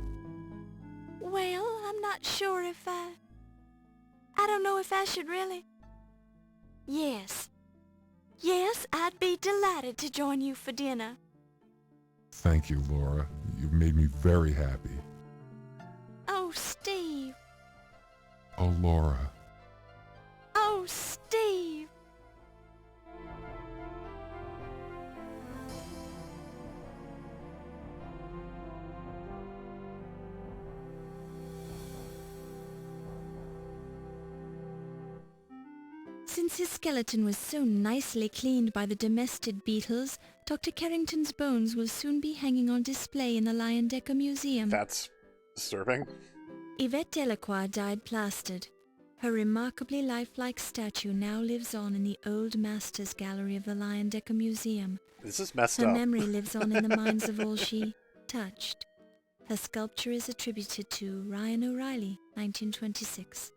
[SPEAKER 6] Well, I'm not sure if I don't know if I should really. Yes. Yes, I'd be delighted to join you for dinner.
[SPEAKER 5] Thank you, Laura. You've made me very happy.
[SPEAKER 6] Oh, Steve.
[SPEAKER 5] Oh, Laura.
[SPEAKER 6] Oh, Steve. Since his skeleton was so nicely cleaned by the domestic beetles, Dr. Carrington's bones will soon be hanging on display in the Leyendecker Museum.
[SPEAKER 1] That's disturbing.
[SPEAKER 6] Yvette Delacroix died plastered. Her remarkably lifelike statue now lives on in the Old Masters Gallery of the Leyendecker Museum.
[SPEAKER 1] This is messed
[SPEAKER 6] Her
[SPEAKER 1] up.
[SPEAKER 6] memory lives on in the minds of all she touched. Her sculpture is attributed to Ryan O'Reilly, 1926.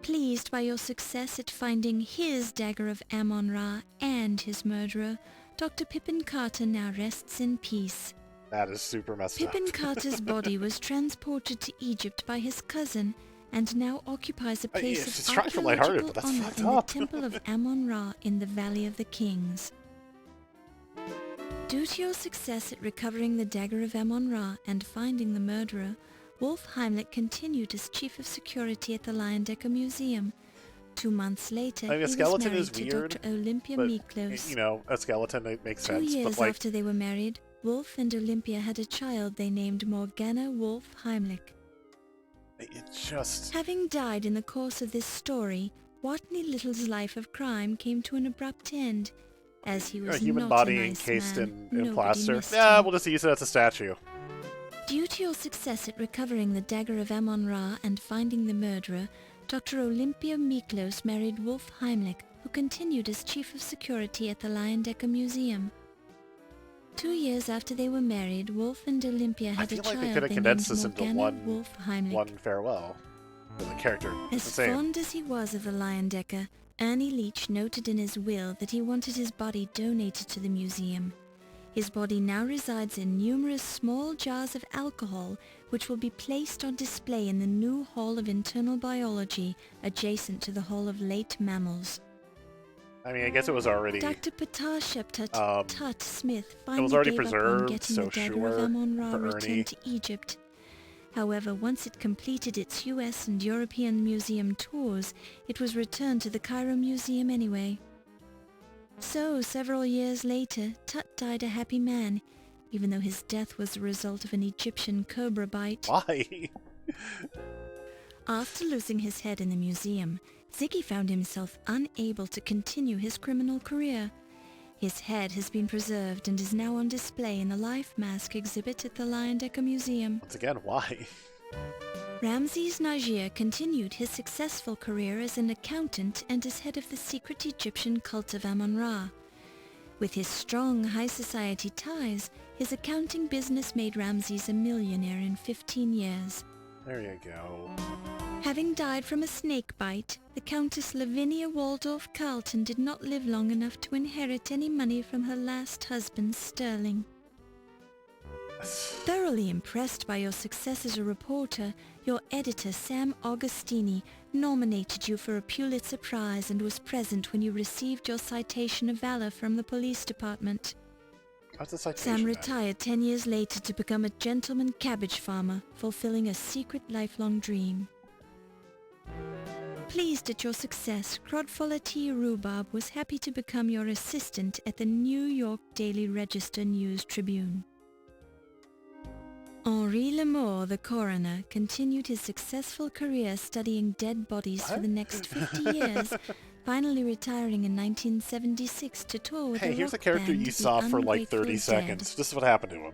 [SPEAKER 6] Pleased by your success at finding his Dagger of Amon Ra and his murderer, Dr. Pippin Carter now rests in peace.
[SPEAKER 1] That is super messed up.
[SPEAKER 6] Pippin Carter's body was transported to Egypt by his cousin and now occupies a place
[SPEAKER 1] she's
[SPEAKER 6] of
[SPEAKER 1] trying for lighthearted,
[SPEAKER 6] archaeological
[SPEAKER 1] but that's
[SPEAKER 6] honor
[SPEAKER 1] fucked
[SPEAKER 6] in
[SPEAKER 1] up.
[SPEAKER 6] the Temple of Amon Ra in the Valley of the Kings. Due to your success at recovering the Dagger of Amon Ra and finding the murderer, Wolf Heimlich continued as Chief of Security at the Leyendecker Museum. 2 months later,
[SPEAKER 1] I mean, a
[SPEAKER 6] he was
[SPEAKER 1] skeleton
[SPEAKER 6] married
[SPEAKER 1] is
[SPEAKER 6] to
[SPEAKER 1] weird,
[SPEAKER 6] Dr. Olympia
[SPEAKER 1] but,
[SPEAKER 6] Miklos.
[SPEAKER 1] you know, a skeleton, it makes
[SPEAKER 6] 2
[SPEAKER 1] sense.
[SPEAKER 6] years
[SPEAKER 1] But, like,
[SPEAKER 6] after they were married, Wolf and Olympia had a child they named Morgana Wolf Heimlich.
[SPEAKER 1] it just...
[SPEAKER 6] Having died in the course of this story, Watney Little's life of crime came to an abrupt end, as he was
[SPEAKER 1] A human
[SPEAKER 6] not
[SPEAKER 1] body
[SPEAKER 6] a nice
[SPEAKER 1] encased
[SPEAKER 6] man.
[SPEAKER 1] in
[SPEAKER 6] Nobody
[SPEAKER 1] plaster.
[SPEAKER 6] missed
[SPEAKER 1] Yeah,
[SPEAKER 6] him.
[SPEAKER 1] we'll just use it as a statue.
[SPEAKER 6] Due to your success at recovering the Dagger of Amon Ra and finding the murderer, Dr. Olympia Miklos married Wolf Heimlich, who continued as Chief of Security at the Leyendecker Museum. 2 years after they were married, Wolf and Olympia
[SPEAKER 1] I
[SPEAKER 6] had a
[SPEAKER 1] feel like
[SPEAKER 6] child
[SPEAKER 1] they could have
[SPEAKER 6] they
[SPEAKER 1] condensed
[SPEAKER 6] named
[SPEAKER 1] this into
[SPEAKER 6] Morgana Wolf Heimlich.
[SPEAKER 1] one farewell. For the character. It's
[SPEAKER 6] As
[SPEAKER 1] the same.
[SPEAKER 6] fond as he was of the Leyendecker, Ernie Leach noted in his will that he wanted his body donated to the museum. His body now resides in numerous small jars of alcohol, which will be placed on display in the new Hall of Internal Biology, adjacent to the Hall of Late Mammals.
[SPEAKER 1] I mean, I guess it was already...
[SPEAKER 6] Dr. Patasheptut Tut Smith
[SPEAKER 1] it
[SPEAKER 6] finally
[SPEAKER 1] was already
[SPEAKER 6] gave up on
[SPEAKER 1] preserved,
[SPEAKER 6] getting
[SPEAKER 1] so
[SPEAKER 6] the Dagger of
[SPEAKER 1] sure,
[SPEAKER 6] Amon Ra
[SPEAKER 1] for Ernie.
[SPEAKER 6] returned to Egypt. However, once it completed its US and European museum tours, it was returned to the Cairo Museum anyway. So, several years later, Tut died a happy man, even though his death was the result of an Egyptian cobra bite.
[SPEAKER 1] Why?
[SPEAKER 6] After losing his head in the museum, Ziggy found himself unable to continue his criminal career. His head has been preserved and is now on display in the Life Mask exhibit at the Leyendecker Museum.
[SPEAKER 1] Once again, why?
[SPEAKER 6] Ramses Najir continued his successful career as an accountant and as head of the secret Egyptian cult of Amon Ra. With his strong high society ties, his accounting business made Ramses a millionaire in 15 years.
[SPEAKER 1] There you go.
[SPEAKER 6] Having died from a snake bite, the Countess Lavinia Waldorf Carlton did not live long enough to inherit any money from her last husband, Sterling. Thoroughly impressed by your success as a reporter, your editor, Sam Augustini, nominated you for a Pulitzer Prize and was present when you received your citation of valor from the police department.
[SPEAKER 1] What's the citation?
[SPEAKER 6] Sam retired 10 years later to become a gentleman cabbage farmer, fulfilling a secret lifelong dream. Pleased at your success, Crodfolity Rhubarb was happy to become your assistant at the New York Daily Register News Tribune. Henri Lamour, the coroner, continued his successful career studying dead bodies for the next 50 years, finally retiring in 1976 to tour with
[SPEAKER 1] Hey,
[SPEAKER 6] a
[SPEAKER 1] here's a
[SPEAKER 6] rock
[SPEAKER 1] character
[SPEAKER 6] band,
[SPEAKER 1] you
[SPEAKER 6] the
[SPEAKER 1] saw for like
[SPEAKER 6] Ungrateful
[SPEAKER 1] 30
[SPEAKER 6] Dead.
[SPEAKER 1] seconds. This is what happened to him.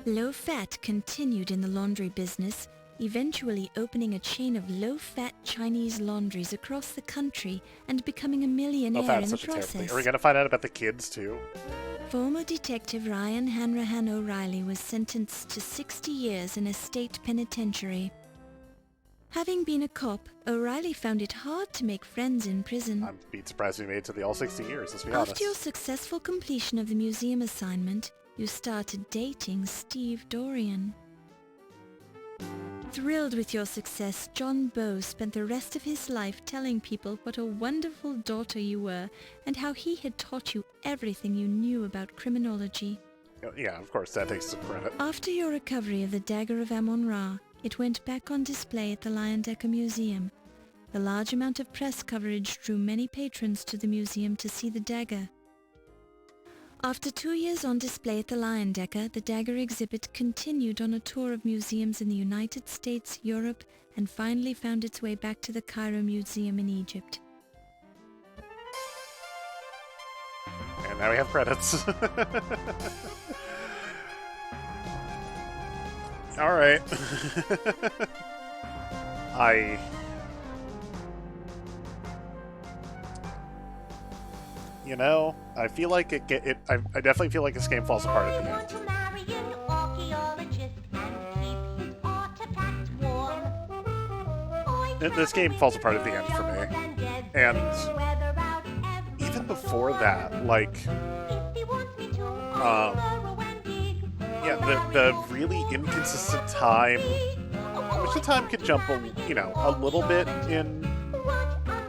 [SPEAKER 6] Low-Fat continued in the laundry business, eventually opening a chain of low-fat Chinese laundries across the country and becoming a millionaire
[SPEAKER 1] Oh, that's
[SPEAKER 6] in the
[SPEAKER 1] such a terrible thing.
[SPEAKER 6] process.
[SPEAKER 1] Are we gonna find out about the kids too?
[SPEAKER 6] Former Detective Ryan Hanrahan O'Reilly was sentenced to 60 years in a state penitentiary. Having been a cop, O'Reilly found it hard to make friends in prison.
[SPEAKER 1] I'm being surprised we made it to the all 60 years, let's be honest.
[SPEAKER 6] After your successful completion of the museum assignment, you started dating Steve Dorian. Thrilled with your success, John Bow spent the rest of his life telling people what a wonderful daughter you were and how he had taught you everything you knew about criminology.
[SPEAKER 1] Yeah, of course, that takes some credit.
[SPEAKER 6] After your recovery of the Dagger of Amon Ra, it went back on display at the Leyendecker Museum. The large amount of press coverage drew many patrons to the museum to see the dagger. After 2 years on display at the Leyendecker, the dagger exhibit continued on a tour of museums in the United States, Europe, and finally found its way back to the Cairo Museum in Egypt.
[SPEAKER 1] And now we have credits. Alright. You know, I feel like I definitely feel like this game falls apart at the end. This game falls apart at the end for me. And even before that, like, yeah, the really inconsistent time, which the time could jump, you know, a little bit in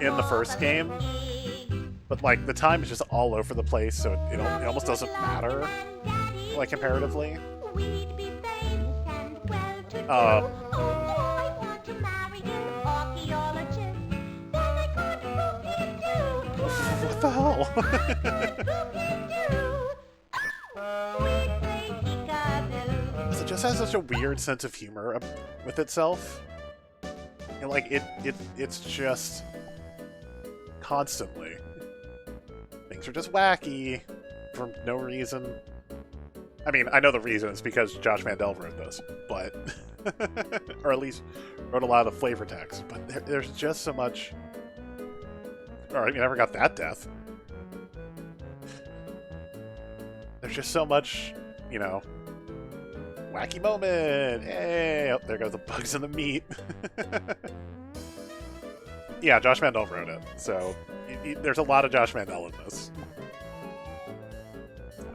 [SPEAKER 1] the first game. But, like, the time is just all over the place, so it almost doesn't matter, like, comparatively. What the hell? It just has such a weird sense of humor with itself. And, like, it's just constantly. Things are just wacky for no reason. I mean, I know the reason is because Josh Mandel wrote this, but... or at least wrote a lot of the flavor text, but there's just so much... Alright, you never got that death. There's just so much, you know... Wacky moment! Hey! Oh, there go the bugs in the meat. Yeah, Josh Mandel wrote it, so... There's a lot of Josh Mandel in this.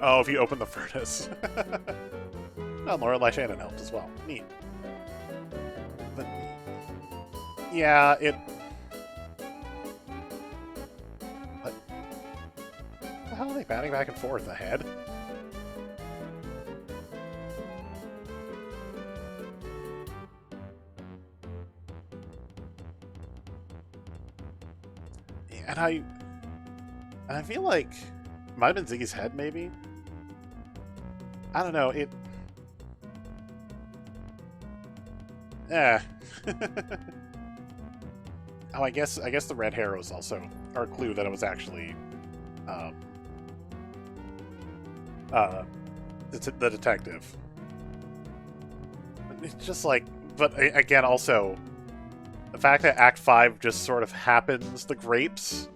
[SPEAKER 1] Oh, if you open the furnace. Oh, Lorelai Shannon helped as well. Neat. But, yeah, What the hell are they batting back and forth? Ahead? And I feel like it might have been Ziggy's head, maybe? I don't know, Oh, I guess the red hair was also our clue that it was actually the detective. It's just like, but again, also the fact that Act 5 just sort of happens, the grapes,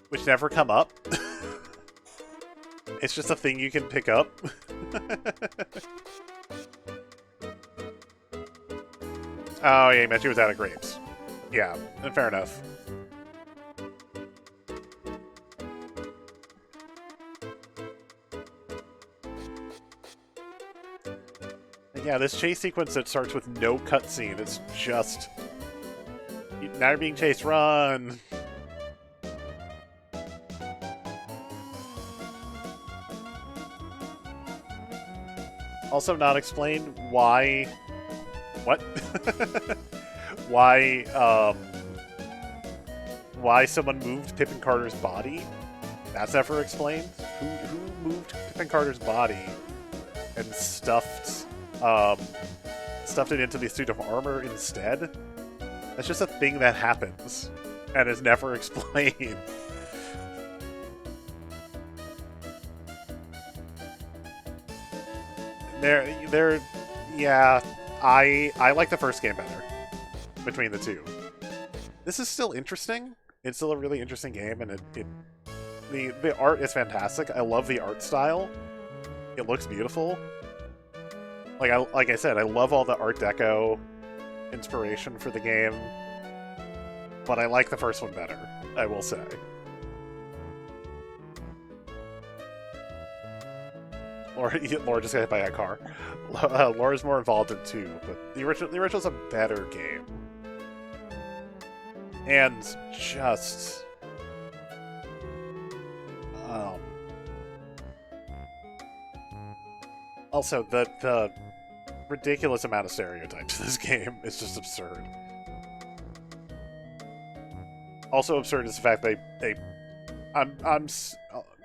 [SPEAKER 1] which never come up. It's just a thing you can pick up. Oh, yeah, he meant she was out of grapes. Yeah, fair enough. Yeah, this chase sequence that starts with no cutscene, it's just... Now you're being chased, run! Also not explained why... What? Why someone moved Pippin Carter's body? That's never explained. Who moved Pippin Carter's body and stuffed it into the suit of armor instead? That's just a thing that happens and is never explained. Yeah, I like the first game better between the two. This is still interesting. It's still a really interesting game, and the art is fantastic. I love the art style. It looks beautiful. Like I said, I love all the Art Deco inspiration for the game, but I like the first one better, I will say. Laura just got hit by a car. Laura's more involved in 2, but the original's a better game. And just... also, the ridiculous amount of stereotypes in this game is just absurd. Also absurd is the fact I'm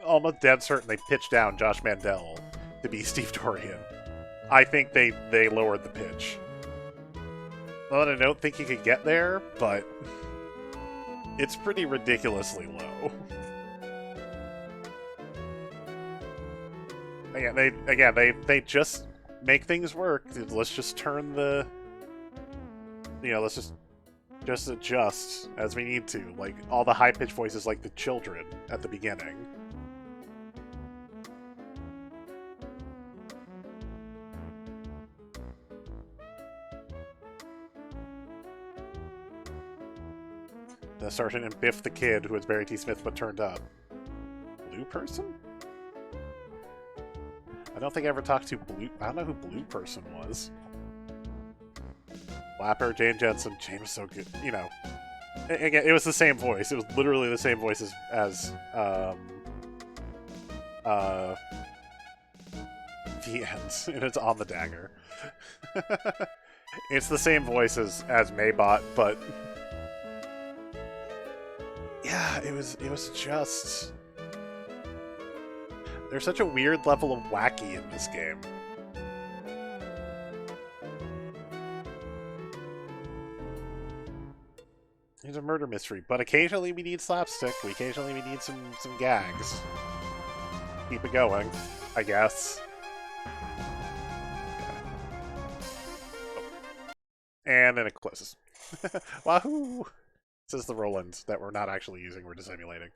[SPEAKER 1] almost dead certain they pitched down Josh Mandel to be Steve Dorian. I think they lowered the pitch. Well, I don't think you could get there, but it's pretty ridiculously low. They just make things work. Let's just turn the... let's just adjust as we need to. Like, all the high-pitched voices like the children at the beginning. The Sergeant and Biff the Kid, who was Barry T. Smith but turned up. Blue Person? I don't think I ever talked to Blue... I don't know who Blue Person was. Lapper, Jane Jensen, James so good. Again, it was the same voice. It was literally the same voice as the ends, and it's on the dagger. It's the same voice as Maybot, but yeah, it was just... There's such a weird level of wacky in this game. It's a murder mystery, but occasionally we need slapstick. Occasionally we need some gags. Keep it going, I guess. And then it closes. Wahoo! This is the Roland that we're not actually using, we're just emulating.